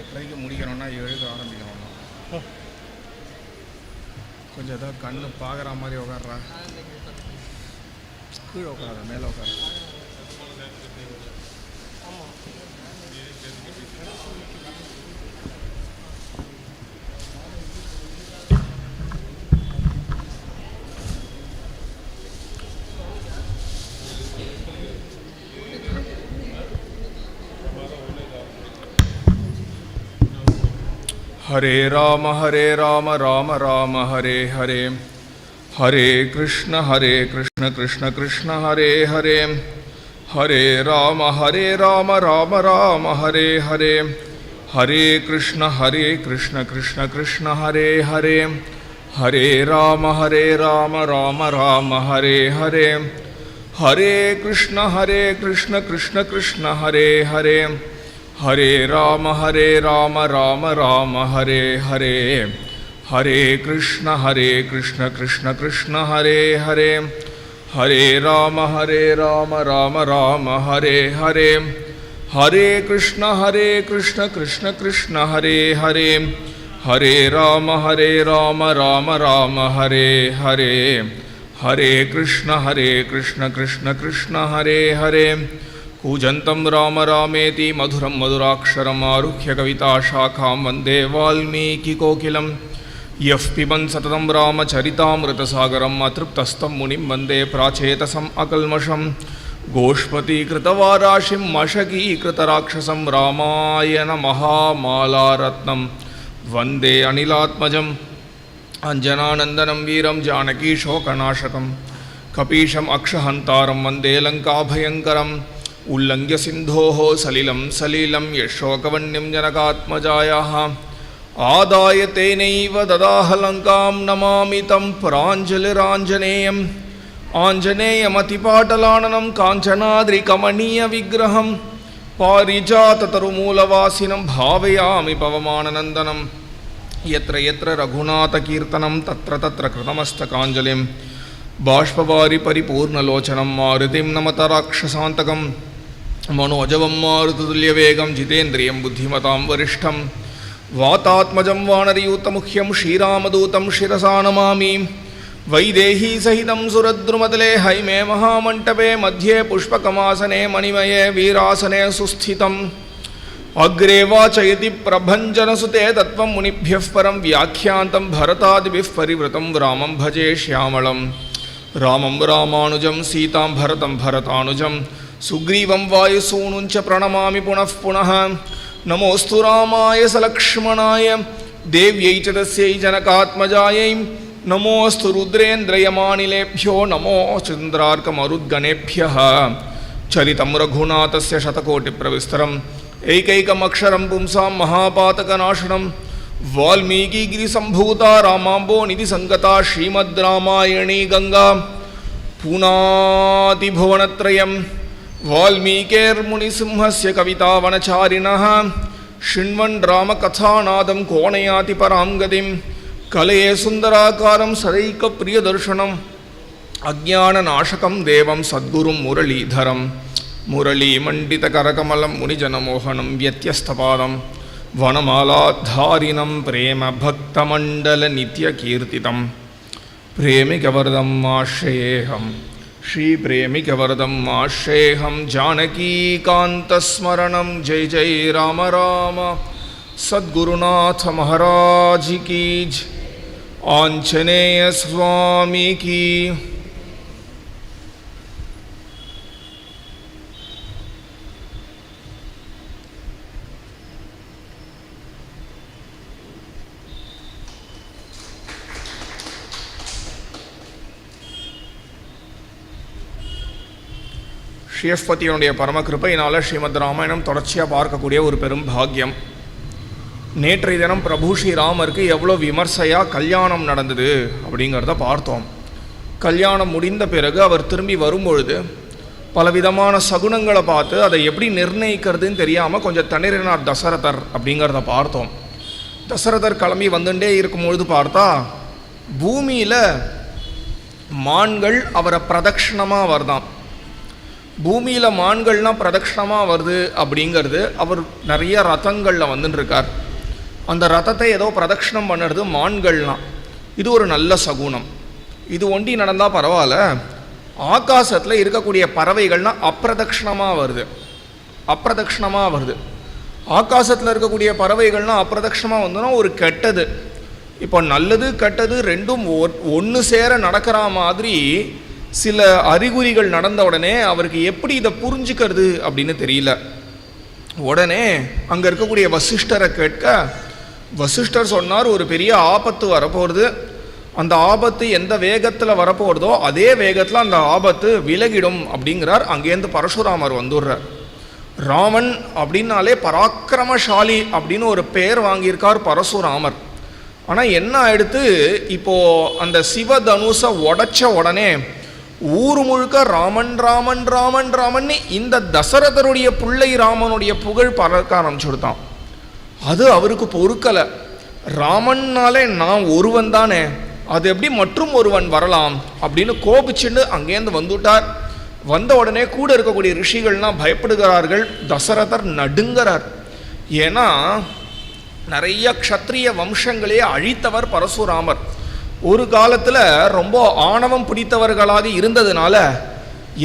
8:30க்கு முடிக்கிறோன்னா 7க்கு ஆரம்பிக்கணும். கொஞ்சம் ஏதாவது கண்ணு பார்க்குற மாதிரி உட்கார்றா. கீழே உட்கார, மேலே உட்கார. हरे राम राम राम हरे हरे, हरे कृष्ण कृष्ण कृष्ण हरे हरे, हरे राम राम राम हरे हरे, हरे कृष्ण कृष्ण कृष्ण हरे हरे, हरे राम राम राम हरे हरे, हरे कृष्ण कृष्ण कृष्ण हरे हरे, हरे राम राम राम हरे हरे, हरे कृष्ण कृष्ण कृष्ण हरे हरे, हरे राम राम राम हरे हरे, हरे कृष्ण कृष्ण कृष्ण हरे हरे, हरे राम राम राम हरे हरे, हरे कृष्ण कृष्ण कृष्ण हरे हरे, कूजन्तं राम रामेति मधुरं मधुराक्षरम् आरुह्य कविताशाखां वन्दे वाल्मीकिकोकिलं, यः पिबन् सततं रामचरितामृतसागरम् अतृप्तस्तं मुनिं वन्दे प्राचेतसम् अकल्मषं, गोष्पतीकृतवाराशिं मशकीकृतराक्षसं रामायण महामालारत्नं वन्दे अनिलात्मजम्, अञ्जनानन्दनं वीरं जानकीशोकनाशकं, कपीशम् अक्षहन्तारं वन्दे लङ्काभयङ्करम्, उल्लङ्घ्य सिन्धोः सलिलं सलिलं यशोकवन्यं जनकात्मजायाः आदाय तेनैव ददाह लङ्कां नमामि तं प्राञ्जलिराञ्जनेयम्, आञ्जनेयमतिपाटलाननं काञ्चनाद्रिकमनीयविग्रहं पारिजाततरुमूलवासिनं भावयामि पवमाननन्दनं, यत्र यत्र रघुनाथकीर्तनं तत्र तत्र कृतमस्तकाञ्जलिं, बाष्पवारि परिपूर्णलोचनं मारुतिं नमत राक्षसान्तकं, मनोजवं मारुततुल्यवेगं जितेन्द्रियं बुद्धिमतां वरिष्ठं, वातात्मजं वानरयूतमुख्यं श्रीरामदूतं शिरसा नमामि, वैदेहीसहितं सुरद्रुमतले हैमे महामण्टपे मध्ये पुष्पकमासने मणिमये वीरासने सुस्थितम्, अग्रे वाचयति प्रभञ्जनसुते तत्त्वं मुनिभ्यः परं व्याख्यान्तं भरतादिभिः परिवृतं रामं भजे श्यामलं, रामं रामानुजं सीतां भरतं भरतानुजं, सुग्रीवं वायुसूनुञ्च प्रणमामि पुनः पुनः, नमोऽस्तु रामाय सलक्ष्मणाय देव्यै च तस्यै जनकात्मजायै, नमोऽस्तु रुद्रेन्द्रयमानिलेभ्यो नमो चन्द्रार्कमरुद्गणेभ्यः, चलितं रघुनाथस्य शतकोटिप्रविस्तरम् एकैकमक्षरं पुंसां महापातकनाशनं, वाल्मीकिगिरिसम्भूता रामाम्बो निधिसङ्गता श्रीमद्रामायणी गंगा, पूनातिभुवनत्रयं वाल्मीकेर्मुनिसिंहस्य कवितावनचारिणः, शृण्वन् रामकथानादं कोणयाति परां गतिं, कलये सुन्दराकारं सदैकप्रियदर्शनम्, अज्ञाननाशकं देवं सद्गुरुं मुरलीधरं, मुरलीमण्डितकरकमलं मुनिजनमोहनं व्यत्यस्तपादं, वनमालाधारिणं प्रेम भक्तमण्डलनित्यकीर्तितं, प्रेमिकवरदम् आश्रयेऽहं श्रीप्रेमिकवरदम् आश्रयेऽहं, जानकीकान्तस्मरणं जय जय राम राम, सद्गुरुनाथ महाराज की जय, आंजनेय स्वामी की। ஸ்ரீயஸ்பதியினுடைய பரம கிருபையினால் ஸ்ரீமத் ராமாயணம் தொடர்ச்சியாக பார்க்கக்கூடிய ஒரு பெரும் பாக்கியம். நேற்றைய தினம் பிரபு ஸ்ரீராமருக்கு எவ்வளோ விமர்சையாக கல்யாணம் நடந்தது அப்படிங்கிறத பார்த்தோம். கல்யாணம் முடிந்த பிறகு அவர் திரும்பி வரும்பொழுது பலவிதமான சகுனங்களை பார்த்து அதை எப்படி நிர்ணயிக்கிறதுன்னு தெரியாமல் கொஞ்சம் தனிரினார் தசரதர் அப்படிங்கிறத பார்த்தோம். தசரதர் கிளம்பி வந்துட்டே இருக்கும்பொழுது பார்த்தா பூமியில் மான்கள் அவரை பிரதட்சிணமாக வருதான். பூமியில் மான்கள்லாம் பிரதட்சணமாக வருது அப்படிங்கிறது அவர் நிறைய ரதங்களில் வந்துட்டுருக்கார். அந்த ரதத்தை ஏதோ பிரதட்சணம் பண்ணுறது மான்கள்லாம். இது ஒரு நல்ல சகுனம். இது ஒண்டி நடந்தால் பரவாயில்ல. ஆகாசத்தில் இருக்கக்கூடிய பறவைகள்னால் அப்பிரதட்சணமாக வருது. ஆகாசத்தில் இருக்கக்கூடிய பறவைகள்னால் அப்பிரதட்சணமாக வந்தோன்னா ஒரு கெட்டது. இப்போ நல்லது கெட்டது ரெண்டும் ஒன்று சேர நடக்கிற மாதிரி சில அறிகுறிகள் நடந்த உடனே அவருக்கு எப்படி இதை புரிஞ்சுக்கிறது அப்படின்னு தெரியல. உடனே அங்கே இருக்கக்கூடிய வசிஷ்டரை கேட்க, வசிஷ்டர் சொன்னார், ஒரு பெரிய ஆபத்து வரப்போகிறது. அந்த ஆபத்து எந்த வேகத்தில் வரப்போகிறதோ அதே வேகத்தில் அந்த ஆபத்து விலகிடும் அப்படிங்கிறார். அங்கேருந்து பரசுராமர் வந்துடுறார். ராமன் அப்படின்னாலே பராக்கிரமசாலி அப்படின்னு ஒரு பெயர் வாங்கியிருக்கார் பரசுராமர். ஆனால் என்ன ஆயிடுத்து, இப்போது அந்த சிவதனுசை உடைச்ச உடனே ஊர் முழுக்க ராமன் ராமன் ராமன் ராமன் இந்த தசரதருடைய பிள்ளை ராமனுடைய புகழ் பறக்க ஆரம்பிச்சுடுத்தான். அது அவருக்கு பொறுக்கலை. ராமன்னாலே நான் ஒருவன் தானே, அது எப்படி மற்றும் ஒருவன் வரலாம் அப்படின்னு கோபிச்சுண்டு அங்கேருந்து வந்துட்டார். வந்த உடனே கூட இருக்கக்கூடிய ரிஷிகள்லாம் பயப்படுகிறார்கள். தசரதர் நடுங்கிறார். ஏன்னா நிறைய க்ஷத்ரிய வம்சங்களே அழித்தவர் பரசுராமர். ஒரு காலத்தில் ரொம்ப ஆணவம் பிடித்தவர்களாக இருந்ததுனால,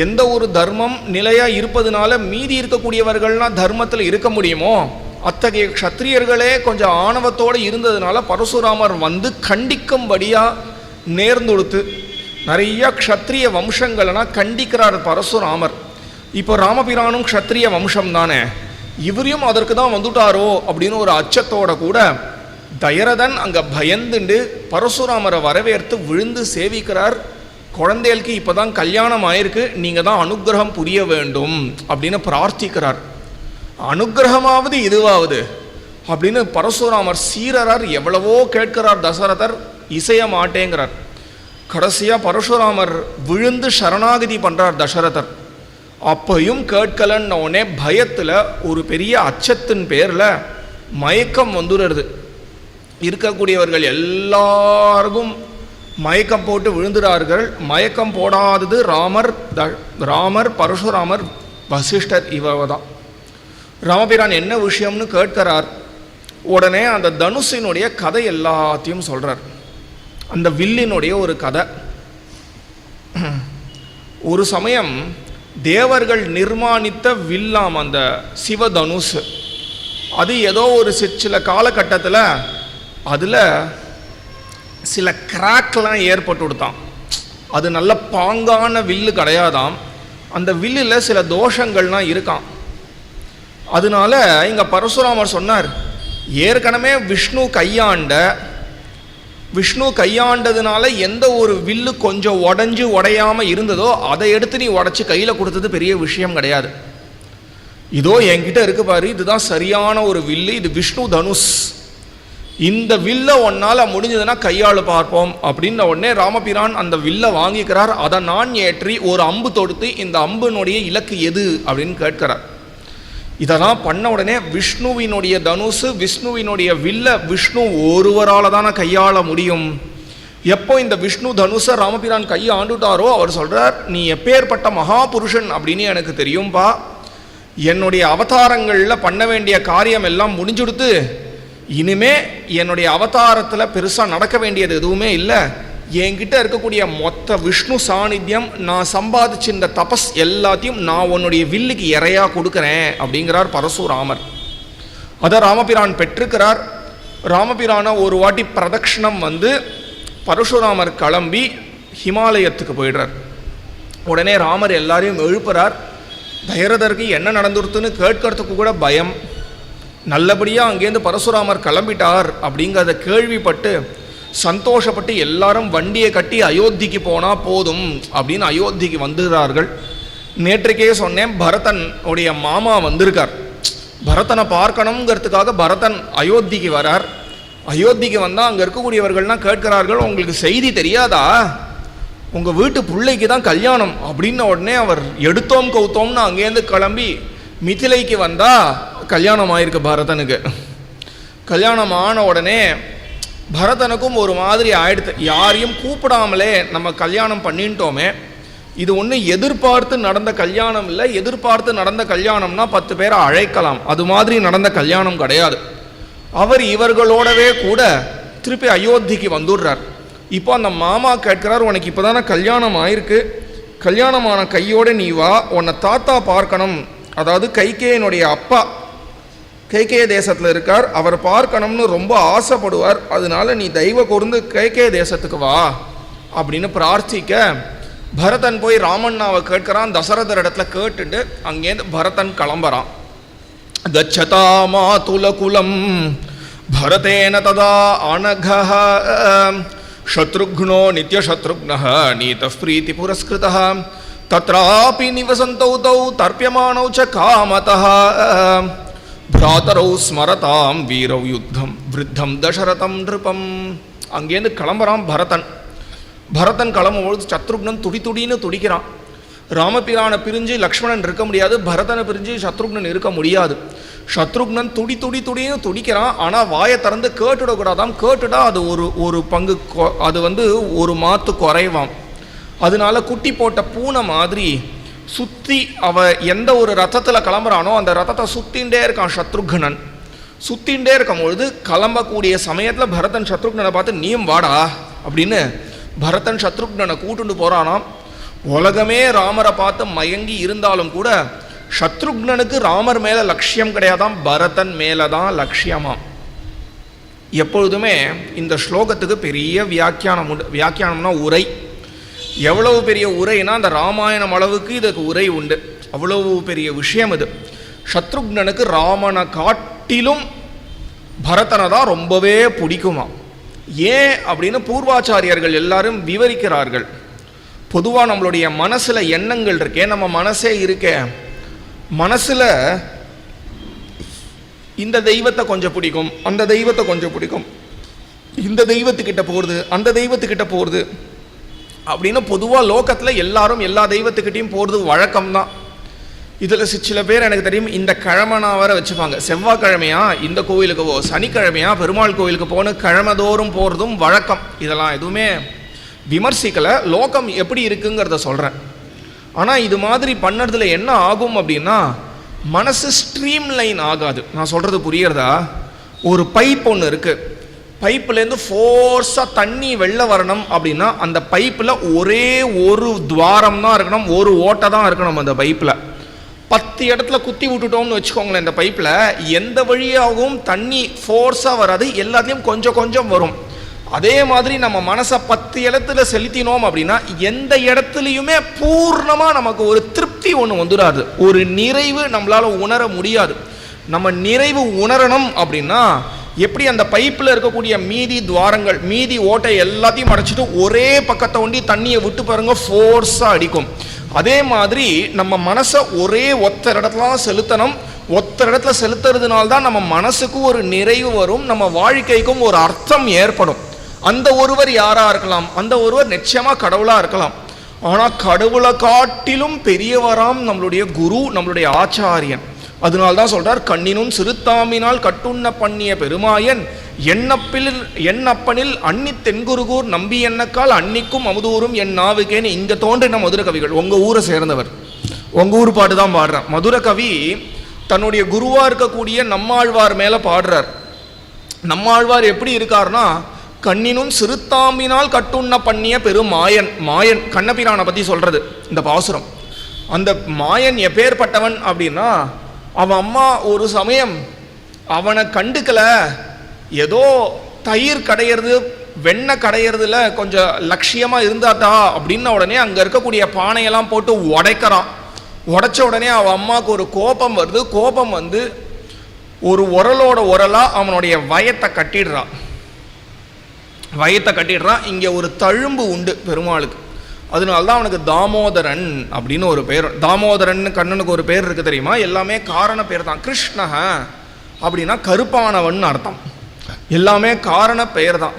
எந்த ஒரு தர்மம் நிலையாக இருப்பதுனால மீதி இருக்கக்கூடியவர்கள்லாம் தர்மத்தில் இருக்க முடியுமோ, அத்தகைய க்ஷத்ரியர்களே கொஞ்சம் ஆணவத்தோடு இருந்ததுனால பரசுராமர் வந்து கண்டிக்கும்படியாக நேர்ந்தொடுத்து நிறைய க்ஷத்ரிய வம்சங்கள்லாம் கண்டிக்கிறார் பரசுராமர். இப்போ ராமபிரானும் க்ஷத்ரிய வம்சம் தானே, இவரையும் அதற்கு தான் வந்துட்டாரோ அப்படின்னு ஒரு அச்சத்தோட கூட தயரதன் அங்கே பயந்துண்டு பரசுராமரை வரவேற்று விழுந்து சேவிக்கிறார். குழந்தைகளுக்கு இப்போ தான் கல்யாணம் ஆயிருக்கு, நீங்கள் தான் அனுக்கிரகம் புரிய வேண்டும் அப்படின்னு பிரார்த்திக்கிறார். அனுக்கிரகமாவது இதுவாவது அப்படின்னு பரசுராமர் சீரரார். எவ்வளவோ கேட்கிறார் தசரதர், இசைய மாட்டேங்கிறார். கடைசியாக பரசுராமர் விழுந்து சரணாகதி பண்ணுறார் தசரதர். அப்பையும் கேட்கலன்ன உடனே பயத்தில் ஒரு பெரிய அச்சத்தின் பேரில் மயக்கம் வந்துடுறது. இருக்கக்கூடியவர்கள் எல்லாருக்கும் மயக்கம் போட்டு விழுந்துறார்கள். மயக்கம் போடாதது ராமர் பரசுராமர் வசிஷ்டர் இவ தான். ராமபிரான் என்ன விஷயம்னு கேட்கிறார். உடனே அந்த தனுஷினுடைய கதை எல்லாத்தையும் சொல்கிறார். அந்த வில்லினுடைய ஒரு கதை. ஒரு சமயம் தேவர்கள் நிர்மாணித்த வில்லாம் அந்த சிவதனுஷ், அது ஏதோ ஒரு சில காலகட்டத்தில் அதில் சில கிராக்லாம் ஏற்பட்டு கொடுத்தான். அது நல்ல பாங்கான வில்லு கிடையாதாம். அந்த வில்லில் சில தோஷங்கள்லாம் இருக்கான். அதனால இங்கே பரசுராமர் சொன்னார், ஏற்கனவே விஷ்ணு கையாண்டதுனால எந்த ஒரு வில்லு கொஞ்சம் உடையாமல் இருந்ததோ அதை எடுத்து நீ உடச்சி கையில் கொடுத்தது பெரிய விஷயம் கிடையாது. இதோ என்கிட்ட இருக்கு பாரு, இதுதான் சரியான ஒரு வில்லு, இது விஷ்ணு தனுஷ். இந்த வில்ல ஒன்னால் முடிஞ்சதுன்னா கையாளு பார்ப்போம் அப்படின்ன உடனே ராமபிரான் அந்த வில்லை வாங்கிக்கிறார். அதை நான் ஏற்றி ஒரு அம்பு தொடுத்து இந்த அம்பினுடைய இலக்கு எது அப்படின்னு கேட்கிறார். இதெல்லாம் பண்ண உடனே விஷ்ணுவினுடைய தனுசு, விஷ்ணுவினுடைய வில்ல விஷ்ணு ஒருவரால் தானே கையாள முடியும். எப்போ இந்த விஷ்ணு தனுசை ராமபிரான் கையை ஆண்டுட்டாரோ அவர் சொல்கிறார், நீ எப்பேற்பட்ட மகாபுருஷன் அப்படின்னு எனக்கு தெரியும்பா. என்னுடைய அவதாரங்களில் பண்ண வேண்டிய காரியம் எல்லாம் முடிஞ்சுடுத்து, இனிமே என்னுடைய அவதாரத்தில் பெருசாக நடக்க வேண்டியது எதுவுமே இல்லை. என்கிட்ட இருக்கக்கூடிய மொத்த விஷ்ணு சாநித்தியம், நான் சம்பாதிச்சு இந்த தபஸ் எல்லாத்தையும் நான் உன்னுடைய வில்லுக்கு இறையாக கொடுக்குறேன் அப்படிங்கிறார் பரசுராமர். அதை ராமபிரான் பெற்றுக்கிறார். ராமபிரானை ஒரு வாட்டி பிரதட்சணம் வந்து பரசுராமர் கிளம்பி ஹிமாலயத்துக்கு போயிடுறார். உடனே ராமர் எல்லாரையும் எழுப்புறார். தயரதருக்கு என்ன நடந்துருத்துன்னு கேட்கறதுக்கு கூட பயம். நல்லபடியாக அங்கேருந்து பரசுராமர் கிளம்பிட்டார் அப்படிங்கிறத கேள்விப்பட்டு சந்தோஷப்பட்டு எல்லாரும் வண்டியை கட்டி அயோத்திக்கு போனால் போதும் அப்படின்னு அயோத்திக்கு வந்துகிறார்கள். நேற்றுக்கே சொன்னேன், பரதன் உடைய மாமா வந்திருக்கார். பரதனை பார்க்கணுங்கிறதுக்காக பரதன் அயோத்திக்கு வரார். அயோத்திக்கு வந்தால் அங்கே இருக்கக்கூடியவர்கள்லாம் கேட்கிறார்கள், உங்களுக்கு செய்தி தெரியாதா, உங்கள் வீட்டு பிள்ளைக்கு தான் கல்யாணம் அப்படின்ன உடனே அவர் எடுத்தோம் கவுத்தோம்னு அங்கேருந்து கிளம்பி மிதிலைக்கு வந்தால் கல்யாணம் ஆயிருக்கு பரதனுக்கு. கல்யாணம் ஆன உடனே பரதனுக்கும் ஒரு மாதிரி ஆயிடுத்து. யாரையும் கூப்பிடாமலே நம்ம கல்யாணம் பண்ணிட்டோமே, இது ஒன்றும் எதிர்பார்த்து நடந்த கல்யாணம் இல்லை. எதிர்பார்த்து நடந்த கல்யாணம்னா 10 பேரை அழைக்கலாம், அது மாதிரி நடந்த கல்யாணம் கிடையாது. அவர் இவர்களோடவே கூட திருப்பி அயோத்திக்கு வந்துடுறார். இப்போ அந்த மாமா கேட்கிறார், உனக்கு இப்போ தானே கல்யாணம் ஆயிருக்கு, கல்யாணமான கையோடு நீ வா, உன்னை தாத்தா பார்க்கணும். அதாவது கைகேயனுடைய அப்பா கைகேய தேசத்தில் இருக்கார், அவர் பார்க்கணும்னு ரொம்ப ஆசைப்படுவார். அதனால நீ தெய்வ கூர்ந்து கைகேய தேசத்துக்கு வா அப்படின்னு பிரார்த்திக்க, பரதன் போய் ராமண்ணாவை கேட்கிறான். தசரதர் இடத்துல கேட்டுட்டு அங்கேருந்து பரதன் கிளம்புறான். கச்சதா மாதுல குலம் பரதேன ததா அனகஹ சத்ருக்னோ நித்யசத்ருக்னஹ நீதः பிரீதி புரஸ்கிருதः தத்ராபி நிவசந்தௌ தௌ தர்ப்யமானௌ ச காமதः பிராதரௌ ஸ்மரதாம் வீரௌ யுத்தம் விருத்தம் தசரதம் நிருபம். அங்கேருந்து கிளம்புறான் பரதன். பரதன் கிளம்பும்போது சத்ருக்னன் துடின்னு துடிக்கிறான். ராமபிரானை பிரிஞ்சு லக்ஷ்மணன் இருக்க முடியாது, பரதனை பிரிஞ்சு சத்ருக்னன் இருக்க முடியாது. சத்ருக்னன் துடின்னு துடிக்கிறான். ஆனால் வாயை திறந்து கேட்டுடக்கூடாதாம். கேட்டுட்டா அது ஒரு பங்கு, அது ஒரு மாத்து குறைவாம். அதனால குட்டி போட்ட பூனை மாதிரி சுற்றி அவ எந்த ஒரு ரத்தத்தில் கிளம்புறானோ அந்த ரத்தத்தை சுத்தின்ண்டே இருக்கான் சத்ருக்னன். சுத்தின்ண்டே இருக்கும்பொழுது கிளம்பக்கூடிய சமயத்தில் பரதன் சத்ருக்னனை பார்த்து நீயும் வாடா அப்படின்னு பரதன் சத்ருக்னனை கூட்டுண்டு போகிறானாம். உலகமே ராமரை பார்த்து மயங்கி இருந்தாலும் கூட சத்ருக்னனுக்கு ராமர் மேலே லட்சியம் கிடையாதாம், பரதன் மேலே தான் லட்சியமாம். எப்பொழுதுமே இந்த ஸ்லோகத்துக்கு பெரிய வியாக்கியானம் உண்டு. வியாக்கியானம்னா உரை. எவ்வளவு பெரிய உரைனா அந்த ராமாயணம் அளவுக்கு இதுக்கு உரை உண்டு. அவ்வளவு பெரிய விஷயம் இது. சத்ருக்னனுக்கு ராமனை காட்டிலும் பரதனை தான் ரொம்பவே பிடிக்குமா. ஏன் அப்படின்னு பூர்வாச்சாரியர்கள் எல்லாரும் விவரிக்கிறார்கள். பொதுவாக நம்மளுடைய மனசில் எண்ணங்கள் இருக்கே, நம்ம மனசே இருக்கே, மனசில் இந்த தெய்வத்தை கொஞ்சம் பிடிக்கும், அந்த தெய்வத்தை கொஞ்சம் பிடிக்கும், இந்த தெய்வத்துக்கிட்ட போகிறது, அந்த தெய்வத்துக்கிட்ட போகிறது அப்படின்னு பொதுவாக லோகத்தில் எல்லாரும் எல்லா தெய்வத்துக்கிட்டையும் போகிறது வழக்கம்தான். இதில் சில பேர் எனக்கு தெரியும் இந்த கிழமைனா வர வச்சுப்பாங்க. செவ்வாய்க்கிழமையா இந்த கோவிலுக்கு போ, சனிக்கிழமையா பெருமாள் கோவிலுக்கு போகணும், கிழமைதோறும் போகிறதும் வழக்கம். இதெல்லாம் எதுவுமே விமர்சிக்கலை, லோகம் எப்படி இருக்குங்கிறத சொல்கிறேன். ஆனால் இது மாதிரி பண்ணுறதுல என்ன ஆகும் அப்படின்னா மனசு ஸ்ட்ரீம் லைன் ஆகாது. நான் சொல்கிறது புரியுறதா? ஒரு பைப் ஒன்று இருக்குது, பைப்புலேருந்து ஃபோர்ஸாக தண்ணி வெளில வரணும் அப்படின்னா அந்த பைப்பில் ஒரே ஒரு துவாரம் தான் இருக்கணும், ஒரு ஓட்டை தான் இருக்கணும். அந்த பைப்பில் 10 இடத்துல குத்தி விட்டுட்டோம்னு வச்சுக்கோங்களேன், இந்த பைப்பில் எந்த வழியாகவும் தண்ணி ஃபோர்ஸாக வராது, எல்லாத்துலேயும் கொஞ்சம் கொஞ்சம் வரும். அதே மாதிரி நம்ம மனசை 10 இடத்துல செலுத்தினோம் அப்படின்னா எந்த இடத்துலையுமே பூர்ணமாக நமக்கு ஒரு திருப்தி ஒன்று வந்துடாது, ஒரு நிறைவு நம்மளால் உணர முடியாது. நம்ம நிறைவு உணரணும் அப்படின்னா எப்படி அந்த பைப்பில் இருக்கக்கூடிய மீதி துவாரங்கள் மீதி ஓட்டை எல்லாத்தையும் அடைச்சிட்டு ஒரே பக்கத்தை ஒண்டி தண்ணியை விட்டு பாருங்க, ஃபோர்ஸாக அடிக்கும். அதே மாதிரி நம்ம மனசை ஒரே ஒத்தர் இடத்துல செலுத்தணும். ஒத்தர் இடத்துல செலுத்துறதுனால்தான் நம்ம மனசுக்கு ஒரு நிறைவு வரும், நம்ம வாழ்க்கைக்கும் ஒரு அர்த்தம் ஏற்படும். அந்த ஒருவர் யாரா இருக்கலாம்? அந்த ஒருவர் நிச்சயமா கடவுளா இருக்கலாம். ஆனா கடவுளை காட்டிலும் பெரியவராம் நம்மளுடைய குரு, நம்மளுடைய ஆச்சாரியன். அதனால்தான் சொல்றார், கண்ணினும் சிறுத்தாமினால் கட்டுண்ண பண்ணிய பெருமாயன் எண்ணப்பனில் அன்னி தென்குருகூர் நம்பி எண்ணக்கால் அன்னிக்கும் அமுதூரும் என் நாவுக்கேன்னு இங்க தோன்றின மதுர கவிகள். உங்க ஊரை சேர்ந்தவர், உங்க ஊர் பாட்டு தான் பாடுறார். மதுர கவி தன்னுடைய குருவா இருக்கக்கூடிய நம்மாழ்வார் மேல பாடுறார். நம்மாழ்வார் எப்படி இருக்காருன்னா, கண்ணினும் சிறுத்தாம்பினால் கட்டுண்ண பண்ணிய பெருமாயன். மாயன் கண்ணபிரானை பத்தி சொல்றது இந்த பாசுரம். அந்த மாயன் எப்பேற்பட்டவன் அப்படின்னா, அவன் அம்மா ஒரு சமயம் அவனை கண்டுக்கல, ஏதோ தயிர் கடையிறது வெண்ணெய் கடையிறதுல கொஞ்சம் லட்சியமா இருந்தாட்டா அப்படின்னு உடனே அங்க இருக்கக்கூடிய பானையெல்லாம் போட்டு உடைக்கிறான். உடைச்ச உடனே அவன் அம்மாவுக்கு ஒரு கோபம் வருது. கோபம் வந்து ஒரு உரலோட உரலா அவனுடைய வயத்தை கட்டிடுறான். இங்கே ஒரு தழும்பு உண்டு பெருமாளுக்கு. அதனால்தான் அவனுக்கு தாமோதரன் அப்படின்னு ஒரு பேர். தாமோதரன் கண்ணனுக்கு ஒரு பேர் இருக்கு தெரியுமா? எல்லாமே காரண பேர் தான். கிருஷ்ணஹ அப்படின்னா கருப்பானவன் அர்த்தம். எல்லாமே காரண பெயர் தான்.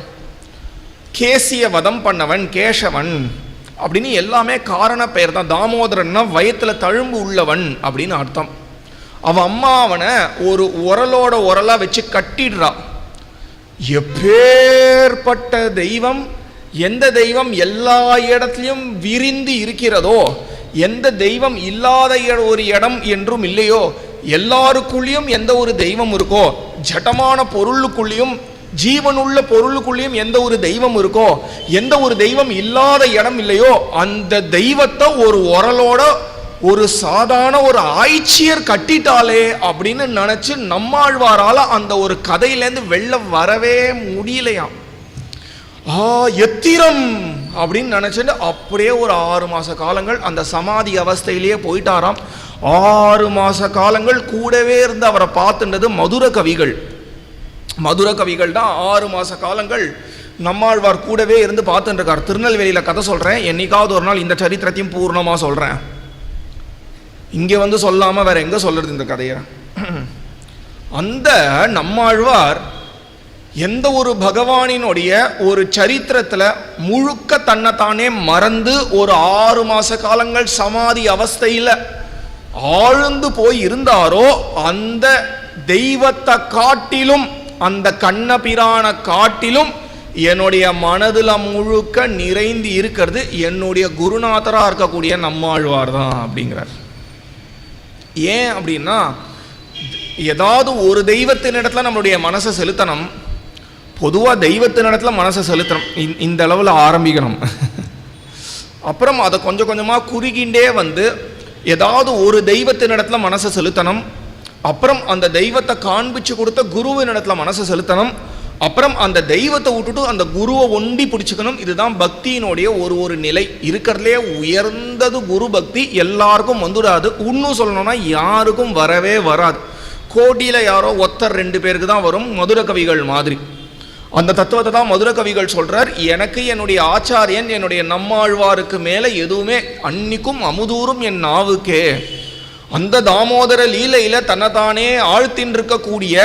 கேசிய வதம் பண்ணவன் கேசவன் அப்படின்னு எல்லாமே காரண பெயர் தான். தாமோதரன்னா வயத்துல தழும்பு உள்ளவன் அப்படின்னு அர்த்தம். அவன் அம்மா அவனை ஒரு உரலோட உரலா வச்சு கட்டிடுறா. எப்பேற்பட்ட தெய்வம், எந்த தெய்வம் எல்லா இடத்துலையும் விரிந்து இருக்கிறதோ, எந்த தெய்வம் இல்லாத ஒரு இடம் என்றும் இல்லையோ, எல்லாருக்குள்ளேயும் எந்த ஒரு தெய்வம் இருக்கோ, ஜடமான பொருளுக்குள்ளேயும் ஜீவனுள்ள பொருளுக்குள்ளேயும் எந்த ஒரு தெய்வம் இருக்கோ, எந்த ஒரு தெய்வம் இல்லாத இடம் இல்லையோ, அந்த தெய்வத்தை ஒரு உரலோட ஒரு சாதாரண ஒரு ஆய்ச்சியர் கட்டிட்டாலே அப்படின்னு நினைச்சு நம்மாழ்வாரால அந்த ஒரு கதையிலேருந்து வெளில வரவே முடியலையாம். எத்திரம் அப்படின்னு நினைச்சிட்டு அப்படியே ஒரு 6 மாச காலங்கள் அந்த சமாதி அவஸ்தையிலேயே போயிட்டாராம். 6 மாச காலங்கள் கூடவே இருந்து அவரை பார்த்துட்டது மதுர கவிகள். மதுர கவிகள் தான் 6 மாச காலங்கள் நம்மாழ்வார் கூடவே இருந்து பார்த்துட்டு இருக்கார். திருநெல்வேலியில கதை சொல்றேன், என்னைக்காவது ஒரு நாள் இந்த சரித்திரத்தையும் பூர்ணமா சொல்றேன். இங்க வந்து சொல்லாம வேற எங்க சொல்றது இந்த கதையை? அந்த நம்மாழ்வார் எந்த ஒரு பகவானினுடைய ஒரு சரித்திரத்துல முழுக்க தன்னைத்தானே மறந்து ஒரு 6 மாச காலங்கள் சமாதி அவஸ்தையில ஆழ்ந்து போய் இருந்தாரோ, அந்த தெய்வத்தை காட்டிலும், அந்த கண்ணபிரான காட்டிலும் என்னுடைய மனதுல முழுக்க நிறைந்து இருக்கிறது என்னுடைய குருநாதரா இருக்கக்கூடிய நம்மாழ்வார் தான் அப்படிங்கிறார். ஏன் அப்படின்னா, ஏதாவது ஒரு தெய்வத்தின் இடத்துல நம்மளுடைய மனசை செலுத்தணும். பொதுவாக தெய்வத்தின் இடத்துல மனசை செலுத்தணும், இந்த அளவில் ஆரம்பிக்கணும். அப்புறம் அதை கொஞ்சம் கொஞ்சமாக குறுகிண்டே வந்து ஏதாவது ஒரு தெய்வத்தின் இடத்துல மனசை செலுத்தணும். அப்புறம் அந்த தெய்வத்தை காண்பிச்சு கொடுத்த குருவின் இடத்துல மனசை செலுத்தணும். அப்புறம் அந்த தெய்வத்தை விட்டுட்டு அந்த குருவை ஒண்டி பிடிச்சிக்கணும். இதுதான் பக்தியினுடைய ஒரு நிலை. இருக்கிறதுலே உயர்ந்தது குரு பக்தி. எல்லாருக்கும் வந்துடாது. இன்னும் சொல்லணும்னா யாருக்கும் வரவே வராது. கோடியில் யாரோ ஒருத்தர் 2 பேருக்கு தான் வரும், மதுர கவிகள் மாதிரி. அந்த தத்துவத்தை தான் மதுர கவிகள் சொல்றார். எனக்கு என்னுடைய ஆச்சாரியன் என்னுடைய நம்மாழ்வாருக்கு மேல எதுவுமே அன்னிக்கும் அமுதூரும் என் நாவுக்கே. அந்த தாமோதர லீலையில தன்னைத்தானே ஆழ்த்தின் இருக்கக்கூடிய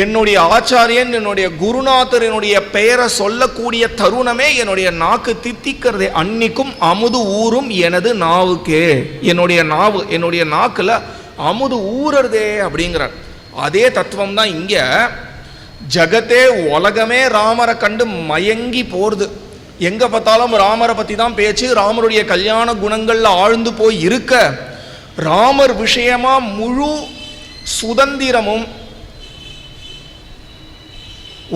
என்னுடைய ஆச்சாரியன் என்னுடைய குருநாதர் என்னுடைய பெயரை சொல்லக்கூடிய தருணமே என்னுடைய நாக்கு தித்திக்கிறதே. அன்னிக்கும் அமுது ஊரும் எனது நாவுக்கே. என்னுடைய நாக்குல அமுது ஊறதே அப்படிங்கிறார். அதே தத்துவம் தான் இங்க. ஜகத்தே உலகமே ராமரை கண்டு மயங்கி போறது. எங்க பார்த்தாலும் ராமரை பத்தி தான் பேச்சு. ராமருடைய கல்யாண குணங்கள்ல ஆழ்ந்து போய் இருக்க, ராமர் விஷயமா முழு சுதந்திரமும்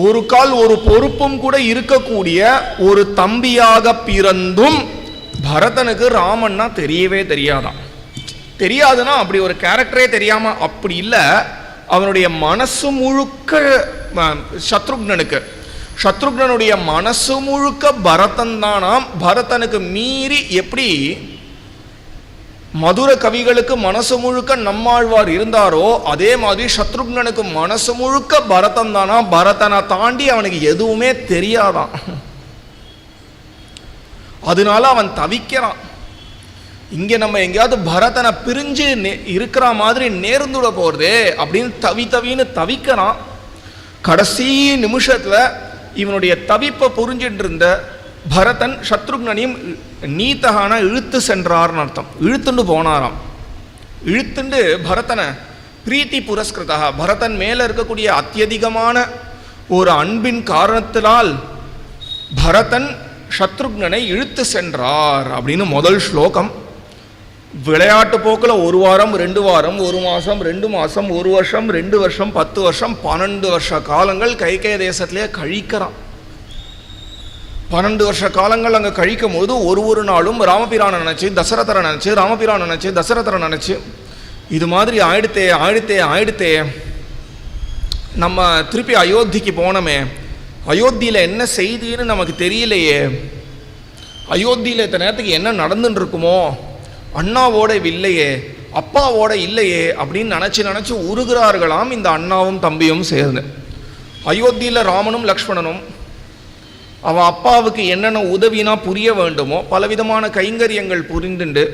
ஒரு கால் ஒரு பொறுப்பும் கூட இருக்கக்கூடிய ஒரு தம்பியாக பிறந்தும் பரதனுக்கு ராமன்னா தெரியவே தெரியாதான். தெரியாதுன்னா அப்படி ஒரு கேரக்டரே தெரியாம அப்படி இல்லை, அவனுடைய மனசு முழுக்க சத்ருக்னனுடைய மனசு முழுக்க பரதன் தானாம். பரதனுக்கு மீறி எப்படி மதுர கவிகளுக்கு மனசு முழுக்க நம்மாழ்வார் இருந்தாரோ, அதே மாதிரி சத்ருக்னனுக்கு மனசு முழுக்க பரதன் தானா. பரதனை தாண்டி அவனுக்கு எதுவுமே தெரியாதான். அதனால அவன் தவிக்கிறான். இங்க நம்ம எங்கேயாவது பரதனை பிரிஞ்சு இருக்கிற மாதிரி நேர்ந்துட போறதே அப்படின்னு தவின்னு தவிக்கிறான். கடைசி நிமிஷத்துல இவனுடைய தவிப்பை புரிஞ்சிட்டு இருந்த பரதன் சத்ருக்னையும் நீத்தகான இழுத்து சென்றார்னு அர்த்தம். இழுத்துண்டு போனாராம். இழுத்துண்டு பரதனை பிரீத்தி புரஸ்கிருதா, பரதன் மேல இருக்கக்கூடிய அத்தியதிகமான ஒரு அன்பின் காரணத்தினால் பரதன் சத்ருக்னை இழுத்து சென்றார் அப்படின்னு முதல் ஸ்லோகம். விளையாட்டு போக்கில் 1 வாரம் 2 வாரம் 1 மாதம் 2 மாதம் 1 வருஷம் 2 வருஷம் 10 வருஷம் 12 வருஷ காலங்கள் கைகேய தேசத்திலே கழிக்கிறான். 12 வருஷ காலங்கள் அங்கே கழிக்கும் போது ஒரு நாளும் ராமபிரானை நினச்சி தசரதரை நினச்சி ராமபிரானை நினச்சி தசரதரை நினச்சி இது மாதிரி ஆயிடுத்தே நம்ம திருப்பி அயோத்திக்கு போனோமே, அயோத்தியில் என்ன செய்தின்னு நமக்கு தெரியலையே, அயோத்தியில் இத்தனை நேரத்துக்கு என்ன நடந்துட்டு இருக்குமோ, அண்ணாவோட இல்லையே அப்பாவோட இல்லையே அப்படின்னு நினச்சி உருகிறார்களாம் இந்த அண்ணாவும் தம்பியும் சேர்ந்து. அயோத்தியில் ராமனும் லக்ஷ்மணனும் அவன் அப்பாவுக்கு என்னென்ன உதவினா புரிய வேண்டுமோ பலவிதமான கைங்கரியங்கள் புரிந்துண்டு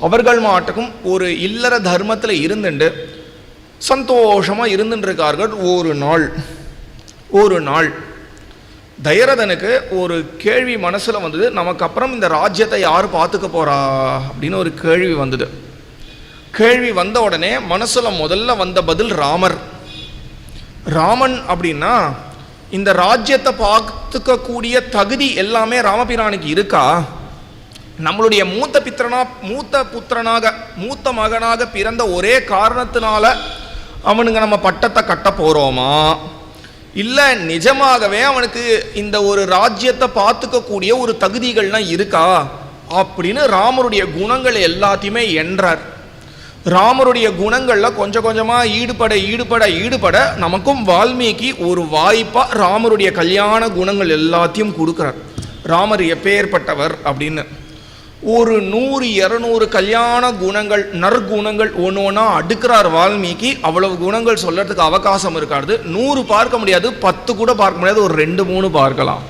அவர்கள் மாட்டுக்கும் ஒரு இல்லற தர்மத்தில் இருந்துண்டு சந்தோஷமாக இருந்துருக்கார்கள். ஒரு நாள் தயரதனுக்கு ஒரு கேள்வி மனசில் வந்தது. நமக்கு அப்புறம் இந்த ராஜ்யத்தை யார் பார்த்துக்க போறா அப்படின்னு ஒரு கேள்வி வந்தது. கேள்வி வந்த உடனே மனசில் முதல்ல வந்த பதில் ராமன் அப்படின்னா இந்த ராஜ்யத்தை பார்த்துக்கக்கூடிய தகுதி எல்லாமே ராமபிரானுக்கு இருக்கா? நம்மளுடைய மூத்த புத்திரனாக மூத்த மகனாக பிறந்த ஒரே காரணத்தினால அவனுங்க நம்ம பட்டத்தை கட்ட போகிறோமா, இல்லை நிஜமாகவே அவனுக்கு இந்த ஒரு ராஜ்யத்தை பார்த்துக்கக்கூடிய ஒரு தகுதிகள்லாம் இருக்கா அப்படின்னு ராமருடைய குணங்கள் எல்லாத்தையுமே என்றார். ராமருடைய குணங்களில் கொஞ்சம் கொஞ்சமாக ஈடுபட நமக்கும் வால்மீகி ஒரு வாய்ப்பாக ராமருடைய கல்யாண குணங்கள் எல்லாத்தையும் கொடுக்குறார். ராமர் எப்பேற்பட்டவர் அப்படின்னு ஒரு 100-200 கல்யாண குணங்கள் நற்குணங்கள் ஒன்று ஒன்றா அடுக்கிறார் வால்மீகி. அவ்வளவு குணங்கள் சொல்கிறதுக்கு அவகாசம் இருக்காது. 100 பார்க்க முடியாது, 10 கூட பார்க்க முடியாது, ஒரு 2-3 பார்க்கலாம்.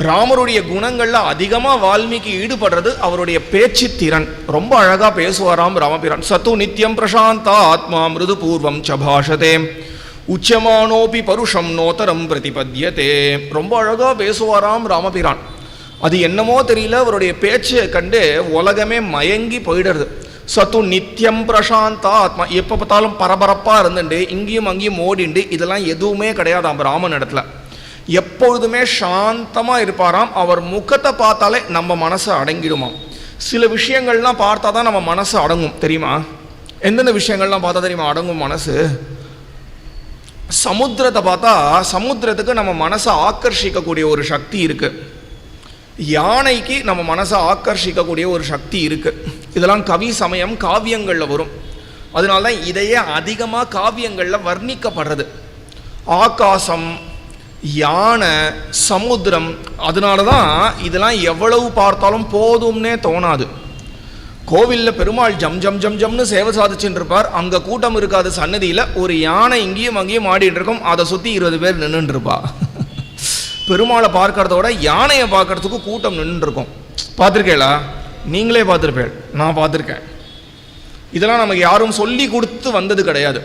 ராமருடைய குணங்களில் அதிகமாக வால்மீகி ஈடுபடுறது அவருடைய பேச்சு திறன். ரொம்ப அழகாக பேசுவாராம் ராமபிரான். சத்து நித்தியம் பிரசாந்தா ஆத்மா மிருது பூர்வம் சபாஷதே உச்சமானோபி பருஷம் நோதரம் பிரதிபத்தியதே. ரொம்ப அழகாக பேசுவாராம் ராமபிரான். அது என்னமோ தெரியல, அவருடைய பேச்சை கண்டு உலகமே மயங்கி போயிடுறது. சத்து நித்தியம் பிரசாந்தா ஆத்மா, எப்போ பார்த்தாலும் பரபரப்பாக இருந்துட்டு இங்கேயும் அங்கேயும் ஓடிண்டு இதெல்லாம் எதுவுமே கிடையாதாம் ராமன் இடத்துல. எப்பொழுதுமே சாந்தமாக இருப்பாராம். அவர் முகத்தை பார்த்தாலே நம்ம மனசை அடங்கிடுமாம். சில விஷயங்கள்லாம் பார்த்தா தான் நம்ம மனசு அடங்கும் தெரியுமா? எந்தெந்த விஷயங்கள்லாம் பார்த்தா தெரியுமா அடங்கும் மனசு? சமுத்திரத்தை பார்த்தா சமுத்திரத்துக்கு நம்ம மனசை ஆக்கர்ஷிக்கக்கூடிய ஒரு சக்தி இருக்குது. யானைக்கு நம்ம மனசை ஆக்கர்ஷிக்கக்கூடிய ஒரு சக்தி இருக்குது. இதெல்லாம் கவி சமயம் காவியங்களில் வரும். அதனால தான் இதையே அதிகமாக காவியங்களில் வர்ணிக்கப்படுறது. ஆகாசம், யானை, சமுத்திரம். அதனால தான் இதெல்லாம் எவ்வளவு பார்த்தாலும் போதும்னே தோணாது. கோவிலில் பெருமாள் ஜம் ஜம் ஜம் ஜம்னு சேவை சாதிச்சுட்டு இருப்பார். அங்கே கூட்டம் இருக்காது சன்னதியில். ஒரு யானை இங்கேயும் அங்கேயும் ஆடிட்டு இருக்கும். அதை சுற்றி 20 பேர் நின்றுருப்பா. பெருமாளை பார்க்கறதோட யானையை பார்க்கறதுக்கு கூட்டம் நின்றுருக்கும். பார்த்துருக்கேளா? நீங்களே பார்த்துருப்பேன், நான் பார்த்துருக்கேன். இதெல்லாம் நமக்கு யாரும் சொல்லி கொடுத்து வந்தது கிடையாது.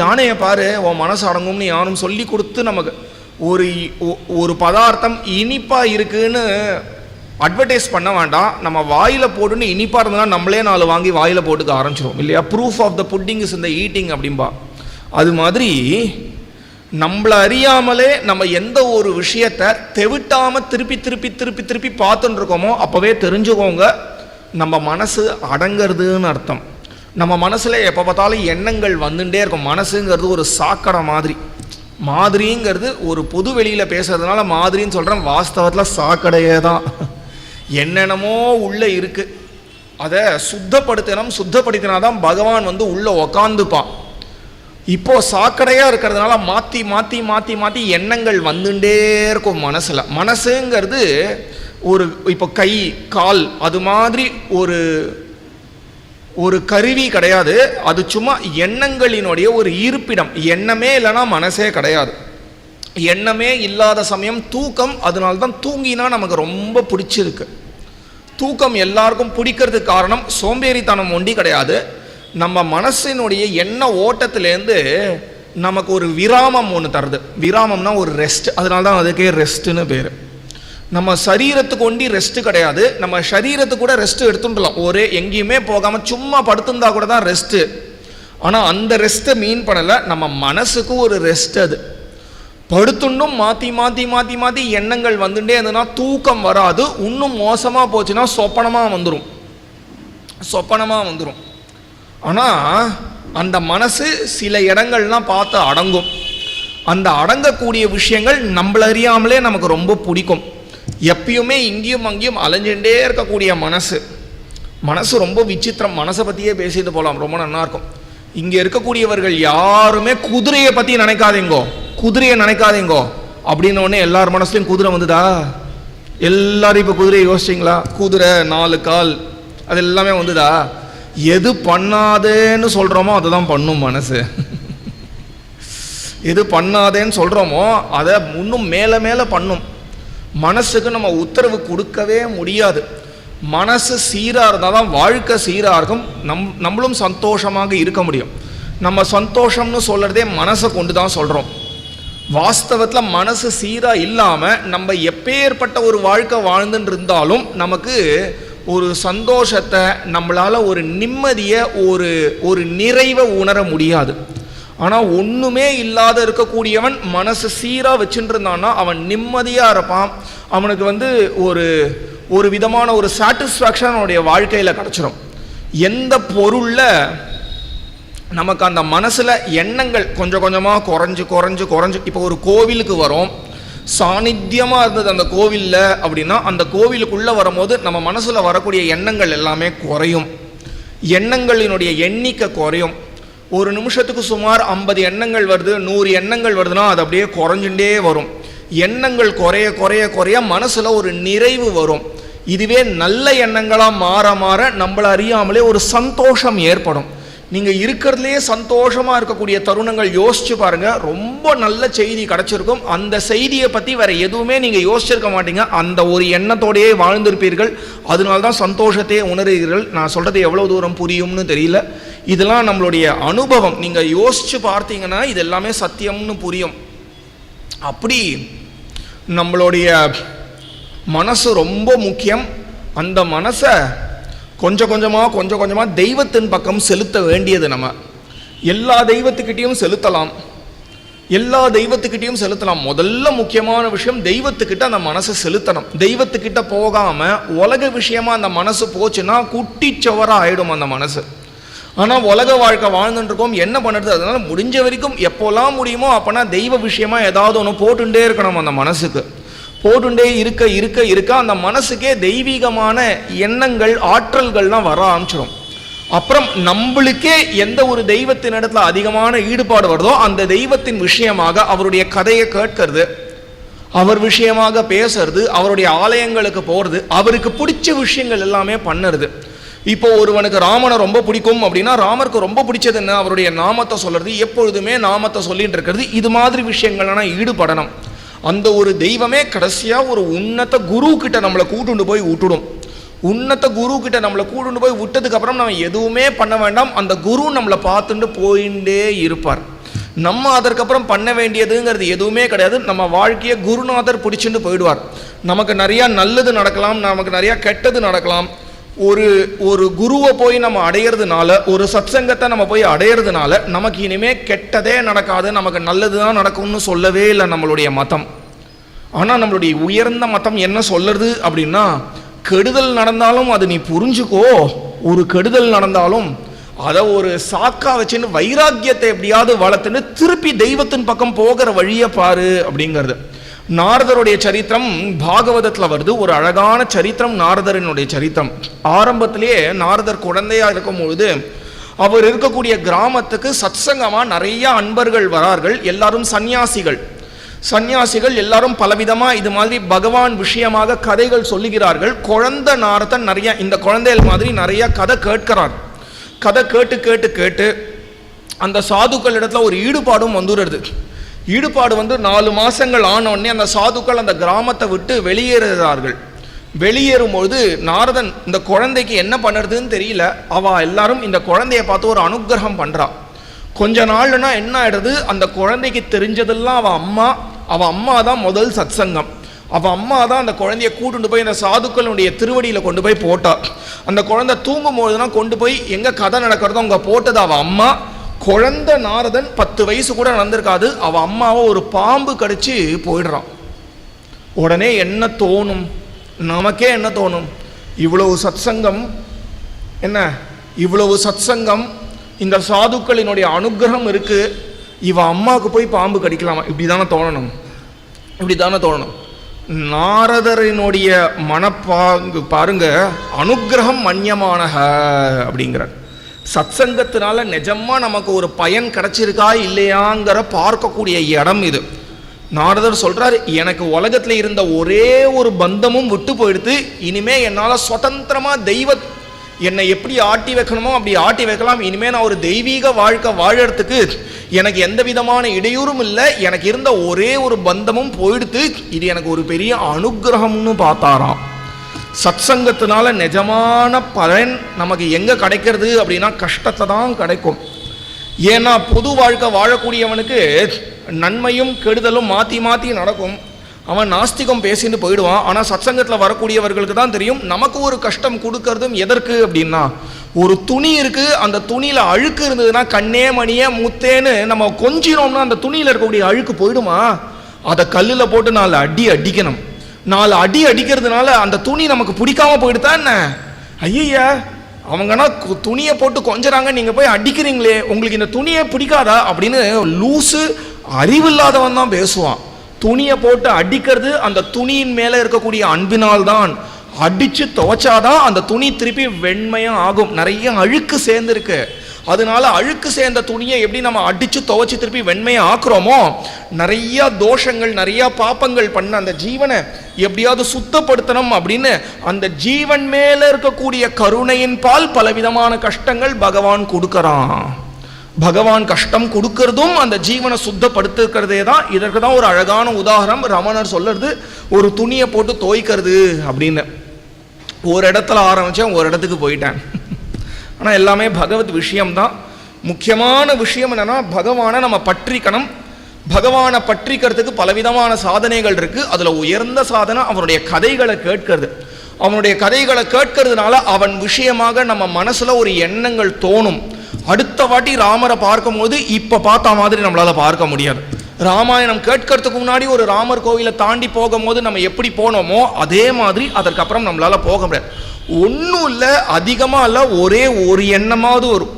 யானையை பாரு உன் மனசு அடங்கும்னு யாரும் சொல்லி கொடுத்து நமக்கு ஒரு பதார்த்தம் இனிப்பாக இருக்குன்னு அட்வர்டைஸ் பண்ண வேண்டாம். நம்ம வாயில் போட்டுன்னு இனிப்பாக இருந்ததுன்னா நம்மளே 4 வாங்கி வாயில் போட்டுக்க ஆரம்பிச்சிடும் இல்லையா? Proof of the pudding is in the eating அப்படின்பா. அது மாதிரி நம்மளை அறியாமலே நம்ம எந்த ஒரு விஷயத்தை தெவிட்டாமல் திருப்பி திருப்பி திருப்பி திருப்பி பார்த்துட்டு இருக்கோமோ அப்போவே தெரிஞ்சுக்கோங்க நம்ம மனசு அடங்கிறதுன்னு அர்த்தம். நம்ம மனசில் எப்போ பார்த்தாலும் எண்ணங்கள் வந்துட்டே இருக்கும். மனசுங்கிறது ஒரு சாக்கடை மாதிரிங்கிறது ஒரு பொது வெளியில் பேசுறதுனால மாதிரின்னு சொல்கிறேன். வாஸ்தவத்தில் சாக்கடையே தான். என்னென்னமோ உள்ளே இருக்குது. அதை சுத்தப்படுத்தினா தான் பகவான் வந்து உள்ளே உக்காந்துப்பான். இப்போது சாக்கடையாக இருக்கிறதுனால மாற்றி மாற்றி மாற்றி மாற்றி எண்ணங்கள் வந்துட்டே இருக்கும் மனசில். மனசுங்கிறது ஒரு இப்போ கை கால் அது மாதிரி ஒரு கருவி கிடையாது. அது சும்மா எண்ணங்களினுடைய ஒரு இருப்பிடம். எண்ணமே இல்லைன்னா மனசே கிடையாது. எண்ணமே இல்லாத சமயம் தூக்கம். அதனால தான் தூங்கினா நமக்கு ரொம்ப பிடிச்சிருக்கு. தூக்கம் எல்லாருக்கும் பிடிக்கிறதுக்கு காரணம் சோம்பேறித்தனம் ஒண்டி கிடையாது. நம்ம மனசினுடைய எண்ண ஓட்டத்திலேருந்து நமக்கு ஒரு விராமம் ஒன்று தருது. விராமம்னா ஒரு ரெஸ்ட். அதனால தான் அதுக்கே ரெஸ்ட்டுன்னு பேர். நம்ம சரீரத்துக்கு ஒண்டி ரெஸ்ட்டு கிடையாது. நம்ம சரீரத்துக்கு கூட ரெஸ்ட்டு எடுத்துட்டுலாம். எங்கேயுமே போகாமல் சும்மா படுத்துருந்தா கூட தான் ரெஸ்ட்டு. ஆனால் அந்த ரெஸ்ட்டை மீன் பண்ணலை. நம்ம மனசுக்கு ஒரு ரெஸ்ட். அது படுத்துண்டும் மாற்றி மாற்றி மாற்றி மாற்றி எண்ணங்கள் வந்துட்டே இருந்ததுன்னா தூக்கம் வராது. இன்னும் மோசமாக போச்சுன்னா சொப்பனமாக வந்துடும். ஆனால் அந்த மனசு சில இடங்கள்லாம் பார்த்து அடங்கும். அந்த அடங்கக்கூடிய விஷயங்கள் நம்மள அறியாமலே நமக்கு ரொம்ப பிடிக்கும். எப்பயுமே இங்கேயும் அங்கேயும் அலைஞ்சுட்டே இருக்கக்கூடிய மனசு ரொம்ப விசித்திரம். மனசை பற்றியே பேசிட்டு போகலாம், ரொம்ப நல்லா இருக்கும். இங்கே இருக்கக்கூடியவர்கள் யாருமே குதிரையை பற்றி நினைக்காதீங்கோ அப்படின்னு ஒன்று எல்லார் மனசுலையும் குதிரை வந்துதா? எல்லாரும் இப்போ குதிரையை யோசிச்சிங்களா? குதிரை 4 கால் அது எல்லாமே வந்துதா? எது பண்ணாதேன்னு சொல்கிறோமோ அதை தான் பண்ணும் மனசு. எது பண்ணாதேன்னு சொல்கிறோமோ அதை இன்னும் மேலே மேலே பண்ணும். மனசுக்கு நம்ம உத்தரவு கொடுக்கவே முடியாது. மனசு சீராக இருந்தால் தான் வாழ்க்கை சீராக இருக்கும். நம்மளும் சந்தோஷமாக இருக்க முடியும். நம்ம சந்தோஷம்னு சொல்கிறதே மனசை கொண்டு தான் சொல்கிறோம். வாஸ்தவத்தில் மனசு சீராக இல்லாமல் நம்ம எப்பேற்பட்ட ஒரு வாழ்க்கை வாழ்ந்துட்டு இருந்தாலும் நமக்கு ஒரு சந்தோஷத்தை, நம்மளால் ஒரு நிம்மதியை, ஒரு நிறைவை உணர முடியாது. ஆனால் ஒன்றுமே இல்லாத இருக்கக்கூடியவன் மனசு சீராக வச்சுட்டு இருந்தான்னா அவன் நிம்மதியாக இருப்பான். அவனுக்கு ஒரு விதமான ஒரு சாட்டிஸ்ஃபேக்ஷன் அவனுடைய வாழ்க்கையில் கிடச்சிடும். எந்த பொருளில் நமக்கு அந்த மனசில் எண்ணங்கள் கொஞ்சம் கொஞ்சமாக குறைஞ்சு இப்போ ஒரு கோவிலுக்கு வரோம், சாநித்தியமாக இருந்தது அந்த கோவிலில் அப்படின்னா அந்த கோவிலுக்குள்ளே வரும்போது நம்ம மனசில் வரக்கூடிய எண்ணங்கள் எல்லாமே குறையும். எண்ணங்களினுடைய எண்ணிக்கை குறையும். ஒரு நிமிஷத்துக்கு சுமார் 50 எண்ணங்கள் வருது, 100 எண்ணங்கள் வருதுன்னா அது அப்படியே குறைஞ்சுட்டே வரும். எண்ணங்கள் குறைய மனசில் ஒரு நிறைவு வரும். இதுவே நல்ல எண்ணங்களாக மாற நம்மளை அறியாமலே ஒரு சந்தோஷம் ஏற்படும். நீங்கள் இருக்கிறதுலே சந்தோஷமாக இருக்கக்கூடிய தருணங்கள் யோசிச்சு பாருங்கள். ரொம்ப நல்ல செய்தி கிடச்சிருக்கும். அந்த செய்தியை பற்றி வேறு எதுவுமே நீங்கள் யோசிச்சிருக்க மாட்டீங்க. அந்த ஒரு எண்ணத்தோடையே வாழ்ந்திருப்பீர்கள். அதனால்தான் சந்தோஷத்தையே உணர்கிறீர்கள். நான் சொல்கிறது எவ்வளோ தூரம் புரியும்னு தெரியல. இதெல்லாம் நம்மளுடைய அனுபவம். நீங்கள் யோசித்து பார்த்தீங்கன்னா இது எல்லாமே சத்தியம்னு புரியும். அப்படி நம்மளுடைய மனசு ரொம்ப முக்கியம். அந்த மனசை கொஞ்சம் கொஞ்சமாக தெய்வத்தின் பக்கம் செலுத்த வேண்டியது. நம்ம எல்லா தெய்வத்துக்கிட்டையும் செலுத்தலாம். முதல்ல முக்கியமான விஷயம் தெய்வத்துக்கிட்ட அந்த மனசை செலுத்தணும். தெய்வத்துக்கிட்ட போகாமல் உலக விஷயமா அந்த மனசு போச்சுன்னா குட்டிச்சவராக ஆகிடும் அந்த மனசு. ஆனால் உலக வாழ்க்கை வாழ்ந்துட்டுருக்கோம், என்ன பண்ணுறது? அதனால் முடிஞ்ச வரைக்கும் எப்போல்லாம் முடியுமோ அப்போனா தெய்வ விஷயமா ஏதாவது ஒன்று போட்டுட்டே இருக்கணும். அந்த மனசுக்கு போட்டுண்டே இருக்க அந்த மனசுக்கே தெய்வீகமான எண்ணங்கள் ஆற்றல்கள்லாம் வர ஆரம்பிச்சிடும். அப்புறம் நம்மளுக்கே எந்த ஒரு தெய்வத்தின் இடத்துல அதிகமான ஈடுபாடு வருதோ அந்த தெய்வத்தின் விஷயமாக அவருடைய கதையை கேட்கறது, அவர் விஷயமாக பேசுறது, அவருடைய ஆலயங்களுக்கு போகிறது, அவருக்கு பிடிச்ச விஷயங்கள் எல்லாமே பண்ணுறது. இப்போ ஒருவனுக்கு ராமனை ரொம்ப பிடிக்கும் அப்படின்னா ராமருக்கு ரொம்ப பிடிச்சது என்ன? அவருடைய நாமத்தை சொல்றது, எப்பொழுதுமே நாமத்தை சொல்லிட்டு இருக்கிறது. இது மாதிரி விஷயங்கள்லாம் ஈடுபடணும். அந்த ஒரு தெய்வமே கடைசியாக ஒரு உன்னத குரு கிட்ட நம்மளை கூட்டுண்டு போய் விட்டுடும். உன்னத குரு கிட்ட நம்மளை கூட்டுண்டு போய் விட்டதுக்கு அப்புறம் நம்ம எதுவுமே பண்ண வேண்டாம். அந்த குரு நம்மளை பார்த்துட்டு போயிட்டே இருப்பார். நம்ம அதற்கப்புறம் பண்ண வேண்டியதுங்கிறது எதுவுமே கிடையாது. நம்ம வாழ்க்கையை குருநாதர் பிடிச்சிட்டு போயிடுவார். நமக்கு நிறையா நல்லது நடக்கலாம், நமக்கு நிறையா கெட்டது நடக்கலாம். ஒரு குருவை போய் நம்ம அடையிறதுனால, ஒரு சத்சங்கத்தை நம்ம போய் அடையிறதுனால நமக்கு இனிமே கெட்டதே நடக்காது, நமக்கு நல்லது தான் நடக்கும்னு சொல்லவே இல்லை நம்மளுடைய மதம். ஆனால் நம்மளுடைய உயர்ந்த மதம் என்ன சொல்லுறது அப்படின்னா, கெடுதல் நடந்தாலும் அது நீ புரிஞ்சுக்கோ. ஒரு கெடுதல் நடந்தாலும் அதை ஒரு சாக்கா வச்சுன்னு வைராக்கியத்தை எப்படியாவது வளர்த்துன்னு திருப்பி தெய்வத்தின் பக்கம் போகிற வழியை பாரு அப்படிங்கிறது. நாரதருடைய சரித்திரம் பாகவதத்தில் வருது. ஒரு அழகான சரித்திரம் நாரதரினுடைய சரித்திரம். ஆரம்பத்திலேயே நாரதர் குழந்தையாக இருக்கும் பொழுது அவர் இருக்கக்கூடிய கிராமத்துக்கு சத்சங்கமாக நிறைய அன்பர்கள் வரார்கள். எல்லாரும் சன்னியாசிகள் எல்லாரும் பலவிதமாக இது மாதிரி பகவான் விஷயமாக கதைகள் சொல்லுகிறார்கள். குழந்தை நாரதன் நிறைய இந்த குழந்தைகள் மாதிரி நிறைய கதை கேட்கிறார். கதை கேட்டு அந்த சாதுக்கள் இடத்துல ஒரு ஈடுபாடும் வந்துடுறது. ஈடுபாடு 4 மாதங்கள் ஆனோடனே அந்த சாதுக்கள் அந்த கிராமத்தை விட்டு வெளியேறுகிறார்கள். வெளியேறும்போது நாரதன் இந்த குழந்தைக்கு என்ன பண்ணுறதுன்னு தெரியல. எல்லாரும் இந்த குழந்தைய பார்த்து ஒரு அனுகிரகம் பண்ணுறா. கொஞ்ச நாள்னா என்ன ஆகிடுது, அந்த குழந்தைக்கு தெரிஞ்சதெல்லாம் அவள் அம்மா தான் முதல் சத்சங்கம். அவள் அம்மா தான் அந்த குழந்தைய கூட்டுண்டு போய் அந்த சாதுக்களுடைய திருவடியில் கொண்டு போய் போட்டா. அந்த குழந்தை தூங்கும் போதுனா கொண்டு போய் எங்கே கதை நடக்கிறதோ அங்கே போட்டது அவள் அம்மா. குழந்தை நாரதன் 10 வயசு கூட நடந்திருக்காது. அவள் அம்மாவை ஒரு பாம்பு கடிச்சு போயிடுறான். உடனே என்ன தோணும், நமக்கே என்ன தோணும், இவ்வளவு சத்சங்கம் இந்த சாதுக்களினுடைய அனுகிரகம் இருக்கு, இவ அம்மாவுக்கு போய் பாம்பு கடிக்கலாமா? இப்படி தானே தோணணும். நாரதரினுடைய மனப்பாங்கு பாருங்க, அனுகிரகம் மன்யமானக அப்படிங்கிறார். சத்சங்கத்தினால நிஜமாக நமக்கு ஒரு பயன் கிடைச்சிருக்கா இல்லையாங்கிற பார்க்கக்கூடிய இடம் இது. நாரதர் சொல்கிறார், எனக்கு உலகத்தில் இருந்த ஒரே ஒரு பந்தமும் விட்டு போயிடுத்து. இனிமேல் என்னால் சுதந்திரமாக என்னை எப்படி ஆட்டி வைக்கணுமோ அப்படி ஆட்டி வைக்கலாம். இனிமேல் நான் ஒரு தெய்வீக வாழ்க்கை வாழறதுக்கு எனக்கு எந்த விதமான இடையூறும் இல்லை. எனக்கு இருந்த ஒரே ஒரு பந்தமும் போயிடுத்து. இது எனக்கு ஒரு பெரிய அனுகிரகம்னு பார்த்தாராம். சத்சங்கத்தினால நிஜமான பலன் நமக்கு எங்கே கிடைக்கிறது அப்படின்னா கஷ்டத்தை தான் கிடைக்கும். ஏன்னா பொது வாழ்க்கை வாழக்கூடியவனுக்கு நன்மையும் கெடுதலும் மாற்றி நடக்கும். அவன் நாஸ்திகம் பேசின்னு போயிடுவான். ஆனால் சத்சங்கத்தில் வரக்கூடியவர்களுக்கு தான் தெரியும் நமக்கு ஒரு கஷ்டம் கொடுக்கறதும் எதற்கு அப்படின்னா ஒரு துணி இருக்கு, அந்த துணியில அழுக்கு இருந்ததுன்னா கண்ணே மணியே முத்தேன்னு நம்ம கொஞ்சினோம்னா அந்த துணியில இருக்கக்கூடிய அழுக்கு போயிடுமா? அதை கல்லில் போட்டு 4 அடி அடிக்கணும். 4 அடி அடிக்கிறதுனால அந்த துணி நமக்கு பிடிக்காம போயிடுதா என்ன? ஐயா, அவங்கன்னா துணியை போட்டு கொஞ்சறாங்க, நீங்க போய் அடிக்கிறீங்களே, உங்களுக்கு இந்த துணியை பிடிக்காதா அப்படின்னு லூசு அறிவில்லாதவன் தான் பேசுவான். துணியை போட்டு அடிக்கிறது அந்த துணியின் மேல இருக்கக்கூடிய அன்பினால் தான். அடிச்சு துவைச்சாதான் அந்த துணி திருப்பி வெண்மையா ஆகும். நிறைய அழுக்கு சேர்ந்துருக்கு. அதனால அழுக்கு சேர்ந்த துணியை எப்படி நம்ம அடிச்சு துவைச்சு திருப்பி வெண்மையை ஆக்குறோமோ, நிறைய தோஷங்கள் நிறைய பாப்பங்கள் பண்ண அந்த ஜீவனை எப்படியாவது சுத்தப்படுத்தணும் அப்படின்னு அந்த ஜீவன் மேல இருக்கக்கூடிய கருணையின் பால் பலவிதமான கஷ்டங்கள் பகவான் கொடுக்கறான். பகவான் கஷ்டம் கொடுக்கறதும் அந்த ஜீவனை சுத்தப்படுத்துக்கிறதே தான். இதற்கு தான் ஒரு அழகான உதாரணம் ரமணர் சொல்றது, ஒரு துணியை போட்டு துவைக்கிறது அப்படின்னு. ஒரு இடத்துல ஆரம்பிச்சேன், ஒரு இடத்துக்கு போயிட்டேன். ஆனால் எல்லாமே பகவத் விஷயம்தான். முக்கியமான விஷயம் என்னன்னா, பகவானை நம்ம பற்றிக்கணும். பகவானை பற்றிக்கிறதுக்கு பலவிதமான சாதனைகள் இருக்கு. அதுல உயர்ந்த சாதனை அவனுடைய கதைகளை கேட்கிறது. அவனுடைய கதைகளை கேட்கறதுனால அவன் விஷயமாக நம்ம மனசுல ஒரு எண்ணங்கள் தோணும். அடுத்த வாட்டி ராமரை பார்க்கும் போது இப்ப பார்த்த மாதிரி நம்மளால பார்க்க முடியாது. ராமாயணம் கேட்கறதுக்கு முன்னாடி ஒரு ராமர் கோவிலை தாண்டி போகும்போது நம்ம எப்படி போனோமோ அதே மாதிரி அதற்கப்புறம் நம்மளால போக முடியாது. ஒன்றும் இல்லை, அதிகமாக இல்லை, ஒரே ஒரு எண்ணமாவது வரும்.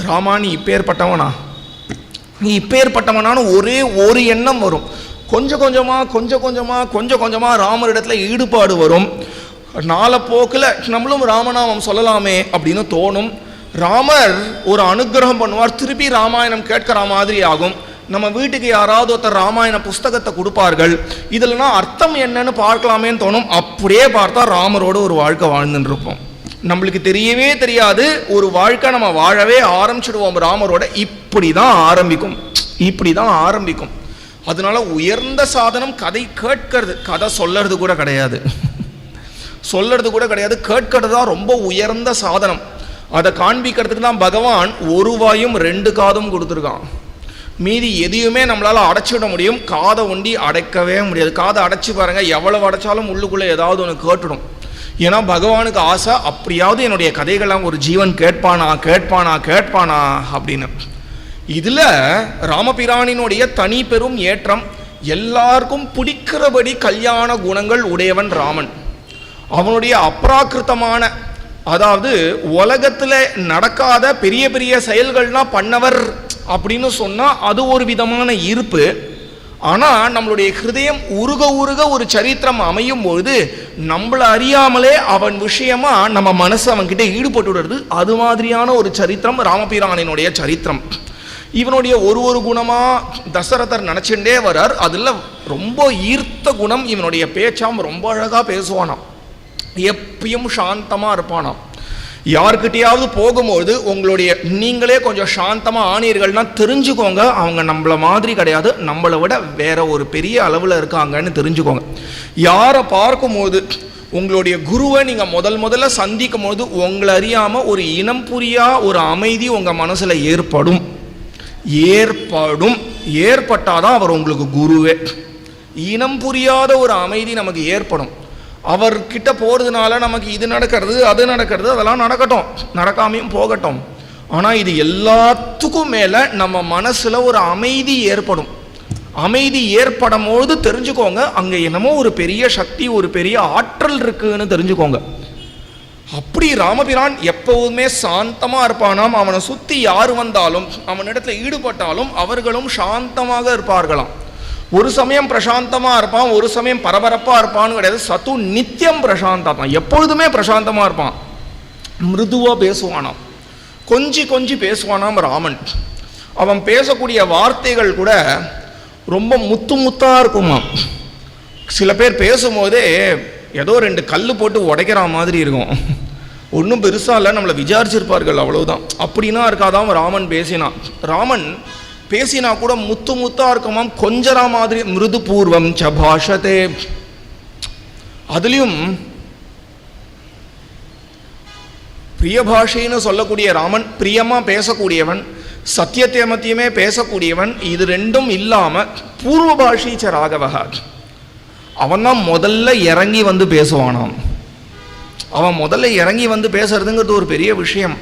ராமா நீ இப்பேற்பட்டவனா, நீ இப்பேற்பட்டவனான்னு ஒரே ஒரு எண்ணம் வரும். கொஞ்சம் கொஞ்சமாக ராமரிடத்துல ஈடுபாடு வரும். நாளப்போக்கில் நம்மளும் ராமநாமம் சொல்லலாமே அப்படின்னு தோணும். ராமர் ஒரு அனுகிரகம் பண்ணுவார், திருப்பி ராமாயணம் கேட்கிற மாதிரி ஆகும். நம்ம வீட்டுக்கு யாராவது ஒருத்தர் ராமாயண புஸ்தகத்தை கொடுப்பார்கள், இதுலனா அர்த்தம் என்னன்னு பார்க்கலாமேன்னு தோணும். அப்படியே பார்த்தா ராமரோட ஒரு வாழ்க்கை வாழ்ந்துட்டு இருப்போம். நம்மளுக்கு தெரியவே தெரியாது, ஒரு வாழ்க்கை நம்ம வாழவே ஆரம்பிச்சிடுவோம் ராமரோட. இப்படிதான் ஆரம்பிக்கும். அதனால உயர்ந்த சாதனம் கதை கேட்கறது. கதை சொல்றது கூட கிடையாது, கேட்கறது தான் ரொம்ப உயர்ந்த சாதனம். அதை காண்பிக்கிறதுக்கு தான் பகவான் ஒரு வாயும் 2 காதும் கொடுத்துருக்கான். மீதி எதையுமே நம்மளால அடைச்சிட முடியும், காதை ஒண்டி அடைக்கவே முடியாது. காதை அடைச்சி பாருங்க, எவ்வளவு அடைச்சாலும் உள்ளுக்குள்ள ஏதாவது ஒன்று கேட்டுடும். ஏன்னா பகவானுக்கு ஆசை, அப்படியாவது என்னுடைய கதைகள்லாம் ஒரு ஜீவன் கேட்பானா அப்படின்னு. இதுல ராமபிரானினுடைய தனி பெரும் ஏற்றம். எல்லாருக்கும் பிடிக்கிறபடி கல்யாண குணங்கள் உடையவன் ராமன். அவனுடைய அப்ராக்கிருத்தமான, அதாவது உலகத்துல நடக்காத பெரிய பெரிய செயல்கள்லாம் பண்ணவர் அப்படின்னு சொன்னா அது ஒரு விதமான ஈர்ப்பு. ஆனா நம்மளுடைய ஹிருதயம் உருக ஒரு சரித்திரம் அமையும் பொழுது நம்மள அறியாமலே அவன் விஷயமா நம்ம மனசு அவன்கிட்ட ஈடுபட்டு விடுறது. அது மாதிரியான ஒரு சரித்திரம் ராமபிரானினுடைய சரித்திரம். இவனுடைய ஒரு குணமா தசரதர் நினைச்சுட்டே வர்றார். அதுல ரொம்ப ஈர்த்த குணம் இவனுடைய பேச்சாம். ரொம்ப அழகா பேசுவானாம், எப்பயும் சாந்தமா இருப்பானாம். யார்கிட்டையாவது போகும்போது உங்களுடைய நீங்களே கொஞ்சம் சாந்தமா ஆனீர்கள்னா தெரிஞ்சுக்கோங்க, அவங்க நம்மள மாதிரி கிடையாது, நம்மளை விட வேற ஒரு பெரிய அளவுல இருக்காங்கன்னு தெரிஞ்சுக்கோங்க. யாரை பார்க்கும்போது உங்களுடைய குருவை நீங்க முதல்ல சந்திக்கும் போது உங்களை அறியாம ஒரு இனம் புரியா ஒரு அமைதி உங்க மனசுல ஏற்பட்டாதான் அவர் உங்களுக்கு குருவே. இனம் புரியாத ஒரு அமைதி நமக்கு ஏற்படும். அவர்கிட்ட போறதுனால நமக்கு இது நடக்கிறது அது நடக்கிறது, அதெல்லாம் நடக்கட்டும், நடக்காமையும் போகட்டும். ஆனா இது எல்லாத்துக்கும் மேல நம்ம மனசுல ஒரு அமைதி ஏற்படும். அமைதி ஏற்படும் போது தெரிஞ்சுக்கோங்க, அங்க என்னமோ ஒரு பெரிய சக்தி, ஒரு பெரிய ஆற்றல் இருக்குன்னு தெரிஞ்சுக்கோங்க. அப்படி ராமபிரான் எப்பவுமே சாந்தமா இருப்பானாம். அவனை சுத்தி யாரு வந்தாலும் அவனிடத்துல ஈடுபட்டாலும் அவர்களும் சாந்தமாக இருப்பார்களாம். ஒரு சமயம் பிரசாந்தமா இருப்பான், ஒரு சமயம் பரபரப்பா இருப்பான்னு கிடையாது. சத்து நித்தியம் பிரசாந்தா தான், எப்பொழுதுமே பிரசாந்தமா இருப்பான். மிருதுவா பேசுவானாம், கொஞ்சி பேசுவானாம் ராமன். அவன் பேசக்கூடிய வார்த்தைகள் கூட ரொம்ப முத்தா இருக்குமா. சில பேர் பேசும்போதே ஏதோ 2 கல் போட்டு உடைக்கிற மாதிரி இருக்கும். ஒன்றும் பெருசா இல்லை, நம்மளை விசாரிச்சிருப்பார்கள் அவ்வளவுதான். அப்படின்னா இருக்காதான் ராமன் பேசினான். ராமன் பேசினா கூட முத்தா இருக்குமாம், கொஞ்சரா மாதிரி. மிருது பூர்வம் சபாஷதே, அதுலயும் பிரிய பாஷைன்னு சொல்லக்கூடிய ராமன் பிரியமா பேசக்கூடியவன், சத்தியத்தை மத்தியமே பேசக்கூடியவன். இது 2ம் இல்லாம பூர்வ பாஷீச்ச ராகவக, அவன் தான் முதல்ல இறங்கி வந்து பேசுவானாம். அவன் முதல்ல இறங்கி வந்து பேசுறதுங்கிறது ஒரு பெரிய விஷயம்.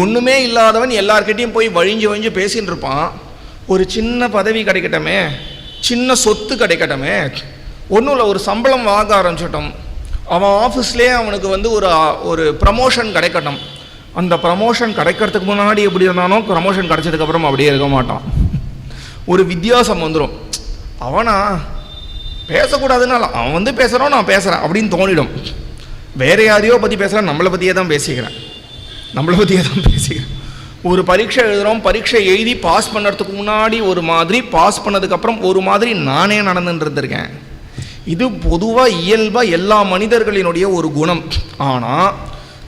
ஒன்றுமே இல்லாதவன் எல்லார்கிட்டையும் போய் வழிஞ்சு பேசின்னு இருப்பான். ஒரு சின்ன பதவி கிடைக்கட்டமே, சின்ன சொத்து கிடைக்கட்டமே, ஒன்றும் இல்லை, ஒரு சம்பளம் வாங்க ஆரம்பிச்சிட்டோம், அவன் ஆஃபீஸ்லேயே அவனுக்கு வந்து ஒரு ப்ரமோஷன் கிடைக்கட்டும். அந்த ப்ரமோஷன் கிடைக்கிறதுக்கு முன்னாடி எப்படி இருந்தானோ ப்ரமோஷன் கிடைச்சதுக்கப்புறம் அப்படியே இருக்க மாட்டான். ஒரு வித்தியாசம் வந்துடும். அவனா பேசக்கூடாதுனால அவன் வந்து பேசுகிறான், நான் பேசுகிறேன் அப்படின்னு தோணிடும். வேறு யாரையோ பற்றி பேசுகிறேன், நம்மளை பற்றியே தான் பேசிக்கிறேன். ஒரு பரீட்சை எழுதுகிறோம், பரீட்சை எழுதி பாஸ் பண்ணுறதுக்கு முன்னாடி ஒரு மாதிரி, பாஸ் பண்ணதுக்கப்புறம் ஒரு மாதிரி நானே நடந்துருந்துருக்கேன். இது பொதுவாக இயல்பாக எல்லா மனிதர்களினுடைய ஒரு குணம். ஆனால்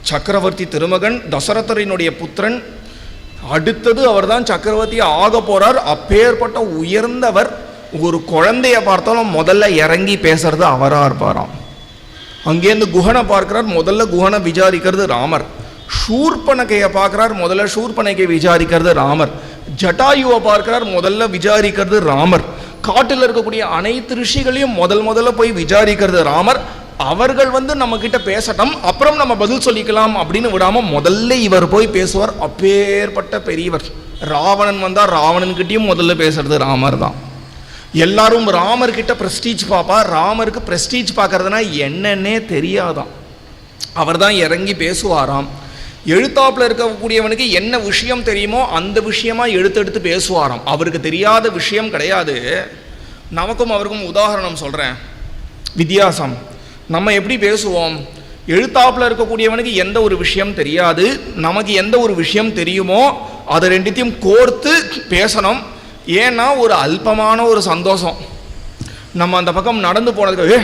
சக்கரவர்த்தி திருமகன் தசரதரினுடைய புத்திரன், அடுத்தது அவர் தான் சக்கரவர்த்தியை ஆக போகிறார். அப்பேற்பட்ட உயர்ந்தவர் ஒரு குழந்தைய பார்த்தாலும் முதல்ல இறங்கி பேசுறது அவராக இருப்பாராம். அங்கேருந்து குஹனை பார்க்கிறார், முதல்ல குஹனை விசாரிக்கிறது ராமர். ஷூர்பனகையை பார்க்கிறார், முதல்ல ஷூர்பனகை விசாரிக்கிறது ராமர். ஜட்டாயுவை பார்க்கிறார், முதல்ல விசாரிக்கிறது ராமர். காட்டில் இருக்கக்கூடிய அனைத்து ரிஷிகளையும் முதல்ல போய் விசாரிக்கிறது ராமர். அவர்கள் வந்து நம்ம கிட்ட பேசட்டும், அப்புறம் நம்ம பதில் சொல்லிக்கலாம் அப்படின்னு விடாம முதல்ல இவர் போய் பேசுவார். அப்பேற்பட்ட பெரியவர். ராவணன் வந்தா ராவணன்கிட்டையும் முதல்ல பேசுறது ராமர் தான். எல்லாரும் ராமர்கிட்ட பிரஸ்டீஜ் பார்ப்பா. ராமருக்கு பிரஸ்டீஜ் பார்க்கறதுனா என்னன்னே தெரியாதான். அவர் தான் இறங்கி பேசுவாராம். எழுத்தாப்பில் இருக்கக்கூடியவனுக்கு என்ன விஷயம் தெரியுமோ அந்த விஷயமா எடுத்து பேசுவாராம். அவருக்கு தெரியாத விஷயம் கிடையாது. நமக்கும் அவருக்கும் உதாரணம் சொல்கிறேன், வித்தியாசம். நம்ம எப்படி பேசுவோம்? எழுத்தாப்பில் இருக்கக்கூடியவனுக்கு எந்த ஒரு விஷயம் தெரியாது, நமக்கு எந்த ஒரு விஷயம் தெரியுமோ அதை ரெண்டுத்தையும் கோர்த்து பேசணும். ஏன்னா ஒரு அல்பமான ஒரு சந்தோஷம். நம்ம அந்த பக்கம் நடந்து போனதுக்கு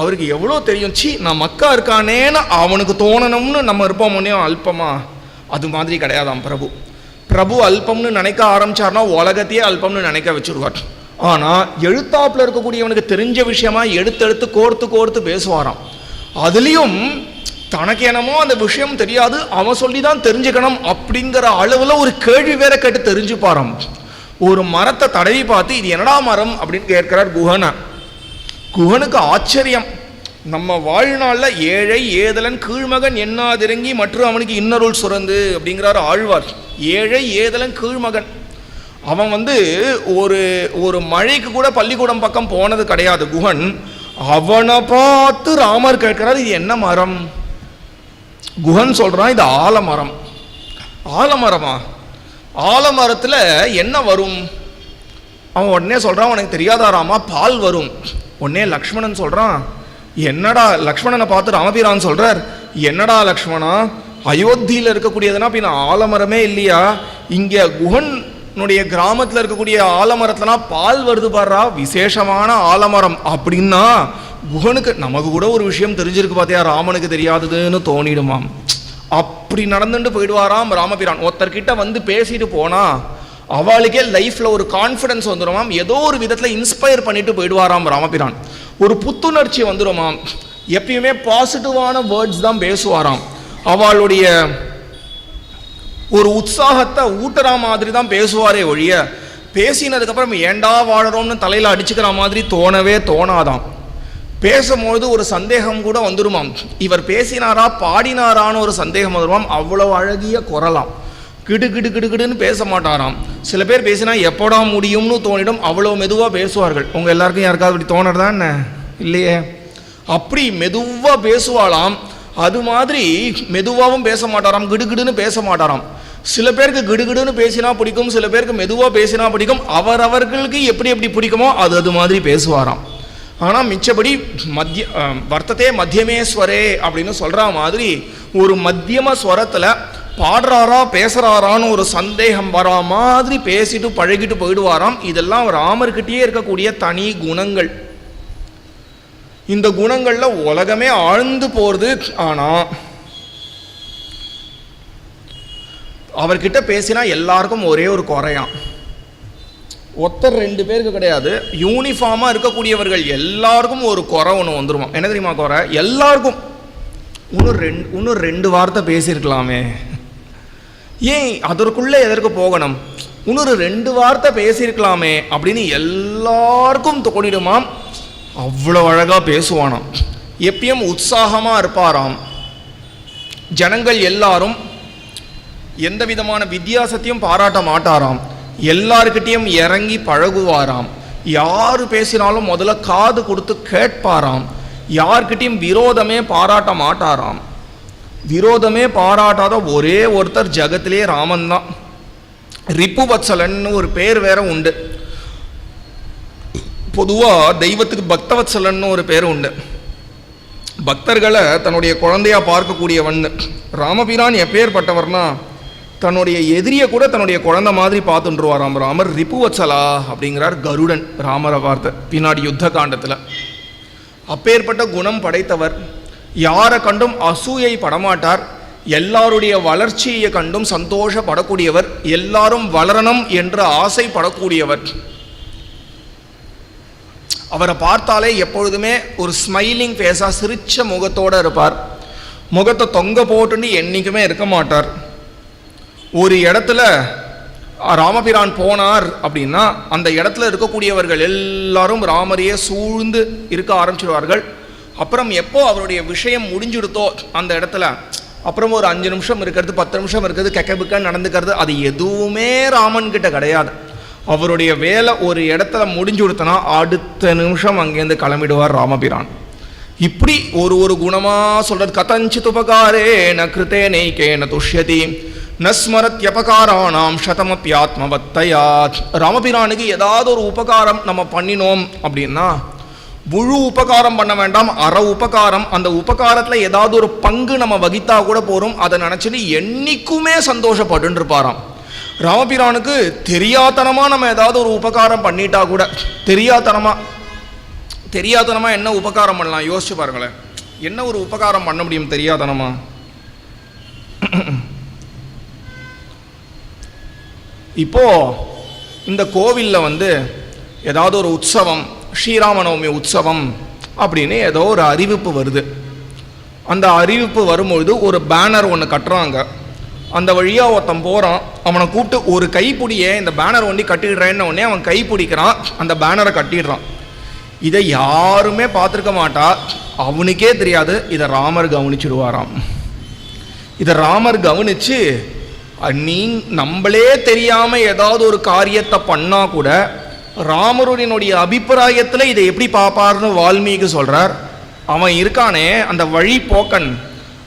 அவருக்கு எவ்வளோ தெரியும், சி நான் மக்கா இருக்கானேன்னு அவனுக்கு தோணணும்னு நம்ம இருப்போம். முன்னையும் அல்பமா? அது மாதிரி கிடையாதாம் பிரபு அல்பம்னு நினைக்க ஆரம்பிச்சார்னா உலகத்தையே அல்பம்னு நினைக்க வச்சுருவார். ஆனால் எழுத்தாப்பில் இருக்கக்கூடியவனுக்கு தெரிஞ்ச விஷயமா எடுத்து கோர்த்து பேசுவாராம். அதுலேயும் தனக்கு என்னமோ அந்த விஷயம் தெரியாது, அவன் சொல்லி தான் தெரிஞ்சுக்கணும் அப்படிங்கிற அளவில் ஒரு கேள்வி வேற கேட்டு தெரிஞ்சுப்பாராம். ஒரு மரத்தை தடவி பார்த்து இது என்னடா மரம் அப்படின்னு கேட்கிறார் குஹனை. குஹனுக்கு ஆச்சரியம். நம்ம வாழ்நாளில் ஏழை ஏதலன் கீழ்மகன் எண்ணாதிறங்கி மற்றும் அவனுக்கு இன்னருள் சுரந்து அப்படிங்கிறார் ஆழ்வார். ஏழை ஏதலன் கீழ்மகன். அவன் வந்து ஒரு மழைக்கு கூட பள்ளிக்கூடம் பக்கம் போனது கிடையாது குஹன். அவனை பார்த்து ராமர் கேட்கிறார், இது என்ன மரம்? குஹன் சொல்றான், இது ஆலமரம். ஆலமரமா? ஆலமரத்தில் என்ன வரும்? அவன் உடனே சொல்கிறான், உனக்கு தெரியாதா ராமா, பால் வரும். உடனே லக்ஷ்மணன் சொல்கிறான், என்னடா? லக்ஷ்மணனை பார்த்து ராமபிரான் சொல்கிறார், என்னடா லக்ஷ்மணா, அயோத்தியில் இருக்கக்கூடியதுன்னா பின்ன ஆலமரமே இல்லையா? இங்கே குஹனுடைய கிராமத்தில் இருக்கக்கூடிய ஆலமரத்துலனா பால் வருது பாடுறா, விசேஷமான ஆலமரம் அப்படின்னா குஹனுக்கு நமக்கு கூட ஒரு விஷயம் தெரிஞ்சிருக்கு பார்த்தியா, ராமனுக்கு தெரியாததுன்னு தோணிடுமாம். அப்படி நடந்துட்டு போயிடுவாராம் ராமபிரான். ஒருத்தர்கிட்ட வந்து பேசிட்டு போனா அவளுக்கே லைஃப்பில் ஒரு கான்ஃபிடன்ஸ் வந்துடுமாம். ஏதோ ஒரு விதத்தில் இன்ஸ்பயர் பண்ணிட்டு போயிடுவாராம் ராமபிரான். ஒரு புத்துணர்ச்சி வந்துடுமாம். எப்பயுமே பாசிட்டிவான வேர்ட்ஸ் தான் பேசுவாராம். அவளுடைய ஒரு உற்சாகத்தை ஊட்டுற மாதிரி தான் பேசுவாரே ஒழிய பேசினதுக்கப்புறம் ஏண்டா வாழறோம்னு தலையில் அடிச்சுக்கிற மாதிரி தோணவே தோணாதாம். பேசும்பொழுது ஒரு சந்தேகம் கூட வந்துடுமாம், இவர் பேசினாரா பாடினாரான்னு ஒரு சந்தேகம் வந்துடுமாம். அவ்வளோ அழகிய குரலாம். கிடுன்னு பேச மாட்டாராம். சில பேர் பேசினா எப்போடா முடியும்னு தோணிடும், அவ்வளோ மெதுவாக பேசுவார்கள். உங்கள் எல்லாருக்கும் யாருக்காவது அப்படி தோணுறதா என்ன? இல்லையே. அப்படி மெதுவாக பேசுவாளாம். அது மாதிரி மெதுவாகவும் பேச மாட்டாராம், கிடுன்னு பேச மாட்டாராம். சில பேருக்கு கிடுன்னு பேசினா பிடிக்கும், சில பேருக்கு மெதுவாக பேசினா பிடிக்கும். அவர்களுக்கு எப்படி பிடிக்குமோ அது மாதிரி பேசுவாராம். ஆனால் மிச்சபடி வர்த்ததே மத்தியமேஸ்வரே அப்படின்னு சொல்கிற மாதிரி ஒரு மத்தியம ஸ்வரத்தில் பாடுறாரா பேசுகிறாரான்னு ஒரு சந்தேகம் வரா மாதிரி பேசிட்டு பழகிட்டு போயிடுவாராம். இதெல்லாம் ராமர்கிட்டயே இருக்கக்கூடிய தனி குணங்கள். இந்த குணங்களில் உலகமே ஆழ்ந்து போகிறது. ஆனால் அவர்கிட்ட பேசினா எல்லாருக்கும் ஒரே ஒரு குறையாம். ஒருத்தர் ரெண்டு பேருக்கு கிடையாது, யூனிஃபார்மாக இருக்கக்கூடியவர்கள் எல்லாருக்கும் ஒரு குறை ஒன்று வந்துருமா. என்ன தெரியுமா குறை? எல்லாருக்கும் இன்னும் ரெண்டு வார்த்தை பேசியிருக்கலாமே, ஏன் அதற்குள்ளே எதற்கு போகணும், இன்னொரு ரெண்டு வார்த்தை பேசியிருக்கலாமே அப்படின்னு எல்லாருக்கும் தோணிடுமாம். அவ்வளோ அழகாக பேசுவானாம். எப்பயும் உற்சாகமாக இருப்பாராம். ஜனங்கள் எல்லாரும் எந்த விதமான வித்தியாசத்தையும் பாராட்ட மாட்டாராம். எல்லார்கிட்டையும் இறங்கி பழகுவாராம். யார் பேசினாலும் முதல்ல காது கொடுத்து கேட்பாராம். யார்கிட்டையும் விரோதமே பாராட்ட மாட்டாராம். விரோதமே பாராட்டாத ஒரே ஒருத்தர் ஜகத்திலே ராமன் தான். ரிப்புவத்சலன்னு ஒரு பேர் வேற உண்டு. பொதுவாக தெய்வத்துக்கு பக்தவத்சலன்னு ஒரு பேர் உண்டு. பக்தர்களை தன்னுடைய குழந்தையா பார்க்கக்கூடியவன். ராமபிரான் எப்பேற்பட்டவர்னா தன்னுடைய எதிரியை கூட தன்னுடைய குழந்தை மாதிரி பார்த்துட்டுருவாராம் ராமர். ரிப்புவத்சலா அப்படிங்கிறார் கருடன் ராமரை பார்த்த பின்னாடி யுத்த காண்டத்தில். அப்பேற்பட்ட குணம் படைத்தவர். யாரை கண்டும் அசூயை படமாட்டார். எல்லாருடைய வளர்ச்சியை கண்டும் சந்தோஷப்படக்கூடியவர். எல்லாரும் வளரணும் என்று ஆசைப்படக்கூடியவர். அவரை பார்த்தாலே எப்பொழுதுமே ஒரு ஸ்மைலிங் ஃபேஸாக சிரிச்ச முகத்தோடு இருப்பார். முகத்தை தொங்க போட்டுன்னு என்றைக்குமே இருக்க மாட்டார். ஒரு இடத்துல ராமபிரான் போனார் அப்படின்னா அந்த இடத்துல இருக்கக்கூடியவர்கள் எல்லாரும் ராமரையே சூழ்ந்து இருக்க ஆரம்பிச்சிடுவார்கள். அப்புறம் எப்போ அவருடைய விஷயம் முடிஞ்சுடுத்தோ அந்த இடத்துல அப்புறம் ஒரு 5 நிமிஷம் இருக்கிறது, 10 நிமிஷம் இருக்கிறது, கெக்கபுக்க நடந்துக்கிறது, அது எதுவுமே ராமன் கிட்ட கிடையாது. அவருடைய வேலை ஒரு இடத்துல முடிஞ்சு கொடுத்தனா அடுத்த நிமிஷம் அங்கேருந்து கிளம்பிடுவார் ராமபிரான். இப்படி ஒரு குணமாக சொல்கிறது. கதஞ்சித் உபகாரே ந கிருத்தே நெய்கேன துஷ்யதி நஸ்மரத்யபகாராணாம் சதமப்யாத்மவத்தயாத். ராமபிரானுக்கு ஏதாவது ஒரு உபகாரம் நம்ம பண்ணினோம் அப்படின்னா முழு உபகாரம் பண்ண வேண்டாம், அரை உபகாரம். அந்த உபகாரத்தில் ஏதாவது ஒரு பங்கு நம்ம வகித்தா கூட போகிறோம். அதை நினச்சின்னு என்றைக்குமே சந்தோஷப்பட்டு இருப்பாராம். ராமபிரானுக்கு தெரியாதனமாக நம்ம ஏதாவது ஒரு உபகாரம் பண்ணிட்டா கூட தெரியாதனமாக என்ன உபகாரம் பண்ணலாம் யோசிச்சு பாருங்களேன். என்ன ஒரு உபகாரம் பண்ண முடியும் தெரியாதனமா? இப்போ இந்த கோவிலில் ஏதாவது ஒரு உற்சவம், ஸ்ரீராமநவமி உற்சவம் அப்படின்னு ஏதோ ஒரு அறிவிப்பு வருது. அந்த அறிவிப்பு வரும்பொழுது ஒரு பேனர் ஒன்று கட்டுறாங்க. அந்த வழியாக ஒருத்தன் போகிறான். அவனை கூப்பிட்டு ஒரு கைப்பிடியே இந்த பேனர் ஒண்டி கட்டிடுறேன்னு உடனே அவன் கைப்பிடிக்கிறான், அந்த பேனரை கட்டிடுறான். இதை யாருமே பார்த்துருக்க மாட்டா, அவனுக்கே தெரியாது. இதை ராமர் கவனிச்சுடுவாராம். இதை ராமர் கவனித்து நம்மளே தெரியாமல் ஏதாவது ஒரு காரியத்தை பண்ணால் கூட ராமருடைய அபிப்பிராயத்தில் இதை எப்படி பார்ப்பார்னு வால்மீகி சொல்கிறார். அவன் இருக்கானே அந்த வழிபோக்கன்,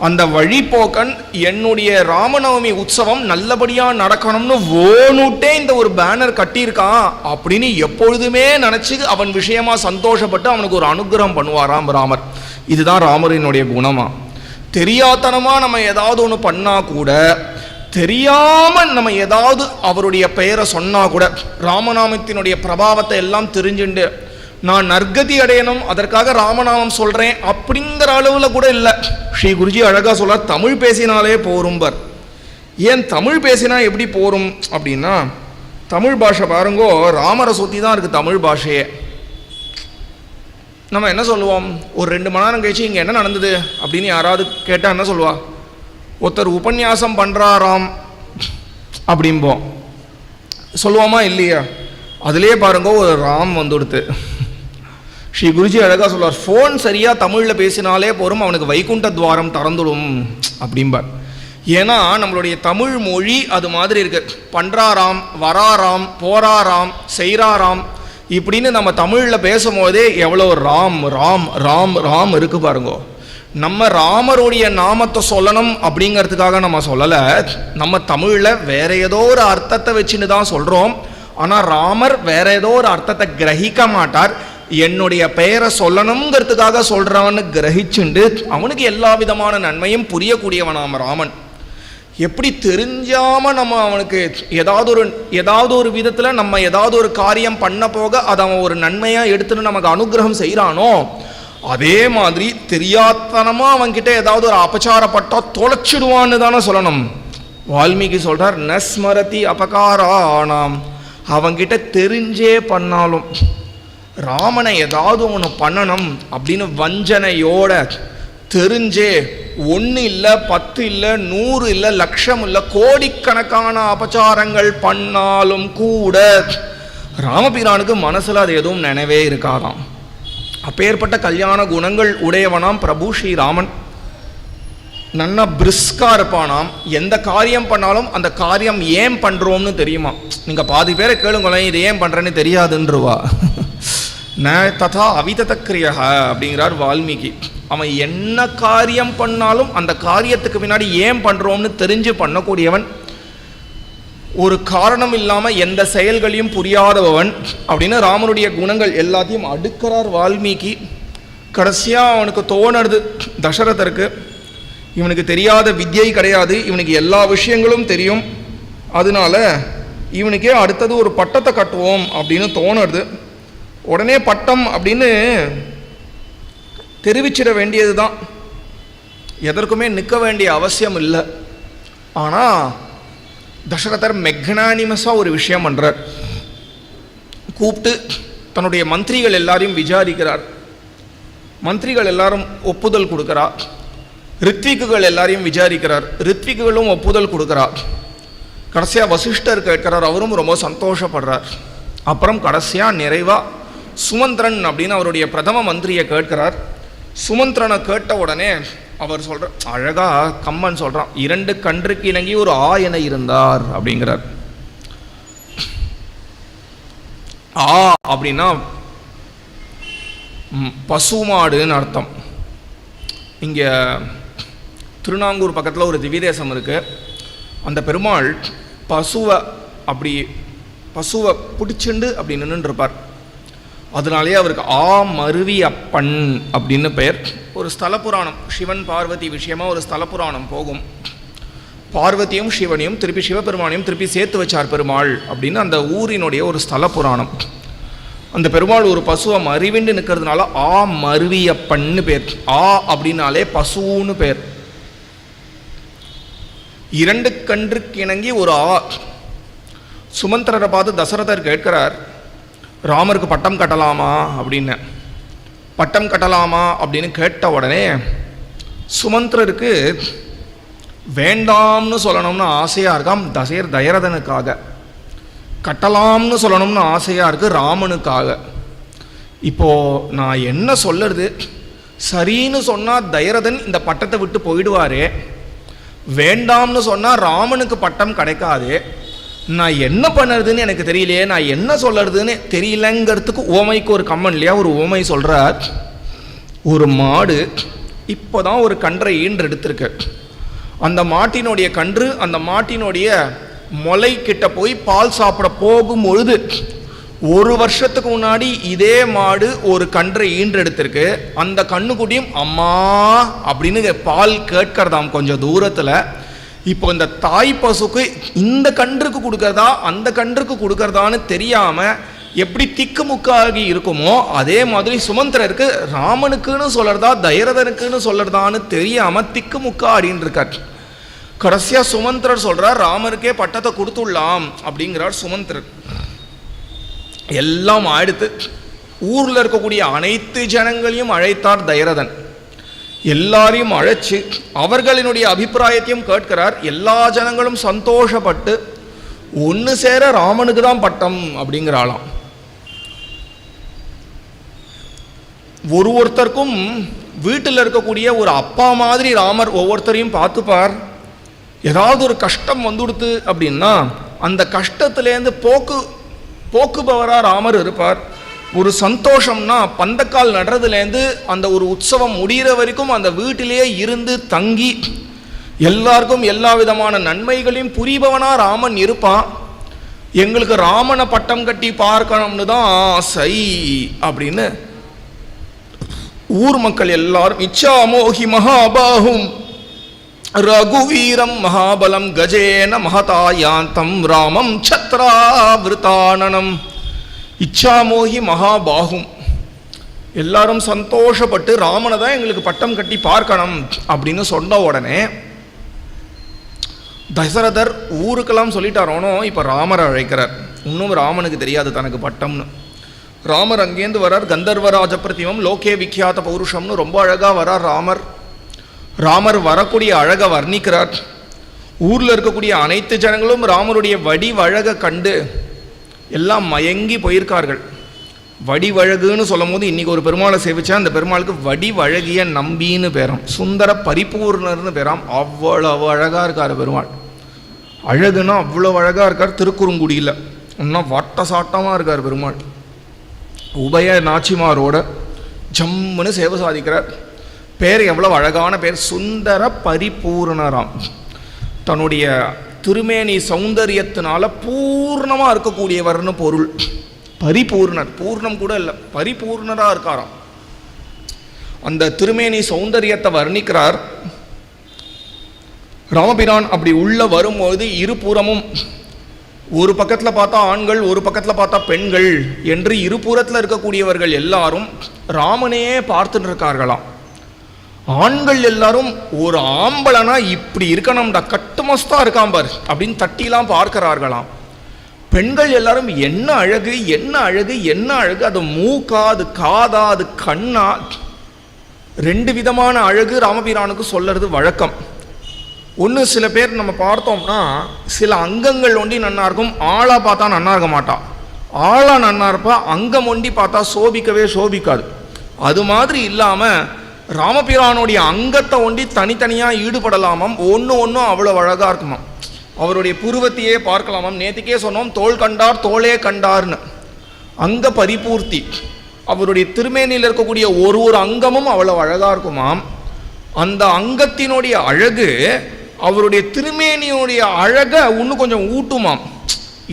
அந்த வழிபோக்கன் என்னுடைய ராமநவமி உற்சவம் நல்லபடியாக நடக்கணும்னு ஓனுட்டே இந்த ஒரு பேனர் கட்டியிருக்கான் அப்படின்னு எப்பொழுதுமே நினச்சி அவன் விஷயமா சந்தோஷப்பட்டு அவனுக்கு ஒரு அனுகிரகம் பண்ணுவாராம் ராமர். இதுதான் ராமரினுடைய குணமா. தெரியாதனமாக நம்ம ஏதாவது ஒன்று பண்ணால் கூட, தெரியாமல் நம்ம ஏதாவது அவருடைய பெயரை சொன்னால் கூட, ராமநாமத்தினுடைய பிரபாவத்தை எல்லாம் தெரிஞ்சுண்டு நான் நற்கதி அடையணும் அதற்காக ராமநாமம் சொல்கிறேன் அப்படிங்கிற அளவில் கூட இல்லை. ஸ்ரீ குருஜி அழகாக சொல்கிறார், தமிழ் பேசினாலே போரும்பர். ஏன் தமிழ் பேசினா எப்படி போரும் அப்படின்னா, தமிழ் பாஷை பாருங்கோ ராமரை சுற்றி தான் இருக்குது தமிழ் பாஷையே. நம்ம என்ன சொல்லுவோம், ஒரு 2 மணி நேரம் கழிச்சு இங்கே என்ன நடந்தது அப்படின்னு யாராவது கேட்டால் என்ன சொல்லுவா? ஒருத்தர் உபன்யாசம் பண்ணுறாராம் அப்படிம்போம். சொல்லுவோமா இல்லையா? அதுலேயே பாருங்க ஒரு ராம் வந்துடுத்து. ஸ்ரீ குருஜி அழகாக சொல்வார், ஃபோன் சரியாக தமிழில் பேசினாலே போரும், அவனுக்கு வைகுண்ட துவாரம் திறந்துடும் அப்படிம்பார். ஏன்னா நம்மளுடைய தமிழ் மொழி அது மாதிரி இருக்கு. பண்றாராம், வராராம், போறாராம், செய்கிறாராம் இப்படின்னு நம்ம தமிழில் பேசும்போதே எவ்வளோ ராம் ராம் ராம் ராம் இருக்கு பாருங்கோ. நம்ம ராமருடைய நாமத்தை சொல்லணும் அப்படிங்கிறதுக்காக நம்ம சொல்லலை. நம்ம தமிழில் வேற ஏதோ ஒரு அர்த்தத்தை வச்சுன்னு தான் சொல்கிறோம். ஆனால் ராமர் வேற ஏதோ ஒரு அர்த்தத்தை கிரகிக்க மாட்டார். என்னுடைய பெயரை சொல்லணுங்கிறதுக்காக சொல்கிறவன்னு கிரகிச்சுண்டு அவனுக்கு எல்லா விதமான நன்மையும் புரியக்கூடியவனாம ராமன். எப்படி தெரிஞ்சாமல் நம்ம அவனுக்கு ஏதாவது ஒரு விதத்தில் நம்ம ஏதாவது ஒரு காரியம் பண்ண போக அதை அவன் ஒரு நன்மையாக எடுத்துன்னு நமக்கு அனுகிரகம் செய்கிறானோ, அதே மாதிரி தெரியாதனமாக அவன்கிட்ட ஏதாவது ஒரு அபச்சாரப்பட்டா தொலைச்சிடுவான்னு தானே சொல்லணும். வால்மீகி சொல்கிறார், நஸ்மரதி அபகாரானாம். அவன்கிட்ட தெரிஞ்சே பண்ணாலும் ராமனை ஏதாவது ஒன்று பண்ணணும் அப்படின்னு வஞ்சனையோட தெரிஞ்சே 1 இல்லை 10 இல்லை 100 இல்லை 1,00,000 இல்லை கோடிக்கணக்கான அபச்சாரங்கள் பண்ணாலும் கூட ராமபிரானுக்கு மனசில் அது எதுவும் நினைவே இருக்காதாம். அப்பேற்பட்ட கல்யாண குணங்கள் உடையவனாம் பிரபு ஸ்ரீராமன். நன்னா பிரிஸ்காக இருப்பானாம். எந்த காரியம் பண்ணாலும் அந்த காரியம் ஏன் பண்ணுறோம்னு தெரியுமா. நீங்கள் பாதி பேரை கேளுங்களேன், இது ஏன் பண்ணுறேன்னு தெரியாதுன்றவா. ந ததா அவிததக்ரியா அப்படிங்கிறார் வால்மீகி. அவன் என்ன காரியம் பண்ணாலும் அந்த காரியத்துக்கு பின்னாடி ஏன் பண்ணுறோம்னு தெரிஞ்சு பண்ணக்கூடியவன், ஒரு காரணம் இல்லாமல் எந்த செயல்களையும் புரியாதவன் அப்படின்னு ராமனுடைய குணங்கள் எல்லாத்தையும் அடுக்கிறார் வால்மீகி. கடைசியாக அவனுக்கு தோணுறது தசரதருக்கு, இவனுக்கு தெரியாத வித்யை கிடையாது, இவனுக்கு எல்லா விஷயங்களும் தெரியும், அதனால இவனுக்கே அடுத்தது ஒரு பட்டத்தை கட்டுவோம் அப்படின்னு தோணுறது. உடனே பட்டம் அப்படின்னு தெரிவிச்சிட வேண்டியது தான், எதற்குமே நிற்க வேண்டிய அவசியம் இல்லை. ஆனால் தசரதர் மெக்னானிமஸாக ஒரு விஷயம் பண்ணுறார். கூப்பிட்டு தன்னுடைய மந்திரிகள் எல்லாரையும் விசாரிக்கிறார். மந்திரிகள் எல்லாரும் ஒப்புதல் கொடுக்கிறார். ரித்விக்குகள் எல்லாரையும் விசாரிக்கிறார். ரித்விக்குகளும் ஒப்புதல் கொடுக்கிறார். கடைசியாக வசிஷ்டர் கேட்கிறார், அவரும் ரொம்ப சந்தோஷப்படுறார். அப்புறம் கடைசியாக நிறைவாக சுமந்திரன் அப்படின்னு அவருடைய பிரதம மந்திரியை கேட்கிறார். சுமந்திரனை கேட்ட உடனே அவர் சொல்கிற அழகாக கம்மன் சொல்கிறான், 2 கன்றுக்கு இணங்கி ஒரு என இருந்தார் அப்படிங்கிறார். அப்படின்னா பசுமாடுன்னு அர்த்தம். இங்கே திருநாங்கூர் பக்கத்தில் ஒரு திவ்யதேசம் இருக்குது. அந்த பெருமாள் பசுவை பிடிச்சுண்டு அப்படி நின்றுருப்பார். அதனாலே அவருக்கு மருவி அப்பன் அப்படின்னு பெயர். ஒரு ஸ்தல புராணம், சிவன் பார்வதி விஷயமாக ஒரு ஸ்தல புராணம் போகும். பார்வதியும் சிவனையும் திருப்பி சிவபெருமானையும் திருப்பி சேர்த்து வச்சார் பெருமாள் அப்படின்னு அந்த ஊரினுடைய ஒரு ஸ்தல புராணம். அந்த பெருமாள் ஒரு பசுவை மருவிண்டு நிற்கிறதுனால மருவியப்பன்னு பேர். அப்படின்னாலே பசுன்னு பேர். 2 கன்றுக்கு இணங்கி ஒரு சுமந்திரரை பார்த்து தசரதர் கேட்கிறார், ராமருக்கு பட்டம் கட்டலாமா அப்படின்னு. பட்டம் கட்டலாமா அப்படின்னு கேட்ட உடனே சுமந்திரருக்கு வேண்டாம்னு சொல்லணும்னு ஆசையாக இருக்காம் தயரதனுக்காக, கட்டலாம்னு சொல்லணும்னு ஆசையாக இருக்குது ராமனுக்காக. இப்போது நான் என்ன சொல்லுறது, சரின்னு சொன்னால் தயரதன் இந்த பட்டத்தை விட்டு போயிடுவாரே, வேண்டாம்னு சொன்னால் ராமனுக்கு பட்டம் கிடைக்காது, நான் என்ன பண்ணுறதுன்னு எனக்கு தெரியலையே, நான் என்ன சொல்லுறதுன்னு தெரியலங்கிறதுக்கு ஓமைக்கு ஒரு கம்மன் இல்லையா, ஒரு ஓமை சொல்கிறார். ஒரு மாடு இப்போ தான் ஒரு கன்றை ஈன்றெடுத்திருக்கு. அந்த மாட்டினுடைய கன்று அந்த மாட்டினுடைய முளை கிட்ட போய் பால் சாப்பிட போகும்பொழுது 1 வருஷத்துக்கு முன்னாடி இதே மாடு ஒரு கன்றை ஈன்றெடுத்திருக்கு. அந்த கண்ணுக்குட்டியும் அம்மா அப்படின்னு பால் கேட்கறதாம் கொஞ்சம் தூரத்தில். இப்போ இந்த தாய் பசுக்கு இந்த கன்றுக்கு கொடுக்கறதா அந்த கன்றுக்கு கொடுக்கறதான்னு தெரியாமல் எப்படி திக்குமுக்காகி இருக்குமோ, அதே மாதிரி சுமந்திரருக்கு ராமனுக்குன்னு சொல்கிறதா தயரதனுக்குன்னு சொல்கிறதான்னு தெரியாமல் திக்குமுக்கா அப்படின்னு இருக்கார். கடைசியாக சுமந்திரர் சொல்கிறார், ராமருக்கே பட்டத்தை கொடுத்துடலாம் அப்படிங்கிறார் சுமந்திரர். எல்லாம் ஆயிடுத்து. ஊரில் இருக்கக்கூடிய அனைத்து ஜனங்களையும் அழைத்தார் தயரதன். எல்லாரையும் அழைச்சு அவர்களினுடைய அபிப்பிராயத்தையும் கேட்கிறார். எல்லா ஜனங்களும் சந்தோஷப்பட்டு ஒன்று சேர ராமனுக்கு தான் பட்டம் அப்படிங்கிறாளாம். ஒருத்தருக்கும் வீட்டில் இருக்கக்கூடிய ஒரு அப்பா மாதிரி ராமர் ஒவ்வொருத்தரையும் பார்த்துப்பார். ஏதாவது ஒரு கஷ்டம் வந்துடுத்து அப்படின்னா அந்த கஷ்டத்துலேருந்து போக்குபவராக ராமர் இருப்பார். ஒரு சந்தோஷம்னா பந்தக்கால் நடுறதுலேருந்து அந்த ஒரு உற்சவம் முடிகிற வரைக்கும் அந்த வீட்டிலேயே இருந்து தங்கி எல்லாருக்கும் எல்லா விதமான நன்மைகளையும் புரிபவனாக ராமன் இருப்பான். எங்களுக்கு ராமனை பட்டம் கட்டி பார்க்கணும்னு தான் ஆசை அப்படின்னு ஊர் மக்கள் எல்லாரும் இச்சாமோகி மகாபாகும் ரகுவீரம் மகாபலம் கஜேன மகதாயாந்தம் ராமம் சத்ராவிருத்தானனம். இச்சாமோகி மகாபாகும் எல்லாரும் சந்தோஷப்பட்டு ராமனை தான் எங்களுக்கு பட்டம் கட்டி பார்க்கணும் அப்படின்னு சொன்ன உடனே தசரதர் ஊருக்கெல்லாம் சொல்லிட்டாரோனோ இப்போ ராமரை அழைக்கிறார். இன்னும் ராமனுக்கு தெரியாது தனக்கு பட்டம்னு. ராமர் அங்கேருந்து வரார். கந்தர்வராஜ பிரதிமம் லோகே விக்கியாத பௌருஷம்னு ரொம்ப அழகாக வரார் ராமர் வரக்கூடிய அழகை வர்ணிக்கிறார். ஊரில் இருக்கக்கூடிய அனைத்து ஜனங்களும் ராமருடைய வடிவழகை கண்டு எல்லாம் மயங்கி போயிருக்கார்கள். வடிவழகுன்னு சொல்லும் போது இன்றைக்கி ஒரு பெருமாளை சேவிச்சா அந்த பெருமாளுக்கு வடிவழகிய நம்பின்னு பேராம், சுந்தர பரிபூர்ணர்னு பேராம். அவ்வளவு அழகாக இருக்கார் பெருமாள். அழகுன்னா அவ்வளோ அழகாக இருக்கார். திருக்குறுங்குடியில் இன்னும் வட்ட சாட்டமாக இருக்கார் பெருமாள். உபய நாச்சிமாரோட ஜம்முன்னு சேவை சாதிக்கிறார். பேர் எவ்வளோ அழகான பேர், சுந்தர பரிபூர்ணராம். தன்னுடைய திருமேனி சௌந்தரியத்தினால பூர்ணமாக இருக்கக்கூடியவர்னு பொருள். பரிபூர்ணர், பூர்ணம் கூட இல்லை, பரிபூர்ணராக இருக்காராம். அந்த திருமேனி சௌந்தரியத்தை வர்ணிக்கிறார் ராமபிரான். அப்படி உள்ள வரும்போது இருபுறமும், ஒரு பக்கத்தில் பார்த்தா ஆண்கள், ஒரு பக்கத்தில் பார்த்தா பெண்கள் என்று இருபுறத்தில் இருக்கக்கூடியவர்கள் எல்லாரும் ராமனையே பார்த்துட்டு இருக்கார்களாம். ஆண்கள் எல்லாரும் ஒரு ஆம்பளனா இப்படி இருக்கணும்டா, கட்டுமஸ்தா இருக்காம்பார் அப்படின்னு தட்டிலாம் பார்க்கிறார்களாம். பெண்கள் எல்லாரும் என்ன அழகு, என்ன அழகு, என்ன அழகு, அது மூக்கா, அது காதா, அது கண்ணா, 2 விதமான அழகு ராமபிரானுக்கு சொல்லுறது வழக்கம். ஒன்று, சில பேர் நம்ம பார்த்தோம்னா சில அங்கங்கள் ஒண்டி நன்னா இருக்கும், ஆளாக பார்த்தா நன்னா இருக்க மாட்டா. ஆளாக நன்னா இருப்பா, அங்கம் ஒண்டி பார்த்தா சோபிக்கவே சோபிக்காது. அது மாதிரி இல்லாமல் ராமபிரானுடைய அங்கத்தை ஒண்டி தனித்தனியாக ஈடுபடலாமாம். ஒன்றும் அவ்வளோ அழகாக இருக்குமாம். அவருடைய புருவத்தையே பார்க்கலாமாம். நேற்றுக்கே சொன்னோம், தோள் கண்டார் தோளே கண்டார்னு. அங்க பரிபூர்த்தி, அவருடைய திருமேனியில் இருக்கக்கூடிய ஒரு அங்கமும் அவ்வளோ அழகாக இருக்குமாம். அந்த அங்கத்தினுடைய அழகு அவருடைய திருமேனியுடைய அழகை இன்னும் கொஞ்சம் ஊட்டுமாம்.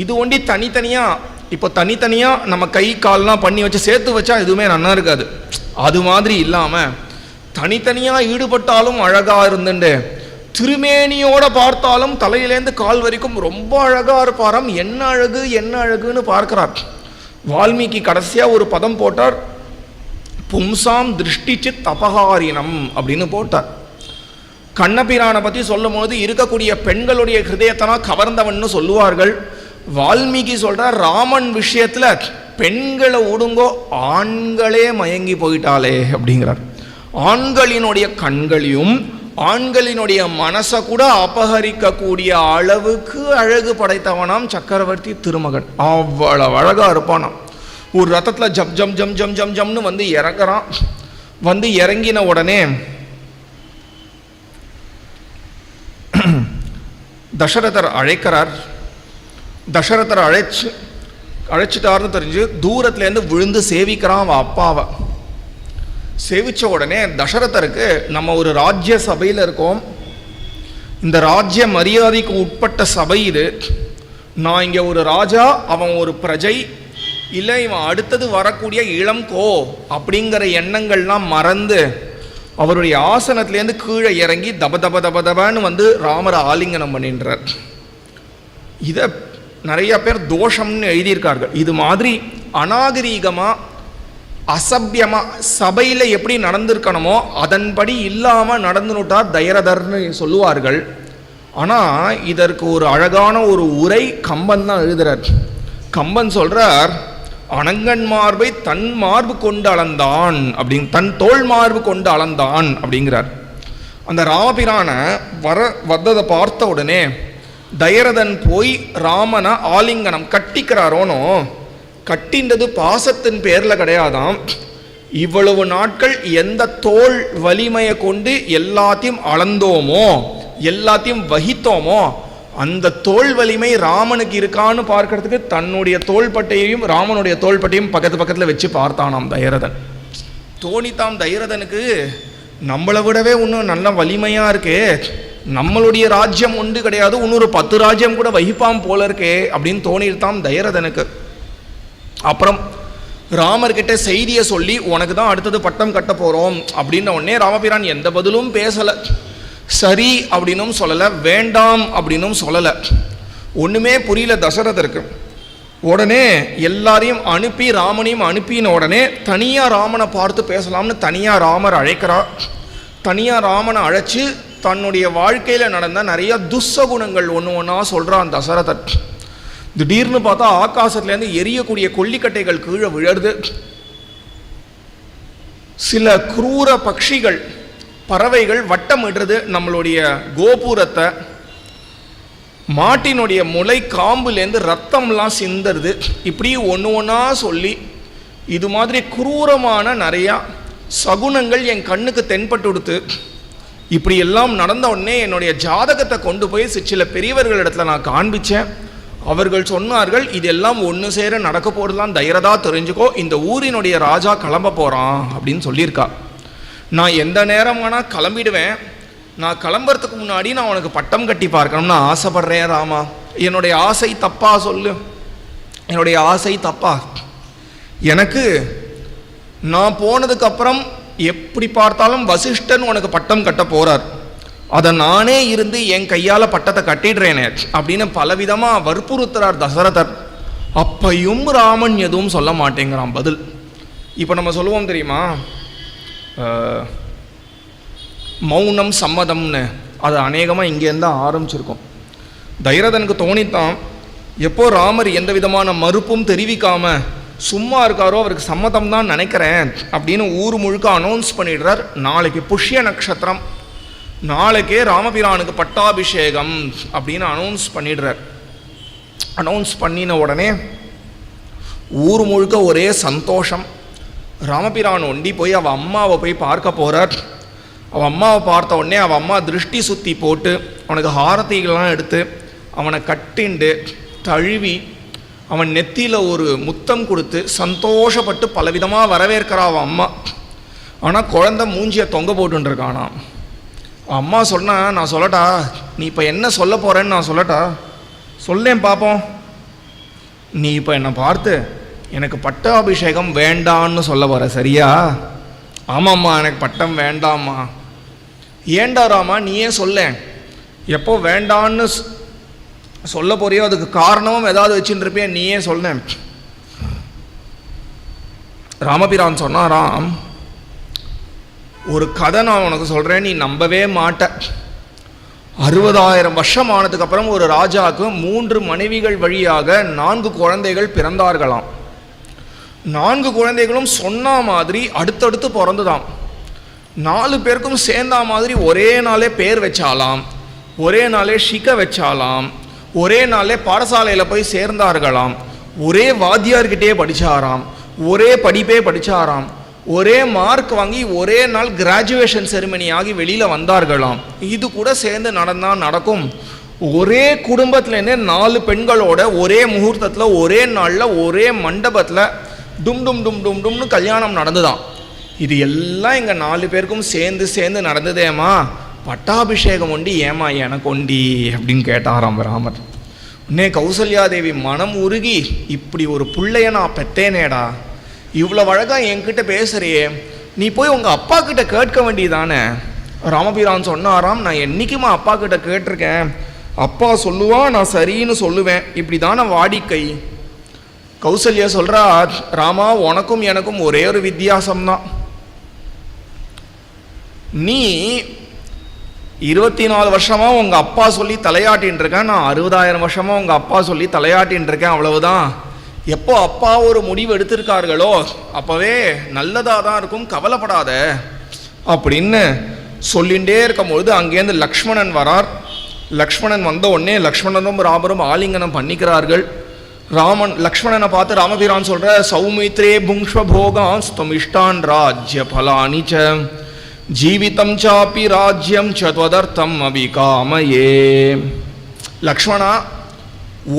இது ஒண்டி தனித்தனியாக, இப்போ தனித்தனியாக நம்ம கை கால்லாம் பண்ணி வச்சு சேர்த்து வச்சா எதுவுமே நல்லா இருக்காது. அது மாதிரி இல்லாமல் தனித்தனியாக ஈடுபட்டாலும் அழகாக இருந்துண்டு, திருமேனியோட பார்த்தாலும் தலையிலேருந்து கால் வரைக்கும் ரொம்ப அழகாக இருப்பாராம். என்ன அழகு, என்ன அழகுன்னு பார்க்கிறார். வால்மீகி கடைசியாக ஒரு பதம் போட்டார், பும்சாம் திருஷ்டிச்சித் அபகாரினம் அப்படின்னு போட்டார். கண்ணபிரானை பற்றி சொல்லும் போது இருக்கக்கூடிய பெண்களுடைய ஹிருதயத்தனா கவர்ந்தவன்னு சொல்லுவார்கள். வால்மீகி சொல்கிறார், ராமன் விஷயத்தில் பெண்களை விடுங்கோ, ஆண்களே மயங்கி போயிட்டாலே அப்படிங்கிறார். ஆண்களினுடைய கண்களையும் ஆண்களினுடைய மனசை கூட அபகரிக்கக்கூடிய அளவுக்கு அழகு படைத்தவனாம் சக்கரவர்த்தி திருமகன். அவ்வளவு அழகா இருப்பானாம். ஒரு ரத்தத்தில் ஜம் ஜம் ஜம் ஜம் ஜம் ஜம்னு வந்து இறங்குறான். வந்து இறங்கின உடனே தசரதர் அழைக்கிறார். தசரதர் அழைச்சிட்டார்னு தெரிஞ்சு தூரத்துலேருந்து விழுந்து சேவிக்கிறான் அவன் அப்பாவை. சேவிச்ச உடனே தசரதருக்கு, நம்ம ஒரு ராஜ்ய சபையில் இருக்கோம், இந்த ராஜ்ய மரியாதைக்கு உட்பட்ட சபை இது, நான் இங்கே ஒரு ராஜா, அவன் ஒரு பிரஜை, இல்லை இவன் அடுத்தது வரக்கூடிய இளம்கோ அப்படிங்கிற எண்ணங்கள்லாம் மறந்து அவருடைய ஆசனத்திலேருந்து கீழே இறங்கி தப தப தப தபன்னு வந்து ராமரை ஆலிங்கனம் பண்ணின்றார். இதை நிறைய பேர் தோஷம்னு எழுதியிருக்கார்கள். இது மாதிரி அநாகரீகமாக அசபியமாக சபையில் எப்படி நடந்திருக்கணுமோ அதன்படி இல்லாமல் நடந்துனுட்டார் தயரதர்னு சொல்லுவார்கள். ஆனால் இதற்கு ஒரு அழகான ஒரு உரை கம்பன் தான் எழுதுறார். கம்பன் சொல்கிறார், அணங்கன் மார்பை தன் மார்பு கொண்டு அளந்தான் அப்படின்னு, தன் தோல் மார்பு கொண்டு அளந்தான் அப்படிங்கிறார். அந்த ராமபிரானை வந்ததை பார்த்த உடனே தயரதன் போய் ராமனை ஆலிங்கனம் கட்டிக்கிறாரோனோ, கட்டின்றது பாசத்தின் பேரில் கிடையாதாம். இவ்வளவு நாட்கள் எந்த தோல் வலிமையை கொண்டு எல்லாத்தையும் அளந்தோமோ, எல்லாத்தையும் வகித்தோமோ, அந்த தோல் வலிமை ராமனுக்கு இருக்கான்னு பார்க்கறதுக்கு தன்னுடைய தோள்பட்டையையும் ராமனுடைய தோள்பட்டையும் பக்கத்தில் வச்சு பார்த்தானாம் தயரதன். தோணித்தாம் தயரதனுக்கு, நம்மளை விடவே இன்னும் நல்ல வலிமையாக இருக்கே, நம்மளுடைய ராஜ்யம் ஒன்று கிடையாது, இன்னொரு 10 ராஜ்யம் கூட வகிப்பாம் போல இருக்கே அப்படின்னு தோணித்தாம் தயரதனுக்கு. அப்புறம் ராமர்கிட்ட செய்தியை சொல்லி, உனக்கு தான் அடுத்தது பட்டம் கட்ட போகிறோம் அப்படின்ன உடனே ராமபிரான் எந்த பதிலும் பேசலை. சரி அப்படின்னும் சொல்லலை, வேண்டாம் அப்படின்னும் சொல்லலை. ஒன்றுமே புரியல தசரதருக்கு. உடனே எல்லாரையும் அனுப்பி ராமனையும் அனுப்பின உடனே தனியாக ராமனை பார்த்து பேசலாம்னு தனியாக ராமர் அழைக்கிறார். தனியாக ராமனை அழைச்சி தன்னுடைய வாழ்க்கையில் நடந்த நிறைய துஸ்ஸகுணங்கள் ஒன்றா சொல்கிறான் தசரதர். திடீர்னு பார்த்தா ஆகாசத்துலேருந்து எரியக்கூடிய கொல்லிக்கட்டைகள் கீழே விழருது. சில குரூர பட்சிகள், பறவைகள் வட்டமிடுறது நம்மளுடைய கோபுரத்தை. மாட்டினுடைய முளை காம்புலேருந்து ரத்தம்லாம் சிந்துறது. இப்படி ஒன்று ஒன்றா சொல்லி இது மாதிரி குரூரமான நிறையா சகுனங்கள் என் கண்ணுக்கு தென்பட்டு கொடுத்து இப்படி எல்லாம் நடந்த உடனே என்னுடைய ஜாதகத்தை கொண்டு போய் சில பெரியவர்களிடத்துல நான் காண்பித்தேன். அவர்கள் சொன்னார்கள், இதெல்லாம் ஒன்று சேர நடக்க போகிறதுலாம் தைரதா தெரிஞ்சுக்கோ, இந்த ஊரினுடைய ராஜா கிளம்ப போகிறான் அப்படின்னு சொல்லியிருக்கா. நான் எந்த நேரமானா கிளம்பிடுவேன், நான் கிளம்புறதுக்கு முன்னாடி நான் உனக்கு பட்டம் கட்டி பார்க்கணும்னு ஆசைப்படுறேன் ராமா. என்னுடைய ஆசை தப்பா சொல்லு, என்னுடைய ஆசை தப்பா? எனக்கு நான் போனதுக்கப்புறம் எப்படி பார்த்தாலும் வசிஷ்டன் உனக்கு பட்டம் கட்ட போகிறார், அதை நானே இருந்து என் கையால் பட்டத்தை கட்டிடுறேனே அப்படின்னு பலவிதமாக வற்புறுத்துறார் தசரதர். அப்பையும் ராமன் எதுவும் சொல்ல மாட்டேங்கிறான் பதில். இப்போ நம்ம சொல்லுவோம் தெரியுமா, மௌனம் சம்மதம்னு, அது அநேகமாக இங்கேருந்து தான் ஆரம்பிச்சிருக்கோம். தைரதனுக்கு தோணித்தான், எப்போ ராமர் எந்த விதமான மறுப்பும் தெரிவிக்காமல் சும்மா இருக்காரோ அவருக்கு சம்மதம் தான் நினைக்கிறேன் அப்படின்னு ஊர் முழுக்க அனௌன்ஸ் பண்ணிடுறார். நாளைக்கு புஷ்ய நட்சத்திரம், நாளைக்கே ராமபிரானுக்கு பட்டாபிஷேகம் அப்படின்னு அனௌன்ஸ் பண்ணிடுறார். அனௌன்ஸ் பண்ணின உடனே ஊர் முழுக்க ஒரே சந்தோஷம். ராமபிரான் ஒண்டி போய் அவள் அம்மாவை போய் பார்க்க போகிறார். அவள் அம்மாவை பார்த்த உடனே அவள் அம்மா திருஷ்டி சுற்றி போட்டு அவனுக்கு ஹாரதிகள்லாம் எடுத்து அவனை கட்டிண்டு தழுவி அவன் நெத்தியில் ஒரு முத்தம் கொடுத்து சந்தோஷப்பட்டு பலவிதமாக வரவேற்கிறா அவன் அம்மா. ஆனால் குழந்தை மூஞ்சியை தொங்க போட்டுருக்கானா. அம்மா சொன்னா, நான் சொல்லட்டா, நீ இப்போ என்ன சொல்ல போகிறேன்னு நான் சொல்லட்டா? சொல்லேன் பார்ப்போம். நீ இப்போ என்னை பார்த்து எனக்கு பட்டாபிஷேகம் வேண்டான்னு சொல்ல வர, சரியா? ஆமாம்மா, எனக்கு பட்டம் வேண்டாம்மா. ஏண்டா ராமா, நீயே சொல்ல. எப்போ வேண்டான்னு சொல்ல போறியோ அதுக்கு காரணமும் ஏதாவது வச்சுட்டு இருப்பேன், நீயே சொல்ல. ராமபிரான் சொன்னாராம், ஒரு கதை நான் உனக்கு சொல்கிறேன், நீ நம்பவே மாட்ட. 60,000 வருஷம் ஆனதுக்கப்புறம் ஒரு ராஜாவுக்கு 3 மனைவிகள் வழியாக 4 குழந்தைகள் பிறந்தார்களாம். 4 குழந்தைகளும் சொன்ன மாதிரி அடுத்தடுத்து பிறந்துதான். 4 பேருக்கும் சேர்ந்தா மாதிரி ஒரே நாளே பேர் வச்சாலாம், ஒரே நாளே ஷிக்க வச்சாலாம், ஒரே நாளே பாடசாலையில் போய் சேர்ந்தார்களாம், ஒரே வாத்தியார்கிட்டே படித்தாராம், ஒரே படிப்பே படித்தாராம், ஒரே மார்க் வாங்கி ஒரே நாள் கிராஜுவேஷன் செரிமனி ஆகி வெளியில் வந்தார்களாம். இது கூட சேர்ந்து நடக்கும். ஒரே குடும்பத்துலேருந்தே 4 பெண்களோட ஒரே முகூர்த்தத்தில் ஒரே நாளில் ஒரே மண்டபத்தில் டும் டும் டும் டும் டும்னு கல்யாணம் நடந்துதான். இது எல்லாம் எங்கள் 4 பேருக்கும் சேர்ந்து நடந்ததேம்மா, பட்டாபிஷேகம் ஒண்டி ஏமா எனக்கு ஒண்டி அப்படின்னு கேட்டாராம் ராமர். உடனே கௌசல்யாதேவி மனம் உருகி, இப்படி ஒரு பிள்ளைய நான் பெத்தேனேடா, இவ்வளோ அழகாக என்கிட்ட பேசுறியே, நீ போய் உங்கள் அப்பா கிட்ட கேட்க வேண்டியதானே. ராமபிரான் சொன்னாராம், நான் என்றைக்குமா அப்பா கிட்ட கேட்டிருக்கேன், அப்பா சொல்லுவான், நான் சரின்னு சொல்லுவேன், இப்படி தானே வாடிக்கை. கௌசல்யா சொல்கிறா, ராமா, உனக்கும் எனக்கும் ஒரே ஒரு வித்தியாசம்தான். நீ 24 வருஷமாக உங்கள் அப்பா சொல்லி தலையாட்டின்னு இருக்கேன், நான் 60,000 வருஷமாக உங்கள் அப்பா சொல்லி தலையாட்டின்னு இருக்கேன், அவ்வளவுதான். எப்போ அப்பா ஒரு முடிவு எடுத்திருக்கார்களோ அப்போவே நல்லதாக தான் இருக்கும், கவலைப்படாத அப்படின்னு சொல்லிகிட்டே இருக்கும்பொழுது அங்கேருந்து லக்ஷ்மணன் வரார். லக்ஷ்மணன் வந்த உடனே லக்ஷ்மணனும் ராமரும் ஆலிங்கனம் பண்ணிக்கிறார்கள். லக்ஷ்மணனை பார்த்து ராமபிரான் சொல்கிற, சௌமித்ரே புங்ஷ்வ போகான் ஸ்தமிஷ்டான் ராஜ்ய பலானிச்ச ஜீவிதம் சாப்பி ராஜ்யம் சத்வதர்த்தம் அபிகாமயே. லக்ஷ்மணா,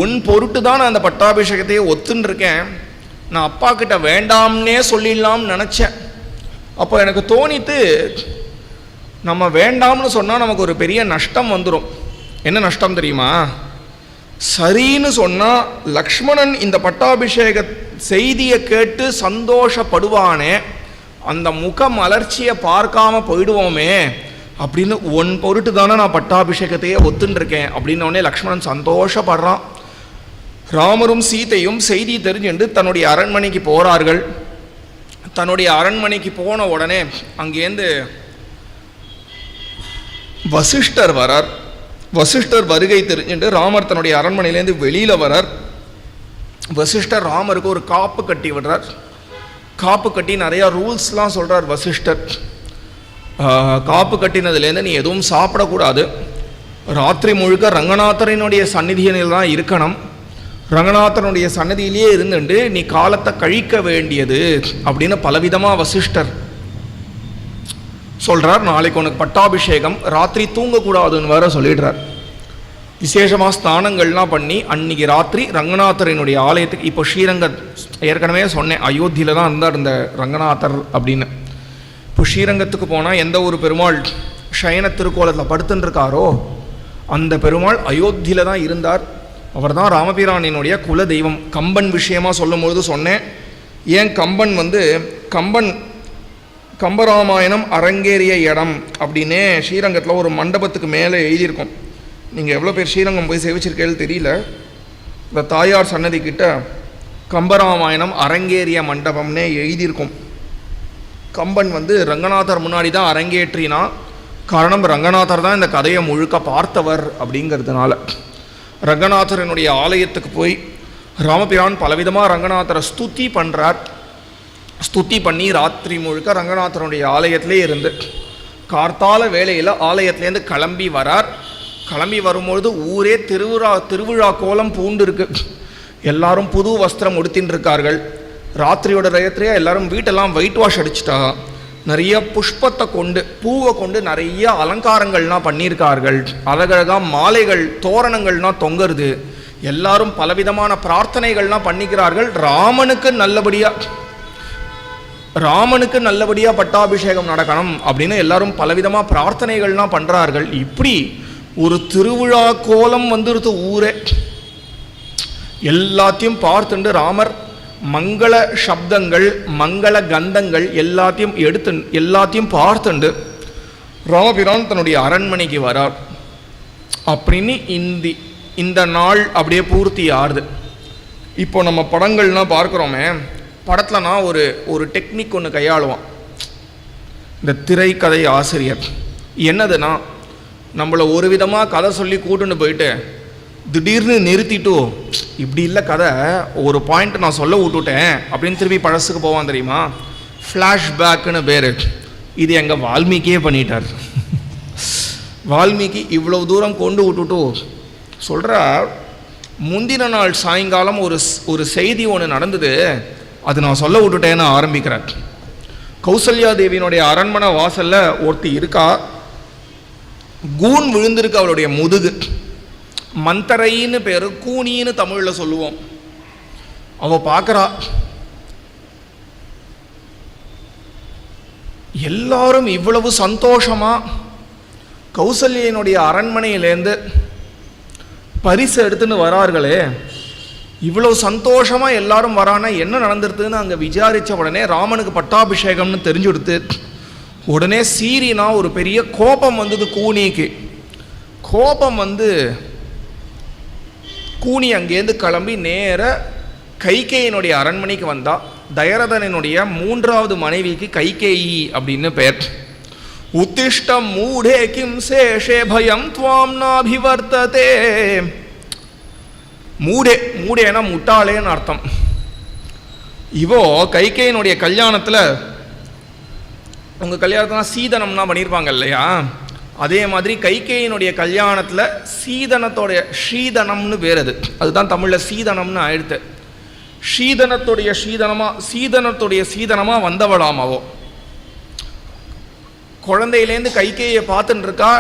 உன் பொருட்டு தான் நான் அந்த பட்டாபிஷேகத்தையே ஒத்துன்னு இருக்கேன். நான் அப்பா கிட்ட வேண்டாம்னே சொல்லிடலாம்னு நினச்சேன். அப்போ எனக்கு தோணித்து, நம்ம வேண்டாம்னு சொன்னால் நமக்கு ஒரு பெரிய நஷ்டம் வந்துடும். என்ன நஷ்டம் தெரியுமா? சரின்னு சொன்னால் லக்ஷ்மணன் இந்த பட்டாபிஷேக செய்தியை கேட்டு சந்தோஷப்படுவானே, அந்த முக மலர்ச்சியை பார்க்காம போயிடுவோமே அப்படின்னு ஒன் பொருட்டு தானே நான் பட்டாபிஷேகத்தையே ஒத்துருக்கேன் அப்படின்னோடனே லக்ஷ்மணன் சந்தோஷப்படுறான். ராமரும் சீதையும் செய்தி தெரிஞ்சுட்டு தன்னுடைய அரண்மனைக்கு போகிறார்கள். தன்னுடைய அரண்மனைக்கு போன உடனே அங்கேருந்து வசிஷ்டர் வரார். வசிஷ்டர் வருகை தெரிஞ்சுட்டு ராமர் தன்னுடைய அரண்மனையிலேருந்து வெளியில் வரார். வசிஷ்டர் ராமருக்கு ஒரு காப்பு கட்டி விடுறார். காப்பு கட்டி நிறையா ரூல்ஸ்லாம் சொல்கிறார் வசிஷ்டர். காப்பு கட்டினதுலேருந்து நீ எதுவும் சாப்பிடக்கூடாது, ராத்திரி முழுக்க ரங்கநாதரினுடைய சந்நிதியில் தான் இருக்கணும், ரங்கநாதனுடைய சன்னதியிலேயே இருந்துட்டு நீ காலத்தை கழிக்க வேண்டியது அப்படின்னு பலவிதமாக வசிஷ்டர் சொல்கிறார். நாளைக்கு உனக்கு பட்டாபிஷேகம், ராத்திரி தூங்கக்கூடாதுன்னு வேற சொல்லிடுறார். விசேஷமாக ஸ்நானங்கள்லாம் பண்ணி அன்னைக்கு ராத்திரி ரங்கநாதரினுடைய ஆலயத்துக்கு, இப்போ ஸ்ரீரங்கம் ஏற்கனவே சொன்னேன், அயோத்தியில் தான் இருந்தார் இந்த ரங்கநாதர் அப்படின்னு. இப்போ ஸ்ரீரங்கத்துக்கு போனால் எந்த ஒரு பெருமாள் சயன திருக்கோலத்தில் படுத்துட்டுருக்காரோ அந்த பெருமாள் அயோத்தியில் தான் இருந்தார். அவர் தான் ராமபிரானினுடைய குல தெய்வம். கம்பன் விஷயமாக சொல்லும்பொழுது சொன்னேன், ஏன் கம்பன் கம்பராமாயணம் அரங்கேறிய இடம் அப்படின்னே ஸ்ரீரங்கத்தில் ஒரு மண்டபத்துக்கு மேலே எழுதியிருக்கோம். நீங்கள் எவ்வளோ பேர் ஸ்ரீரங்கம் போய் சேவிச்சிருக்கேன்னு தெரியல. இந்த தாயார் சன்னதி கிட்ட கம்பராமாயணம் அரங்கேறிய மண்டபம்னே எழுதியிருக்கோம். கம்பன் ரங்கநாதர் முன்னாடி தான் அரங்கேற்றினா, காரணம் ரங்கநாதர் தான் இந்த கதையை முழுக்க பார்த்தவர் அப்படிங்கிறதுனால. ரங்கநாதரனுடைய ஆலயத்துக்கு போய் ராமபிரான் பலவிதமாக ரங்கநாதரை ஸ்துதி பண்ணுறார். ஸ்துதி பண்ணி ராத்திரி முழுக்க ரங்கநாதனுடைய ஆலயத்திலே இருந்து கார்த்தால வேளையில் ஆலயத்துலேருந்து கிளம்பி வரார். கிளம்பி வரும்பொழுது ஊரே திருவிழா கோலம் பூண்டு இருக்கு. எல்லாரும் புது வஸ்திரம் உடுத்தின்னு இருக்கார்கள். ராத்திரியோட ரயத்திலேயே எல்லாரும் வீட்டெல்லாம் ஒயிட் வாஷ் அடிச்சுட்டா, நிறைய புஷ்பத்தை கொண்டு பூவை கொண்டு நிறைய அலங்காரங்கள்லாம் பண்ணியிருக்கார்கள். அழகழகாக மாலைகள் தோரணங்கள்லாம் தொங்குறது. எல்லாரும் பலவிதமான பிரார்த்தனைகள்லாம் பண்ணிக்கிறார்கள். ராமனுக்கு நல்லபடியாக பட்டாபிஷேகம் நடக்கணும் அப்படின்னு எல்லாரும் பலவிதமாக பிரார்த்தனைகள்லாம் பண்ணுறார்கள். இப்படி ஒரு திருவிழா கோலம் வந்துருது ஊரே. எல்லாத்தையும் பார்த்துண்டு ராமர் மங்கள சப்தங்கள் மங்கள கந்தங்கள் எல்லாத்தையும் பார்த்துண்டு ராமபிரான் தன்னுடைய அரண்மனைக்கு வரார். அப்படின்னு இந்த நாள் அப்படியே பூர்த்தி ஆறுது. இப்போ நம்ம படங்கள்லாம் பார்க்குறோமே, படத்தில் நான் ஒரு டெக்னிக் ஒன்று கையாளுவான் இந்த திரைக்கதை ஆசிரியர். என்னதுன்னா, நம்மளை ஒரு விதமாக கதை சொல்லி கூட்டுன்னு போயிட்டு திடீர்னு நிறுத்திட்டு, இப்படி இல்லை கதை, ஒரு பாயிண்ட் நான் சொல்ல விட்டுட்டேன் அப்படின்னு திருப்பி பழசுக்கு போவான் தெரியுமா. ஃப்ளாஷ்பேக்குன்னு பேர். இது எங்கள் வால்மீகியே பண்ணிட்டார். வால்மீகி இவ்வளவு தூரம் கொண்டு விட்டுட்டு சொல்கிறார், முந்தின நாள் சாயங்காலம் ஒரு செய்தி ஒன்று நடந்தது, அது நான் சொல்ல விட்டுட்டேன்னு ஆரம்பிக்கிறார். கௌசல்யா தேவியினுடைய அரண்மனை வாசலில் ஒருத்தி இருக்கா. கூன் விழுந்திருக்கு அவளுடைய முதுகு. மந்தரைன்னு பேர், கூனின்னு தமிழில் சொல்லுவோம். அவள் பார்க்குறா, எல்லாரும் இவ்வளவு சந்தோஷமாக கௌசல்யனுடைய அரண்மனையிலேருந்து பரிசு எடுத்துன்னு வரார்களே, இவ்வளவு சந்தோஷமாக எல்லாரும் வரானா என்ன நடந்துருதுன்னு அங்கே விசாரித்த உடனே ராமனுக்கு பட்டாபிஷேகம்னு தெரிஞ்சுடுத்து. உடனே சீரினா ஒரு பெரிய கோபம் வந்தது கூனிக்கு. கோபம் கூனி அங்கேருந்து கிளம்பி நேர கைகேயினுடைய அரண்மனைக்கு வந்தா. தயரதனுடைய 3வது மனைவிக்கு கைகேயி அப்படின்னு பெயர். உத்திஷ்டம் மூடே கிம் சேஷே பயம் துவாம் நாபிவர்த்ததே. மூடேனா முட்டாளேன்னு அர்த்தம். இவோ கைகேயினுடைய கல்யாணத்தில், உங்கள் கல்யாணத்தில் சீதனம்னா பண்ணியிருப்பாங்க இல்லையா, அதே மாதிரி கைகேயினுடைய கல்யாணத்தில் சீதனத்தோடைய ஸ்ரீதனம்னு பேர். அதுதான் தமிழில் சீதனம்னு ஆயிடுத்து. சீதனத்துடைய சீதனமாக வந்தவளாமாவோ. குழந்தையிலேருந்து கைகேயை பார்த்துன்னு இருக்கா.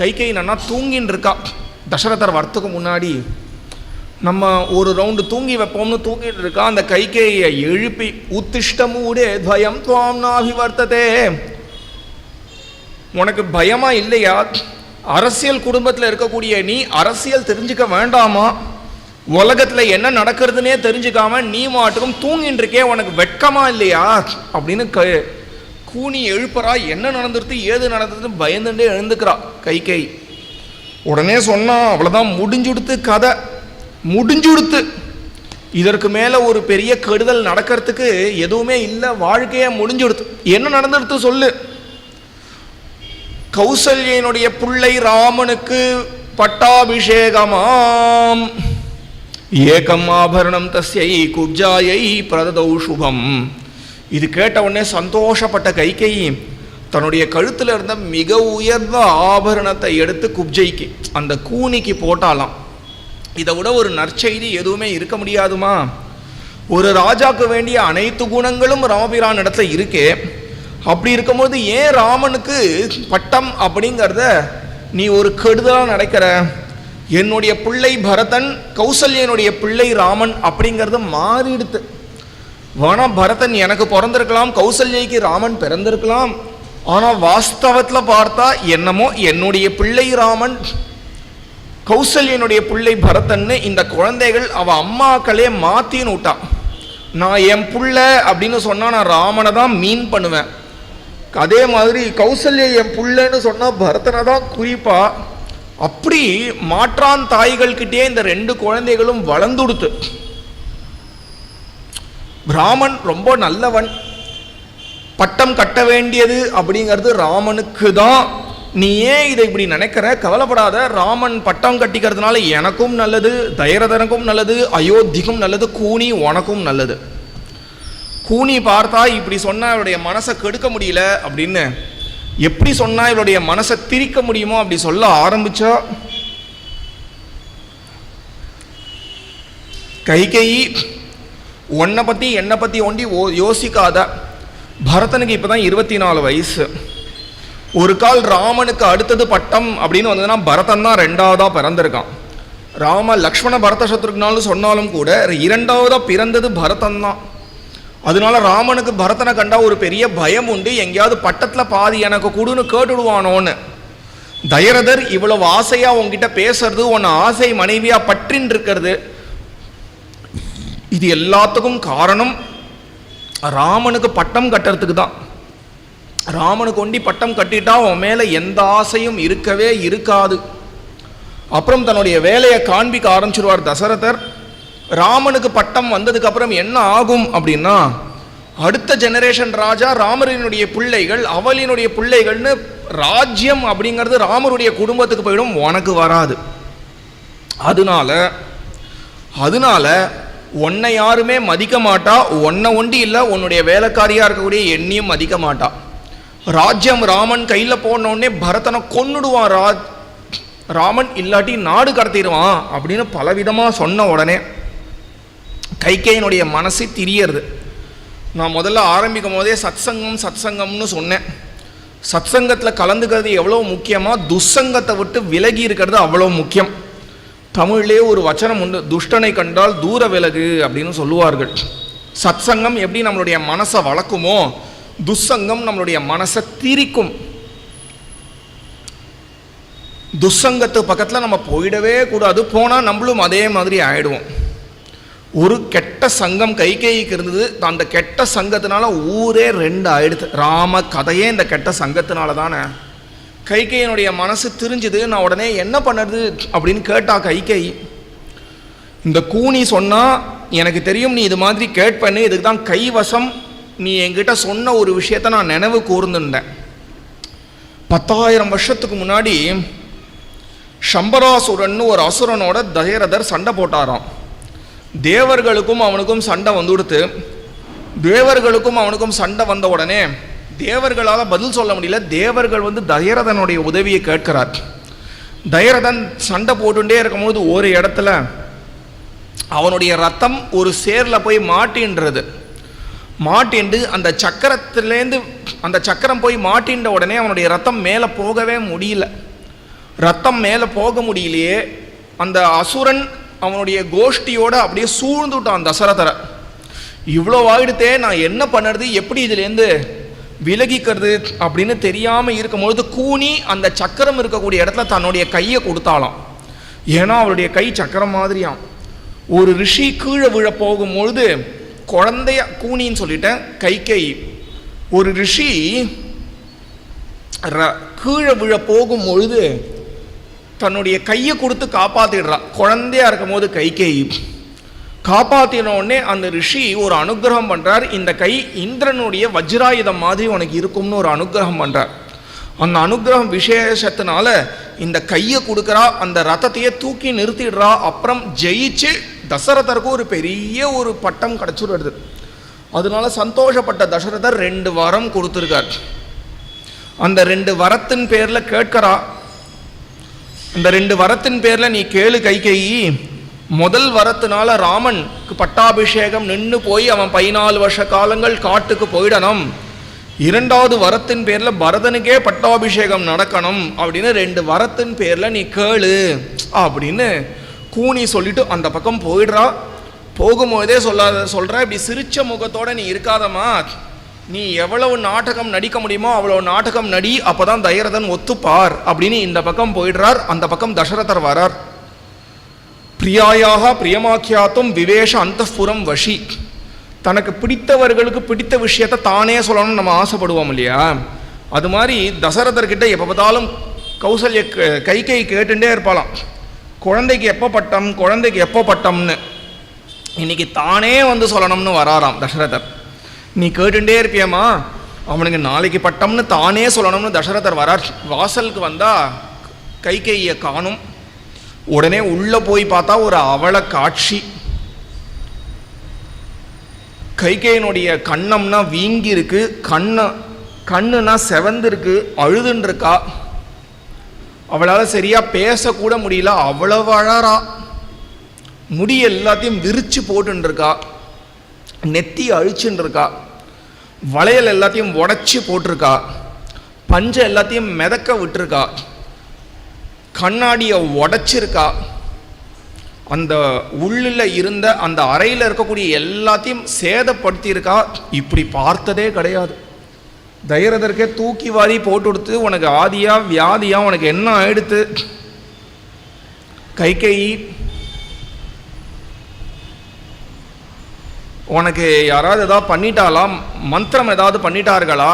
கைகேயி நன்னா தூங்கின்னு இருக்கா. தசரதர் வரத்துக்கு முன்னாடி நம்ம ஒரு ரவுண்டு தூங்கி வைப்போம்னு தூங்கிட்டு இருக்கா. அந்த கைகேயை எழுப்பி, உத்திஷ்டமூடே துவயம் துவாம் நாபிவர்த்ததே, உனக்கு பயமா இல்லையா? அரசியல் குடும்பத்தில் இருக்கக்கூடிய நீ அரசியல் தெரிஞ்சுக்க வேண்டாமா? உலகத்தில் என்ன நடக்கிறதுனே தெரிஞ்சுக்காம நீ மாட்டுக்கும் தூங்கின்னு இருக்கே, உனக்கு வெட்கமா இல்லையா அப்படின்னு கூனி எழுப்புறா. என்ன நடந்துருது ஏது நடந்ததுன்னு பயந்துட்டே எழுந்துக்கிறா கைகேயி. உடனே சொன்னா, அவ்வளோதான், முடிஞ்சுடுத்து, கதை முடிஞ்சுடுத்து, இதற்கு மேலே ஒரு பெரிய கெடுதல் நடக்கிறதுக்கு எதுவுமே இல்லை, வாழ்க்கையே முடிஞ்சுடுத்து. என்ன நடந்துடுத்து சொல்லு. கௌசல்யனுடைய பிள்ளை ராமனுக்கு பட்டாபிஷேகமாம். ஏகம் ஆபரணம் தஸ்யை குப்ஜாயை பிரததௌ சுபம். இது கேட்ட உடனே சந்தோஷப்பட்ட கைகேயி தன்னுடைய கழுத்தில் இருந்த மிக உயர்ந்த ஆபரணத்தை எடுத்து குப்ஜைக்கு, அந்த கூனிக்கு போட்டாலாம். இதை விட ஒரு நற்செய்தி எதுவுமே இருக்க முடியாதுமா? ஒரு ராஜாக்கு வேண்டிய அனைத்து குணங்களும் ராமபிரான் இடத்துல இருக்கே. அப்படி இருக்கும்போது ஏன் ராமனுக்கு பட்டம் அப்படிங்கிறத நீ ஒரு கெடுதலாக நடக்கிற? என்னுடைய பிள்ளை பரதன், கௌசல்யனுடைய பிள்ளை ராமன் அப்படிங்கிறது மாறிடுத்து. வேணா பரதன் எனக்கு பிறந்திருக்கலாம், கௌசல்யக்கு ராமன் பிறந்திருக்கலாம். ஆனால் வாஸ்தவத்தில் பார்த்தா என்னமோ என்னுடைய பிள்ளை ராமன், கௌசல்யனுடைய பிள்ளை பரதன்னு இந்த குழந்தைகள் அவ அம்மாக்களே மாற்றின்னு விட்டான். நான் என் பிள்ளை அப்படின்னு சொன்னால் நான் ராமனை தான் மீன் பண்ணுவேன். அதே மாதிரி கௌசல்ய என் பிள்ளைன்னு சொன்னால் பரதனை தான் குறிப்பா. அப்படி மாற்றான் தாய்கள்கிட்டே இந்த ரெண்டு குழந்தைகளும் வளர்ந்துடுத்து. ராமன் ரொம்ப நல்லவன், பட்டம் கட்ட வேண்டியது அப்படிங்கிறது ராமனுக்கு தான். நீ ஏன் இதை இப்படி நினைக்கிற? கவலைப்படாத, ராமன் பட்டம் கட்டிக்கிறதுனால எனக்கும் நல்லது, தயரதனுக்கும் நல்லது, அயோத்திக்கும் நல்லது, கூனி உனக்கும் நல்லது. கூனி பார்த்தா இப்படி சொன்னா இவருடைய மனசை கெடுக்க முடியல அப்படின்னு, எப்படி சொன்னா இவருடைய மனசை திரிக்க முடியுமோ அப்படி சொல்ல ஆரம்பிச்சா, கைகேயி உன்னை பத்தி என்னை பத்தி ஒண்டி யோசிக்காத. பரதனுக்கு இப்பதான் 24 வயசு. ஒரு கால் ராமனுக்கு அடுத்தது பட்டம் அப்படின்னு வந்ததுன்னா பரதன் தான் ரெண்டாவதா பிறந்திருக்கான். ராம லக்ஷ்மண பரத சத்ருக்னாலும் சொன்னாலும் கூட இரண்டாவதா பிறந்தது பரதன் தான். அதனால ராமனுக்கு பரதனை கண்டா ஒரு பெரிய பயம் உண்டு, எங்கேயாவது பட்டத்தில் பாதி எனக்கு கொடுன்னு கேட்டுடுவானோன்னு. தயரதர் இவ்வளவு ஆசையா உங்ககிட்ட பேசுறது, உன்னை ஆசை மனைவியா பற்றின் இருக்கிறது, இது எல்லாத்துக்கும் காரணம் ராமனுக்கு பட்டம் கட்டுறதுக்கு தான். ராமனுக்கு ஒண்டி பட்டம் கட்டிட்டா உன் மேல எந்த ஆசையும் இருக்கவே இருக்காது. அப்புறம் தன்னுடைய வேலையை காண்பிக்க ஆரம்பிச்சிருவார் தசரதர். ராமனுக்கு பட்டம் வந்ததுக்கு அப்புறம் என்ன ஆகும் அப்படின்னா, அடுத்த ஜெனரேஷன் ராஜா ராமரினுடைய பிள்ளைகள், அவளினுடைய பிள்ளைகள்னு ராஜ்யம் அப்படிங்கிறது ராமருடைய குடும்பத்துக்கு போயிடும், உனக்கு வராது. அதனால உன்னை யாருமே மதிக்க மாட்டா. உன்னை ஒண்டி இல்லை, உன்னுடைய வேலைக்காரியா இருக்கக்கூடிய எண்ணியும் மதிக்க மாட்டா. ராஜ்யம் ராமன் கையில் போனோடனே பரதனை கொன்னுடுவான் ராமன், இல்லாட்டி நாடு கடத்திடுவான் அப்படின்னு பலவிதமாக சொன்ன உடனே கைகேயினுடைய மனசு திரியறது. நான் முதல்ல ஆரம்பிக்கும் போதே சத்சங்கம்னு சொன்னேன். சத்சங்கத்தில் கலந்துக்கிறது எவ்வளோ முக்கியமாக, துசங்கத்தை விட்டு விலகி இருக்கிறது அவ்வளோ முக்கியம். தமிழ்லேயே ஒரு வச்சனம் உண்டு, துஷ்டனை கண்டால் தூர விலகு அப்படின்னு சொல்லுவார்கள். சத்சங்கம் எப்படி நம்மளுடைய மனசை வளர்க்குமோ, துசங்கம் நம்மளுடைய மனசை திரிக்கும். துசங்கத்து பக்கத்தில் நம்ம போயிடவே கூடாது, போனால் நம்மளும் அதே மாதிரி ஆயிடுவோம். ஒரு கெட்ட சங்கம் கைகேயிக்கு இருந்தது, அந்த கெட்ட சங்கத்தினால ஊரே 2 ஆயிடுது. ராம கதையே இந்த கெட்ட சங்கத்தினால தானே. கைகேயினுடைய மனசு தெரிஞ்சுது. நான் உடனே என்ன பண்ணுறது அப்படின்னு கேட்டா கைகேயி. இந்த கூனி சொன்னா, எனக்கு தெரியும் நீ இது மாதிரி கேட்பண்ணு, இதுக்கு தான் கைவசம் நீ என்கிட்ட சொன்ன ஒரு விஷயத்த நான் நினைவு கூர்ந்துட்டேன். 10,000 வருஷத்துக்கு முன்னாடி சம்பராசுரன் ஒரு அசுரனோட தசரதர் சண்டை போட்டாராம். தேவர்களுக்கும் அவனுக்கும் சண்டை வந்துடுத்து. தேவர்களுக்கும் அவனுக்கும் சண்டை வந்த உடனே தேவர்களால் பதில் சொல்ல முடியல. தேவர்கள் தயரதனுடைய உதவியை கேட்கிறார். தயரதன் சண்டை போட்டுட்டே இருக்கும்போது ஒரு இடத்துல அவனுடைய ரத்தம் ஒரு சேரில் போய் மாட்டின்று அந்த சக்கரத்திலேருந்து அந்த சக்கரம் போய் மாட்டின்ற உடனே அவனுடைய ரத்தம் மேலே போகவே முடியல. ரத்தம் மேலே போக முடியலையே, அந்த அசுரன் அவனுடைய கோஷ்டியோட அப்படியே சூழ்ந்துட்டான் தசரதரை. இவ்வளோ ஆயிடுத்தே, நான் என்ன பண்ணுறது, எப்படி இதுலேருந்து விலகிக்கிறது அப்படின்னு தெரியாமல் இருக்கும்பொழுது கூனி அந்த சக்கரம் இருக்கக்கூடிய இடத்துல தன்னுடைய கையை கொடுத்தாலாம். ஏன்னா அவருடைய கை சக்கரம் மாதிரியாம். ஒரு ரிஷி கீழே விழ போகும்பொழுது, குழந்தைய கூனின்னு சொல்லிட்டேன், கைகேயி, ஒரு ரிஷி கீழே விழ போகும்பொழுது தன்னுடைய கையை கொடுத்து காப்பாத்திடுறா. குழந்தையா இருக்கும் போது கைகேயி காப்பாத்தினோடனே அந்த ரிஷி ஒரு அனுகிரகம் பண்றார். இந்த கை இந்திரனுடைய வஜ்ராயுதம் மாதிரி உனக்கு இருக்கும்னு ஒரு அனுகிரகம் பண்றார். அந்த அனுகிரகம் விசேஷத்தினால இந்த கையை கொடுக்குறா, அந்த ரத்தத்தையே தூக்கி நிறுத்திடுறா. அப்புறம் ஜெயிச்சு தசரதருக்கு ஒரு பெரிய ஒரு பட்டம் கிடச்சிடுறது. அதனால சந்தோஷப்பட்ட தசரதர் 2 வரம் கொடுத்துருக்கார். அந்த 2 வரத்தின் பேரில் கேட்கிறா. அந்த 2 வரத்தின் பேரில் நீ கேளு கைகேயி, முதல் வரத்தினால ராமனுக்கு பட்டாபிஷேகம் நின்று போய் அவன் 14 வருஷ காலங்கள் காட்டுக்கு போயிடணும். இரண்டாவது வரத்தின் பேரில் பரதனுக்கே பட்டாபிஷேகம் நடக்கணும் அப்படின்னு 2 வரத்தின் பேரில் நீ கேளு அப்படின்னு கூனி சொல்லிட்டு அந்த பக்கம் போயிடுறா. போகும்போதே சொல்கிற, இப்படி சிரிச்ச முகத்தோடு நீ இருக்காதம்மா, நீ எவ்வளவு நாடகம் நடிக்க முடியுமோ அவ்வளவு நாடகம் நடி, அப்போதான் தயரதன் ஒத்துப்பார் அப்படின்னு இந்த பக்கம் போயிடுறார். அந்த பக்கம் தசரதர் வரார். பிரியாயாக பிரியமாக்கியாத்தும் விவேஷ அந்தப்புறம் வஷி. தனக்கு பிடித்தவர்களுக்கு பிடித்த விஷயத்தை தானே சொல்லணும்னு நம்ம ஆசைப்படுவோம் இல்லையா? அது மாதிரி தசரதர்கிட்ட எப்போ பார்த்தாலும் கௌசல்ய கைகை கேட்டுட்டே இருப்பாளாம், குழந்தைக்கு எப்போ பட்டம், குழந்தைக்கு எப்போ பட்டம்னு. இன்னைக்கு தானே வந்து சொல்லணும்னு வராராம் தசரதர். நீ கேட்டுட்டே இருப்பியம்மா, அவனுக்கு நாளைக்கு பட்டம்னு தானே சொல்லணும்னு தசரதர் வரார். வாசலுக்கு வந்தால் கைகையை காணும். உடனே உள்ளே போய் பார்த்தா ஒரு அவல காட்சி. கைகையினுடைய கண்ணம்னா வீங்கி இருக்கு, கண்ணுனா செவந்திருக்கு, அழுதுன்னு இருக்கா. அவளால் சரியாக பேசக்கூட முடியல, அவ்வளவு அழறா. முடி எல்லாத்தையும் விரிச்சு போட்டுருக்கா, நெத்தி அழிச்சுன்னு இருக்கா, வளையல் எல்லாத்தையும் உடச்சி போட்டிருக்கா, பஞ்சை எல்லாத்தையும் மிதக்க விட்டுருக்கா, கண்ணாடியை உடைச்சிருக்கா, அந்த உள்ளில் இருந்த அந்த அறையில் இருக்கக்கூடிய எல்லாத்தையும் சேதப்படுத்தியிருக்கா. இப்படி பார்த்ததே கிடையாது. தைரதற்கே தூக்கி வாரி போட்டு கொடுத்து, உனக்கு ஆதியா வியாதியா, உனக்கு என்ன ஆயிடுத்து? கைகேயி, உனக்கு யாராவது ஏதாவது பண்ணிட்டாளா? மந்திரம் ஏதாவது பண்ணிட்டார்களா?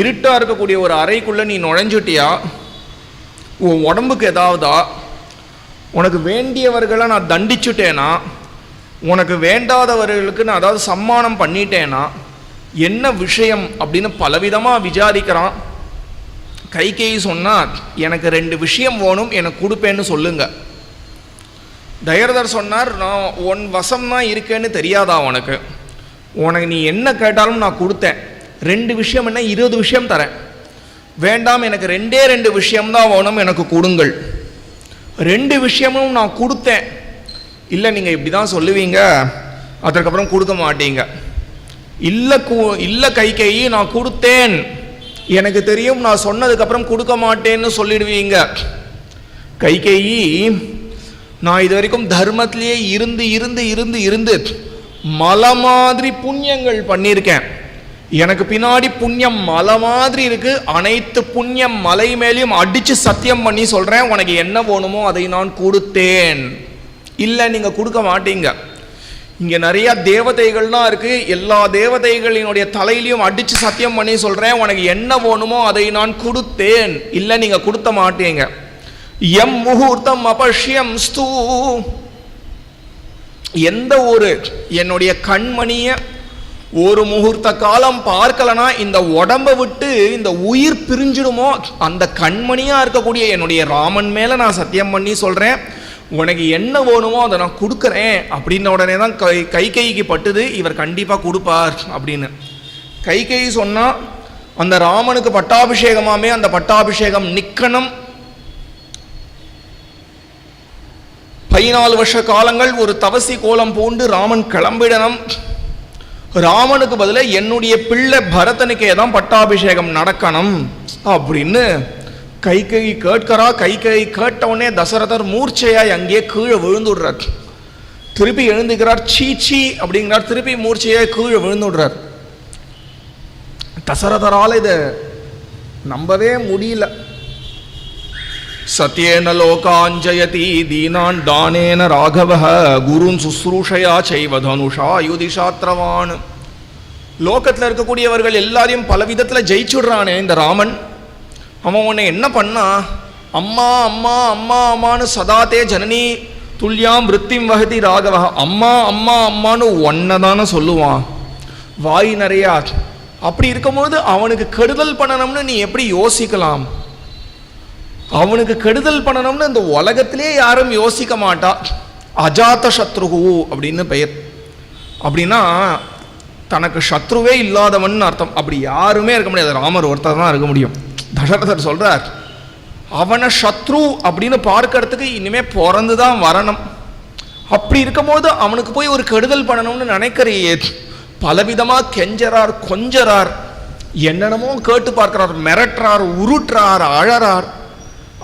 இருட்டாக இருக்கக்கூடிய ஒரு அறைக்குள்ளே நீ நுழைஞ்சுட்டியா? உன் உடம்புக்கு ஏதாவதா? உனக்கு வேண்டியவர்களை நான் தண்டிச்சுட்டேனா? உனக்கு வேண்டாதவர்களுக்கு நான் அதாவது சம்மானம் பண்ணிட்டேனா? என்ன விஷயம் அப்படின்னு பலவிதமாக விசாரிக்கிறான். கைகேயி சொன்னால், எனக்கு 2 விஷயம் வேணும், எனக்கு கொடுப்பேன்னு சொல்லுங்க. தயரதர் சொன்னார், நான் உன் வசம் தான் இருக்கேன்னு தெரியாதா உனக்கு? உனக்கு நீ என்ன கேட்டாலும் நான் கொடுத்தேன். 2 விஷயம் என்ன, 20 விஷயம் தரேன். வேண்டாம், எனக்கு 2 விஷயம்தான் வேணும், எனக்கு கொடுங்கள். 2 விஷயமும் நான் கொடுத்தேன். இல்லை, நீங்கள் இப்படி தான் சொல்லுவீங்க, அதற்கப்புறம் கொடுக்க மாட்டீங்க. இல்லை கைகேயி, நான் கொடுத்தேன், எனக்கு தெரியும், நான் சொன்னதுக்கப்புறம் கொடுக்க மாட்டேன்னு சொல்லிடுவீங்க. கைகேயி, நான் இது வரைக்கும் தர்மத்திலேயே இருந்து இருந்து இருந்து இருந்து மலை மாதிரி புண்ணியங்கள் பண்ணியிருக்கேன். எனக்கு பின்னாடி புண்ணியம் மலை மாதிரி இருக்கு. அனைத்து புண்ணியம் மலை மேலேயும் அடிச்சு சத்தியம் பண்ணி சொல்றேன், உனக்கு என்ன வேணுமோ அதை நான் கொடுத்தேன். இல்லை, நீங்க கொடுக்க மாட்டீங்க. இங்க நிறைய தேவதைகள்லாம் இருக்கு, எல்லா தேவதைகளினுடைய தலையிலையும் அடிச்சு சத்தியம் பண்ணி சொல்றேன், உனக்கு என்ன வேணுமோ அதை நான் கொடுத்தேன். இல்லை, நீங்க கொடுத்த மாட்டீங்க. எம் முகூர்த்தம் அபஷ்யம் ஸ்தூ, எந்த ஒரு என்னுடைய கண்மணிய ஒரு முகூர்த்த காலம் பார்க்கலனா இந்த உடம்பை விட்டு இந்த உயிர் பிரிஞ்சிடுமோ, அந்த கண்மணியா இருக்கக்கூடிய என்னுடைய ராமன் மேல நான் சத்தியம் பண்ணி சொல்றேன், உனக்கு என்ன வேணுமோ அதை நான் கொடுக்குறேன் அப்படின்ன உடனே தான் கைகைக்கு பட்டுது, இவர் கண்டிப்பா கொடுப்பார் அப்படின்னு. கைகேயி சொன்னா, அந்த ராமனுக்கு பட்டாபிஷேகமாமே அந்த பட்டாபிஷேகம் நிக்கணும். 14 வருஷ காலங்கள் ஒரு தவசி கோலம் பூண்டு ராமன் கிளம்பிடணும். ராமனுக்கு பதிலாக என்னுடைய பிள்ளை பரதனுக்கே தான் பட்டாபிஷேகம் நடக்கணும் அப்படின்னு கைகேயி கேட்கிறா. கைகேயி கேட்டவுடனே தசரதர் மூர்ச்சையாய் அங்கே கீழே விழுந்துடுறார். திருப்பி எழுந்துக்கிறார், சீச்சி அப்படிங்கிறார், திருப்பி மூர்ச்சையாய் கீழே விழுந்துடுறார். தசரதரால் இதை நம்பவே முடியல. சத்யேன லோகாஞ்சயதி தீனான் தானேன ராகவஹ குருன் சுஸ்ரூஷயா சைவ தனுஷா யுதிஷாத்ரவான். லோகத்தில் இருக்கக்கூடியவர்கள் எல்லாரையும் பல விதத்தில் ஜெயிச்சுடுறானே இந்த ராமன். அவன் உன்னை என்ன பண்ணா? அம்மா அம்மா அம்மா அம்மானு சதாத்தே ஜனனி துல்யாம் விருத்திம் வகதி ராகவஹ. அம்மா அம்மா அம்மானு ஒன்னை தானே சொல்லுவான், வாய் நிறையா. அப்படி இருக்கும்போது அவனுக்கு கெடுதல் பண்ணணும்னு நீ எப்படி யோசிக்கலாம்? அவனுக்கு கெடுதல் பண்ணணும்னு இந்த உலகத்திலே யாரும் யோசிக்க மாட்டா. அஜாத்த சத்ருகு அப்படின்னு பெயர். அப்படின்னா தனக்கு சத்ருவே இல்லாதவன் அர்த்தம். அப்படி யாருமே இருக்க முடியாது, ராமர் ஒருத்தர் தான் இருக்க முடியும். தசரதர் சொல்றார், அவனை சத்ரு அப்படின்னு பார்க்கறதுக்கு இனிமே பிறந்து தான் வரணும். அப்படி இருக்கும்போது அவனுக்கு போய் ஒரு கெடுதல் பண்ணணும்னு நினைக்கிறையே, பலவிதமாக கெஞ்சறார், கொஞ்சறார், என்னென்னமோ கேட்டு பார்க்கிறார், மிரட்டுறார், உருட்டுறார், அழறார்.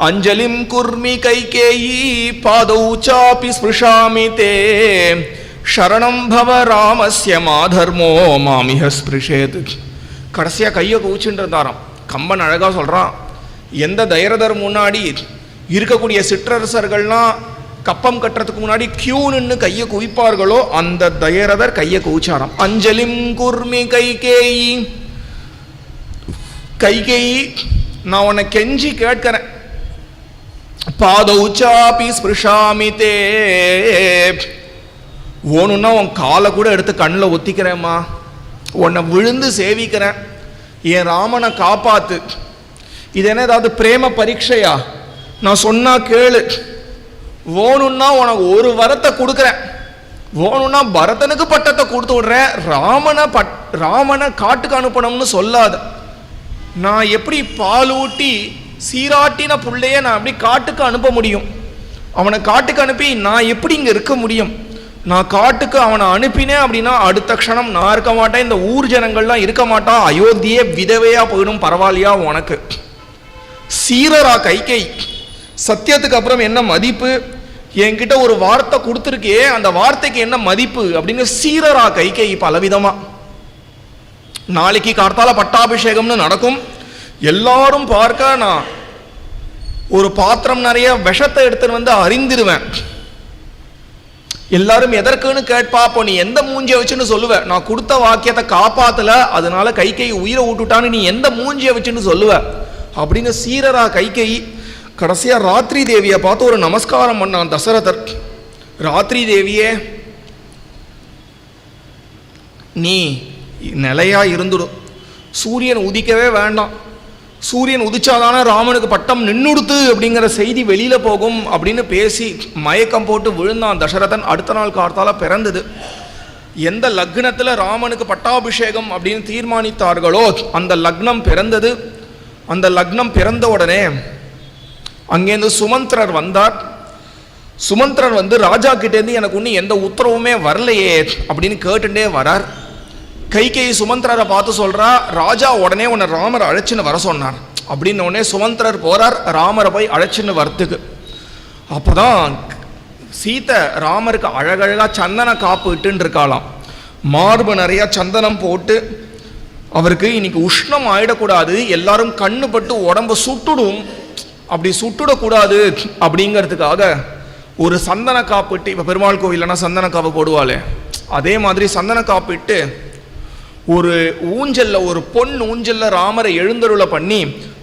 அஞ்சலிம் குர்மி கைகேயி பாதௌ சாபி ஸ்பிருஷாமி தே சரணம் பவ ராமஸ்ய மாதர்மோ மாமிஹ ஸ்பிருஷேத். கடைசியாக கையை குவிச்சுட்டு இருந்தாராம். கம்பன் அழகாக சொல்கிறான், எந்த தைரதர் முன்னாடி இருக்கக்கூடிய சிற்றரசர்கள்லாம் கப்பம் கட்டுறதுக்கு முன்னாடி கியூ நின்று கையை குவிப்பார்களோ அந்த தைரதர் கையை குவிச்சாராம். அஞ்சலிம் குர்மி கைகேயி, கைகேயி நான் உன்னை கெஞ்சி கேட்கிறேன், பாதௌ சாபி ஸ்பிருஷாமி தே, ஓணுன்னா உன் காலை கூட எடுத்து கண்ணில் ஒத்திக்கிறேம்மா, உன்னை விழுந்து சேவிக்கிறேன், என் ராமனை காப்பாத்து. இது என்ன ஏதாவது பிரேம பரீட்சையா? நான் சொன்னா கேளு, ஓணுன்னா உனக்கு ஒரு வரத்தை கொடுக்குறேன், ஓணுன்னா பரதனுக்கு பட்டத்தை கொடுத்து விடுறேன், ராமனை காட்டுக்கு அனுப்பணும்னு சொல்லாத. நான் எப்படி பாலூட்டி சீராட்டின பிள்ளைய நான் அப்படி காட்டுக்கு அனுப்ப முடியும்? அவனை காட்டுக்கு அனுப்பி நான் எப்படி இங்கே இருக்க முடியும்? நான் காட்டுக்கு அவனை அனுப்பினேன் அப்படின்னா அடுத்த க்ஷணம் நான் இருக்க மாட்டேன், இந்த ஊர் ஜனங்கள்லாம் இருக்க மாட்டா, அயோத்தியே விதவையா போயிடும், பரவாயில்லையா உனக்கு? சீரரா கைகை, சத்தியத்துக்கு அப்புறம் என்ன மதிப்பு? என்கிட்ட ஒரு வார்த்தை கொடுத்துருக்கே, அந்த வார்த்தைக்கு என்ன மதிப்பு அப்படின்னு சீரரா கைகை பலவிதமா. நாளைக்கு கார்த்தால பட்டாபிஷேகம்னு நடக்கும், எல்லாரும் பார்க்க நான் ஒரு பாத்திரம் நிறைய விஷத்தை எடுத்துன்னு வந்து அறிந்திருவேன். எல்லாரும் எதற்குன்னு கேட்பா, அப்போ நீ எந்த மூஞ்சியை வச்சுன்னு சொல்லுவ? நான் கொடுத்த வாக்கியத்தை காப்பாத்தல, அதனால கைகை உயிரை விட்டுட்டான்னு நீ எந்த மூஞ்சியை வச்சுன்னு சொல்லுவ அப்படின்னு சீரரா கைகை. கடைசியா ராத்திரி தேவியை பார்த்து ஒரு நமஸ்காரம் பண்ணான் தசரதர். ராத்திரி தேவியே, நீ நிலையா இருந்துடும், சூரியன் உதிக்கவே வேண்டாம், சூரியன் உதிச்சாதானே ராமனுக்கு பட்டம் நின்னுடுத்து அப்படிங்கிற செய்தி வெளியில போகும் அப்படின்னு பேசி மயக்கம் போட்டு விழுந்தான் தசரதன். அடுத்த நாள் கார்த்தால பிறந்தது. எந்த லக்னத்தில் ராமனுக்கு பட்டாபிஷேகம் அப்படின்னு தீர்மானித்தார்களோ அந்த லக்னம் பிறந்தது. அந்த லக்னம் பிறந்த உடனே அங்கேருந்து சுமந்திரர் வந்தார். சுமந்திரர் வந்து ராஜா கிட்டேருந்து எனக்கு ஒன்றும் எந்த உத்தரவுமே வரலையே அப்படின்னு கேட்டுட்டே வரார். கைகேயி சுமந்திரரை பார்த்து சொல்றா, ராஜா உடனே உன்னை ராமரை அழைச்சின்னு வர சொன்னார் அப்படின்னு. உடனே சுமந்திரர் போறார் ராமரை போய் அழைச்சின்னு வரத்துக்கு. அப்போதான் சீத்தை ராமருக்கு அழகழகா சந்தன காப்பு இட்டுன்னு இருக்காளாம். மார்பு நிறைய சந்தனம் போட்டு, அவருக்கு இன்னைக்கு உஷ்ணம் ஆயிடக்கூடாது, எல்லாரும் கண்ணு பட்டு உடம்பு சுட்டுடும், அப்படி சுட்டுடக்கூடாது அப்படிங்கிறதுக்காக ஒரு சந்தன காப்பிட்டு, இப்போ பெருமாள் கோவில்னா சந்தன காப்பு போடுவாளே அதே மாதிரி சந்தன காப்பிட்டு ஒரு ஊஞ்சல்ல, ஒரு பொன் ஊஞ்சல்ல ராமரை எழுந்தருளை பண்ணி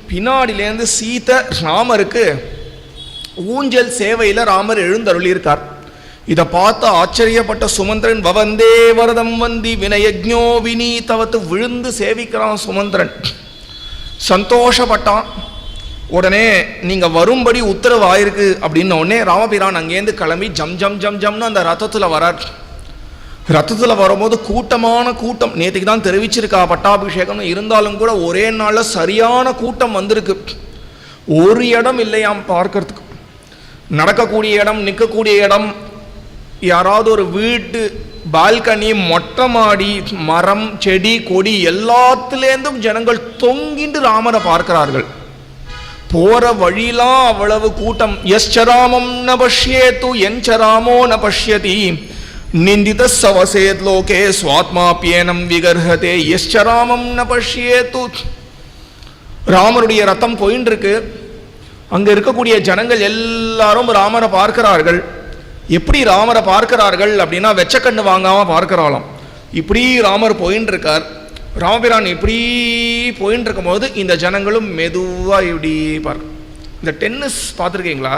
பின்னாடிலேருந்து சீத்தை ராமருக்கு ஊஞ்சல் சேவையில் ராமர் எழுந்தருளி இருக்கார். இதை பார்த்து ஆச்சரியப்பட்ட சுமந்திரன், வவந்தே வரதம் வந்தி வினயஜ்ஞோ வினீதவத்து, விழுந்து சேவிக்கிறான் சுமந்திரன். சந்தோஷப்பட்டான். உடனே நீங்கள் வரும்படி உத்தரவு ஆயிருக்கு அப்படின்ன உடனே ராமபிரான் அங்கேருந்து கிளம்பி ஜம் ஜம் ஜம் ஜம்னு அந்த ரதத்தில் வரார். ரத்தத்தில் வரும்போது கூட்டமான கூட்டம். நேற்றுக்கு தான் தெரிவிச்சிருக்கா பட்டாபிஷேகம், இருந்தாலும் கூட ஒரே நாளில் சரியான கூட்டம் வந்திருக்கு. ஒரு இடம் இல்லையாம் பார்க்கறதுக்கு. நடக்கக்கூடிய இடம், நிற்கக்கூடிய இடம், யாராவது ஒரு வீட்டு பால்கனி, மொட்டை மாடி, மரம், செடி, கொடி எல்லாத்துலேருந்தும் ஜனங்கள் தொங்கிட்டு ராமரை பார்க்கிறார்கள். போற வழிலாம் அவ்வளவு கூட்டம். எஸ்சராமம் ந பஷ்யேது எஞ்சராமோ ந பஷ்யதி நிந்தித சவசேத் லோகே ஸ்வாத்மாப்யேனம் விகர்ஹதே எஸ்சராமம் ந பஷ்யேது. ராமருடைய ரத்தம் போயின்னு இருக்கு. அங்க இருக்கக்கூடிய ஜனங்கள் எல்லாரும் ராமரை பார்க்கிறார்கள். எப்படி ராமரை பார்க்கிறார்கள் அப்படின்னா வெச்சக்கண்ணு வாங்காம பார்க்கிறாளாம். இப்படி ராமர் போயின்னு இருக்கார். ராமபிரான் இப்படி போயின்னு இருக்கும்போது இந்த ஜனங்களும் மெதுவா இப்படி பார்க்க. இந்த டென்னிஸ் பார்த்துருக்கீங்களா?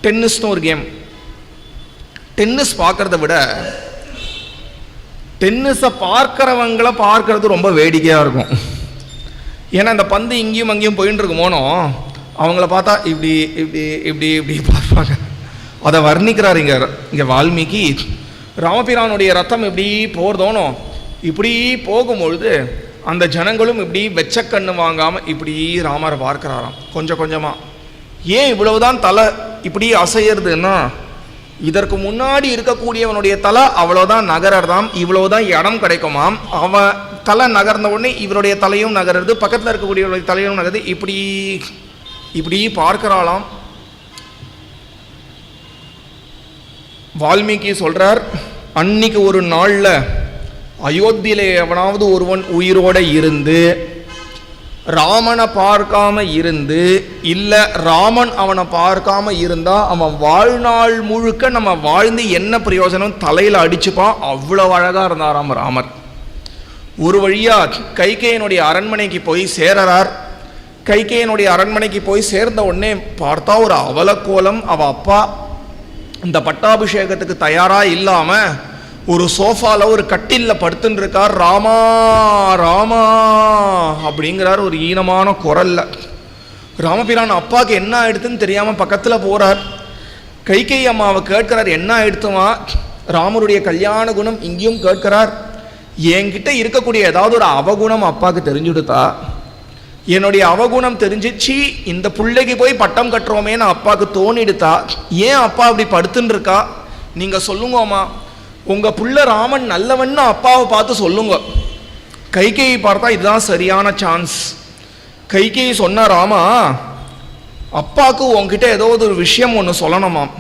டென்னிஸ்னு ஒரு கேம். டென்னிஸ் பார்க்கறத விட டென்னிஸை பார்க்கிறவங்களை பார்க்கறது ரொம்ப வேடிக்கையாக இருக்கும். ஏன்னா இந்த பந்து இங்கேயும் அங்கேயும் போயின்னு இருக்குமோனோ அவங்கள பார்த்தா இப்படி இப்படி இப்படி இப்படி பார்ப்பாங்க. அதை வர்ணிக்கிறார் இங்கே வால்மீகி. ராமபிரானுடைய ரத்தம் இப்படி போகிறதோனோ இப்படி போகும்பொழுது அந்த ஜனங்களும் இப்படி வெச்சக்கண்ணு வாங்காமல் இப்படி ராமரை பார்க்கிறாராம் கொஞ்சம் கொஞ்சமாக. ஏன் இவ்வளவுதான் தலை இப்படி அசையிறதுன்னா இதற்கு முன்னாடி இருக்கக்கூடியவனுடைய தலை அவ்வளோதான் நகரதாம், இவ்வளோதான் இடம் கிடைக்குமாம். அவன் தலை நகர்ந்த உடனே இவருடைய தலையும் நகருது, பக்கத்தில் இருக்கக்கூடியவருடைய தலையும் நகருது. இப்படி இப்படி பார்க்கிறாளாம். வால்மீகி சொல்றார், அன்னைக்கு ஒரு நாளில் அயோத்தியிலே எவனாவது ஒருவன் உயிரோட இருந்து ராமனை பார்க்காம இருந்து, இல்லை ராமன் அவனை பார்க்காம இருந்தா அவன் வாழ்நாள் முழுக்க நம்ம வாழ்ந்து என்ன பிரயோஜனம், தலையில் அடிச்சுப்பான். அவ்வளோ அழகா இருந்தாராம் ராமர். ஒரு வழியா கைகேயனுடைய அரண்மனைக்கு போய் சேரறார். கைகேயனுடைய அரண்மனைக்கு போய் சேர்ந்த உடனே பார்த்தா ஒரு அவலக்கோலம். அவ அப்பா இந்த பட்டாபிஷேகத்துக்கு தயாரா இல்லாம ஒரு சோஃபால ஒரு கட்டில்ல படுத்துன்னு இருக்கார். ராமா ராமா அப்படிங்கிறார் ஒரு ஈனமான குரல்ல. ராமபிரான் அப்பாவுக்கு என்ன ஆயிடுத்துன்னு தெரியாம பக்கத்துல போறார். கைகேயி அம்மாவை கேட்கிறார், என்ன ஆயிடுத்துமா? ராமருடைய கல்யாண குணம் இங்கேயும் கேட்கிறார். என்கிட்ட இருக்கக்கூடிய ஏதாவது ஒரு அவகுணம் அப்பாவுக்கு தெரிஞ்சுடுத்தா, என்னுடைய அவகுணம் தெரிஞ்சிச்சு இந்த பிள்ளைக்கு போய் பட்டம் கட்டுறோமேன்னு அப்பாவுக்கு தோணிடுத்தா, ஏன் அப்பா அப்படி படுத்துன்னு இருக்கா நீங்க சொல்லுங்கம்மா. உங்க புள்ள ராமன் நல்லவன்னு அப்பாவை பார்த்து சொல்லுங்க. கைகேயி பார்த்தா இதுதான் சரியான சான்ஸ். கைகேயி சொன்னா, ராமா அப்பாவுக்கு உங்ககிட்ட ஏதோ ஒரு விஷயம் ஒன்று சொல்லணுமாம்.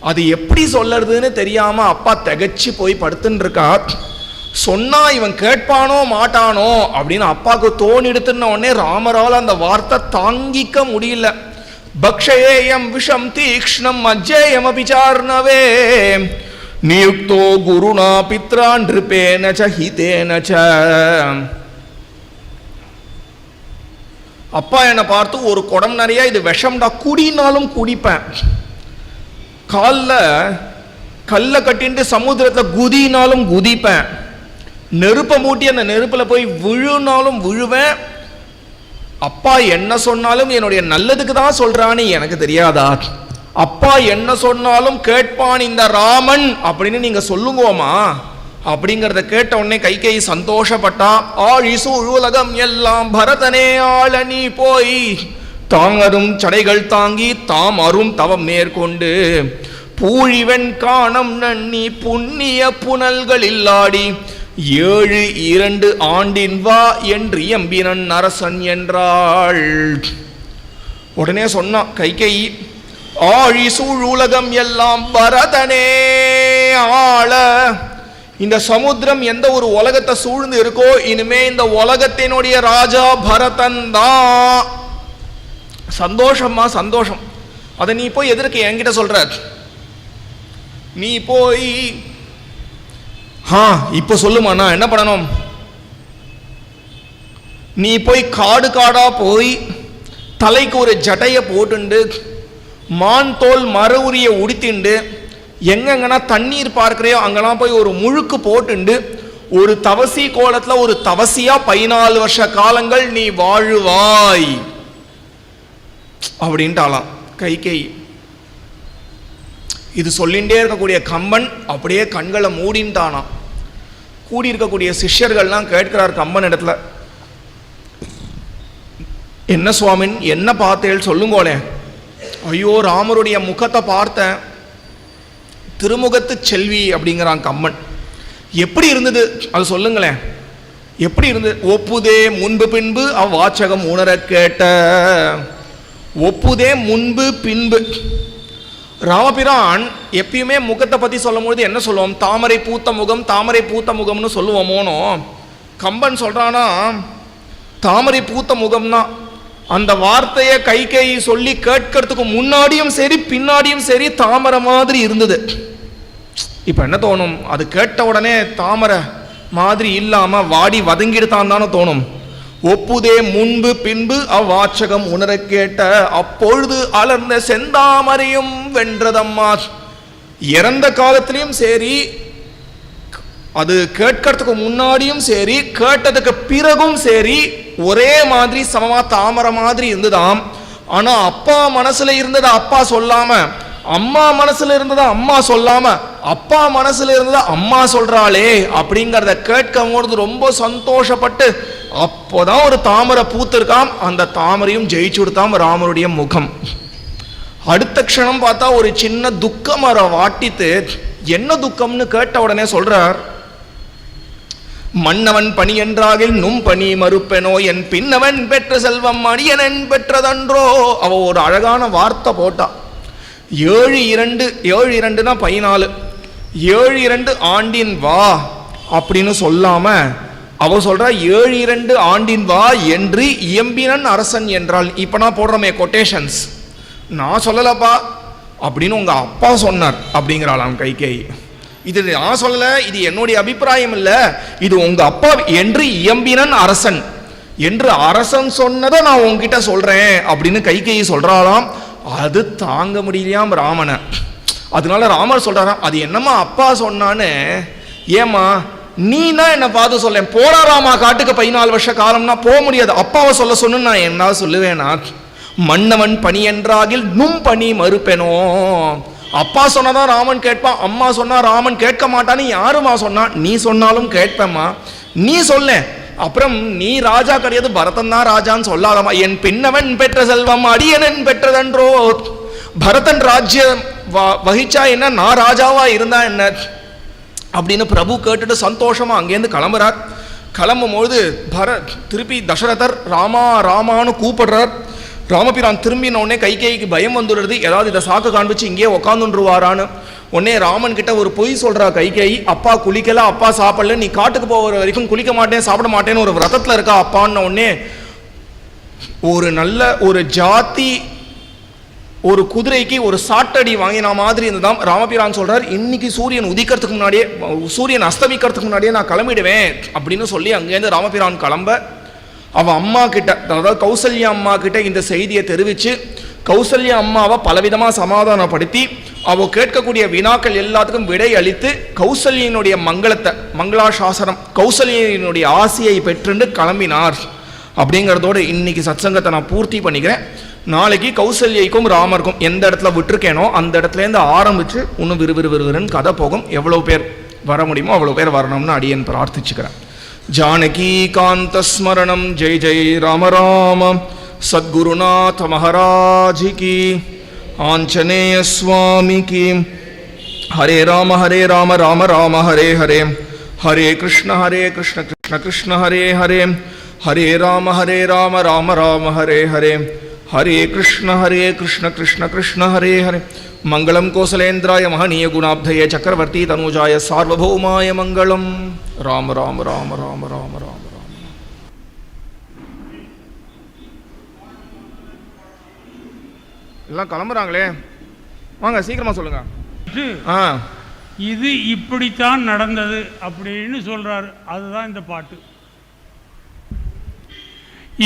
அது எப்படி சொல்லறதுன்னு தெரியாம அப்பா திகச்சு போய் படுத்துன்னு இருக்கா. சொன்னா இவன் கேட்பானோ மாட்டானோ அப்படின்னு அப்பாவுக்கு தோணிடுத்துன உடனே ராமரால் அந்த வார்த்தை தாங்கிக்க முடியல. பக்ஷேயம் விஷம் தீக்ஷ்ணம் அஜ்ஜேயம் அபிச்சார்ணவே நியுக்தோ குருணா பித்ரா நிருபேன ச ஹிதேன ச. அப்பா என்னை பார்த்து, ஒரு குடம் நிறைய இது விஷம்டா, குடினாலும் குடிப்பேன். காலில் கல்லை கட்டின்ட்டு சமுத்திரத்தில் குதினாலும் குதிப்பேன். நெருப்பை மூட்டி அந்த நெருப்பில் போய் விழுனாலும் விழுவேன். அப்பா என்ன சொன்னாலும் என்னுடைய நல்லதுக்கு தான் சொல்றான்னு எனக்கு தெரியாதா? அப்பா என்ன சொன்னாலும் கேட்பான் இந்த ராமன் அப்படின்னு நீங்க சொல்லுங்கோமா அப்படிங்கிறத கேட்ட உடனே கைகேயி சந்தோஷப்பட்டா. ஆழிசு உலகம் எல்லாம் பரதனே ஆள நீ போய் தாங்கரும் சடைகள் தாங்கி தாம் அரும் தவம் மேற்கொண்டு பூழிவன் காணம் நன்னி புண்ணிய புனல்கள் இல்லாடி 7 ஆண்டின் வா என்று எம்பினன் அரசன் என்றாள். உடனே சொன்னான் கைகேயி, ஆழி சூழுலகம் எல்லாம் பரதனே ஆள. இந்த சமுத்திரம் எந்த ஒரு உலகத்தை சூழ்ந்து இருக்கோ இனிமே இந்த உலகத்தினுடைய ராஜா பரதன் தான். சந்தோஷமா சந்தோஷம். அதை நீ போய் எதற்கு என்கிட்ட சொல்ற? நீ போய் இப்ப சொல்லுமா, நான் என்ன பண்ணணும்? நீ போய் காடு காடா போய் தலைக்கு ஒரு ஜட்டைய போட்டுண்டு மான் தோல் மர உரிய உடுத்திண்டு எங்கெங்கன்னா தண்ணீர் பார்க்கிறையோ அங்கெல்லாம் போய் ஒரு முழுக்கு போட்டுண்டு ஒரு தவசி கோலத்துல ஒரு தவசியா 14 வருஷ காலங்கள் நீ வாழுவாய் அப்படின்ட்டாலாம் கைகேயி. இது சொல்லிண்டே இருக்கக்கூடிய கம்பன் அப்படியே கண்களை மூடின்ட்டானாம். கூடி இருக்கக்கூடிய சிஷ்யர்கள்லாம் கேட்கிறார் கம்பன் இடத்துல, என்ன சுவாமின் என்ன பார்த்தேள் சொல்லுங்கோலே. ஐயோ ராமருடைய முகத்தை பார்த்தேன், திருமுகத்து செல்வி அப்படிங்கிறான் கம்பன். எப்படி இருந்தது அது சொல்லுங்களேன், எப்படி இருந்தது? ஒப்புதே முன்பு பின்பு அவ்வாச்சகம் உணர கேட்ட. ஒப்புதே முன்பு பின்பு. ராமபிரான் எப்பயுமே முகத்தை பற்றி சொல்லும்போது என்ன சொல்லுவோம்? தாமரை பூத்த முகம், தாமரை பூத்த முகம்னு சொல்லுவோமோனோ. கம்பன் சொல்றானா தாமரை பூத்த முகம்னா அந்த வார்த்தையை கைகேயி சொல்லி கேட்கறதுக்கு முன்னாடியும் சரி பின்னாடியும் சரி தாமரை மாதிரி இருந்தது. இப்போ என்ன தோணும்? அது கேட்ட உடனே தாமரை மாதிரி இல்லாம வாடி வதங்கிடுதான் தானே தோணும். ஒப்புதே முன்பு பின்பு அவ்வாச்சகம் உணர கேட்ட அப்பொழுது அலர்ந்த செந்தாமரையும் வென்றதம்மா. இறந்த காலத்திலையும் சரி, அது கேட்கறதுக்கு முன்னாடியும் சரி கேட்டதுக்கு பிறகும் சரி ஒரே மாதிரி சமமா தாமரை மாதிரி இருந்துதாம். ஆனா அப்பா மனசுல இருந்தது அப்பா சொல்லாம, அம்மா மனசுல இருந்ததா அம்மா சொல்லாம, அப்பா மனசுல இருந்ததா அம்மா சொல்றாளே அப்படிங்கிறத கேட்கும் போது ரொம்ப சந்தோஷப்பட்டு அப்போதான் ஒரு தாமரை பூத்திருக்காம். அந்த தாமரையும் ஜெயிச்சு கொடுத்தாம் ராமருடைய முகம். அடுத்த க்ஷணம் பார்த்தா ஒரு சின்ன துக்கம் வர வாட்டித்து, என்ன துக்கம்னு கேட்ட உடனே சொல்றார், மன்னவன் பணி என்றாகில் நும் பணி மறுப்பெனோ, என் பின்னவன் பெற்ற செல்வம் அடியனன் பெற்றதன்றோ. அவ ஒரு அழகான வார்த்தை போட்டா. 7-2 7-2னா 14, 7-2 ஆண்டின் வா அப்படின்னு சொல்லாம அவ சொல்றா 7-2 ஆண்டின் வா என்று இயம்பினன் அரசன் என்றால். இப்ப நான் போடுறமே கொட்டேஷன்ஸ், நான் சொல்லலப்பா அப்படின்னு உங்க அப்பா சொன்னார் அப்படிங்கிறாளாம் கைகேயி. இது நான் சொல்லல, இது என்னுடைய அபிப்பிராயம் இல்ல, இது உங்க அப்பா என்று இயம்பினன் அரசன் என்று அரசன் சொன்னதை நான் உங்ககிட்ட சொல்றேன் அப்படின்னு கைகேயி சொல்றாளாம். அது தாங்க முடியலையாம் ராமனை. அதனால ராமர் சொல்றாராம், அது என்னம்மா அப்பா சொன்னான்னு, ஏமா நீனா என்ன பார்த்து சொல்ல, போடா ராமா காட்டுக்கு 14 வருஷ காலம்னா போக முடியாது, அப்பாவை சொல்ல சொன்னு நான் என்ன சொல்லுவேனா, மன்னவன் பணி என்றாகில் நும் பணி மறுப்பெனோ. அப்பா சொன்னதான் ராமன் கேட்பான், அம்மா சொன்னா ராமன் கேட்க மாட்டான்னு யாருமா சொன்னா, நீ சொன்னாலும் கேட்பேம்மா, நீ சொல்ல. அப்புறம் நீ ராஜா கிடையாது, பரதன் தான் ராஜான்னு சொல்லாதமா, என் பின்னவன் பெற்ற செல்வம் அடியனன் பெற்றதன்றோ. பரதன் ராஜ்யம் வகிச்சா என்ன, நான் ராஜாவா இருந்தா என்ன அப்படின்னு பிரபு கேட்டுட்டு சந்தோஷமா அங்கேருந்து கிளம்புறார். கிளம்பும்போது திருப்பி தசரதர் ராமா ராமான்னு கூப்பிடுறார். ராமபிரான் திரும்பின உடனே கைகேயிக்கு பயம் வந்துடுறது, ஏதாவது இதை சாக்கு காண்பிச்சு இங்கேயே உக்காந்துருவாரான்னு. உடனே ராமன் கிட்ட ஒரு பொய் சொல்றா கைகேயி, அப்பா குளிக்கல, அப்பா சாப்பிடல, நீ காட்டுக்கு போகிற வரைக்கும் குளிக்க மாட்டேன் சாப்பிட மாட்டேன்னு ஒரு விரதத்தில் இருக்கா அப்பான்னு. உடனே ஒரு நல்ல ஒரு ஜாதி ஒரு குதிரைக்கு ஒரு சாட்டடி வாங்கின மாதிரி இருந்ததாம். ராமபிரான் சொல்றார், இன்னைக்கு சூரியன் உதிக்கிறதுக்கு முன்னாடியே, சூரியன் அஸ்தமிக்கிறதுக்கு முன்னாடியே நான் கிளம்பிடுவேன் அப்படின்னு சொல்லி அங்கேருந்து ராமபிரான் கிளம்ப அவன் அம்மா கிட்ட, அதாவது கௌசல்யா அம்மா கிட்ட இந்த செய்தியை தெரிவித்து கௌசல்யா அம்மாவை பலவிதமாக சமாதானப்படுத்தி அவள் கேட்கக்கூடிய வினாக்கள் எல்லாத்துக்கும் விடை அளித்து கௌசல்யனுடைய மங்களத்தை, மங்களாசாசனம், கௌசல்யனுடைய ஆசையை பெற்றுண்டு கிளம்பினார். அப்படிங்கிறதோடு இன்னைக்கு சத்சங்கத்தை நான் பூர்த்தி பண்ணிக்கிறேன். நாளைக்கு கௌசல்யைக்கும் ராமருக்கும் எந்த இடத்துல விட்டுருக்கேனோ அந்த இடத்துலேருந்து ஆரம்பித்து இன்னும் விறுவிறுன்னு கதை போகும். எவ்வளோ பேர் வர முடியுமோ அவ்வளோ பேர் வரணும்னு அடியேன் பிரார்த்திச்சுக்கிறேன். ஜானகி காந்த ஸ்மரணம். ஜெய் ஜெய் ராம ராம. சத்குருநாத மகாராஜ் கி. ஆஞ்சநேய சுவாமி கி. ஹரே ராம ராம ராம ஹரே ஹரே. ஹரே கிருஷ்ண கிருஷ்ண கிருஷ்ண ஹரே ஹரே. ஹரே ராம ராம ராம ஹரே ஹரே. ஹரே கிருஷ்ண கிருஷ்ண கிருஷ்ண ஹரே ஹரே. மங்களம் கோசலேந்திராய மகனீய குணாப்தயே சக்கரவர்த்தி தனுஜாய சார்வபௌமாய மங்களம். ராம ராம ராம ராம ராம ராம ராம. எல்லாம் கிளம்புறாங்களே, வாங்க சீக்கிரமா சொல்லுங்க. இது இப்படித்தான் நடந்தது அப்படின்னு சொல்றாரு. அதுதான் இந்த பாட்டு.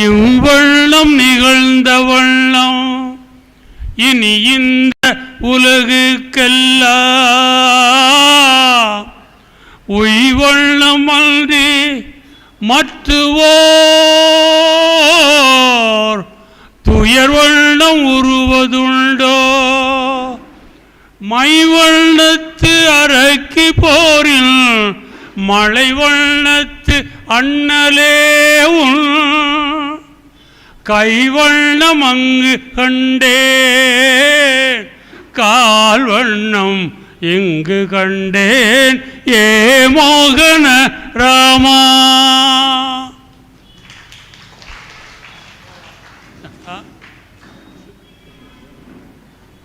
இவ்வள்ளம் நிகழ்ந்த வள்ளம் இனி இந்த உலகுக்கெல்லாம் உய்வள்ளம் அன்றி மற்றுவோர் துயர் வள்ளம் உருவதுண்டோ. மைவண்ணத்து அரக்கி போரில் மலை வண்ணத்து அண்ணலே உன் கைவண்ணம் அங்கு கண்டேன் கால் வண்ணம் இங்கு கண்டேன் ஏ மோகன ராமா.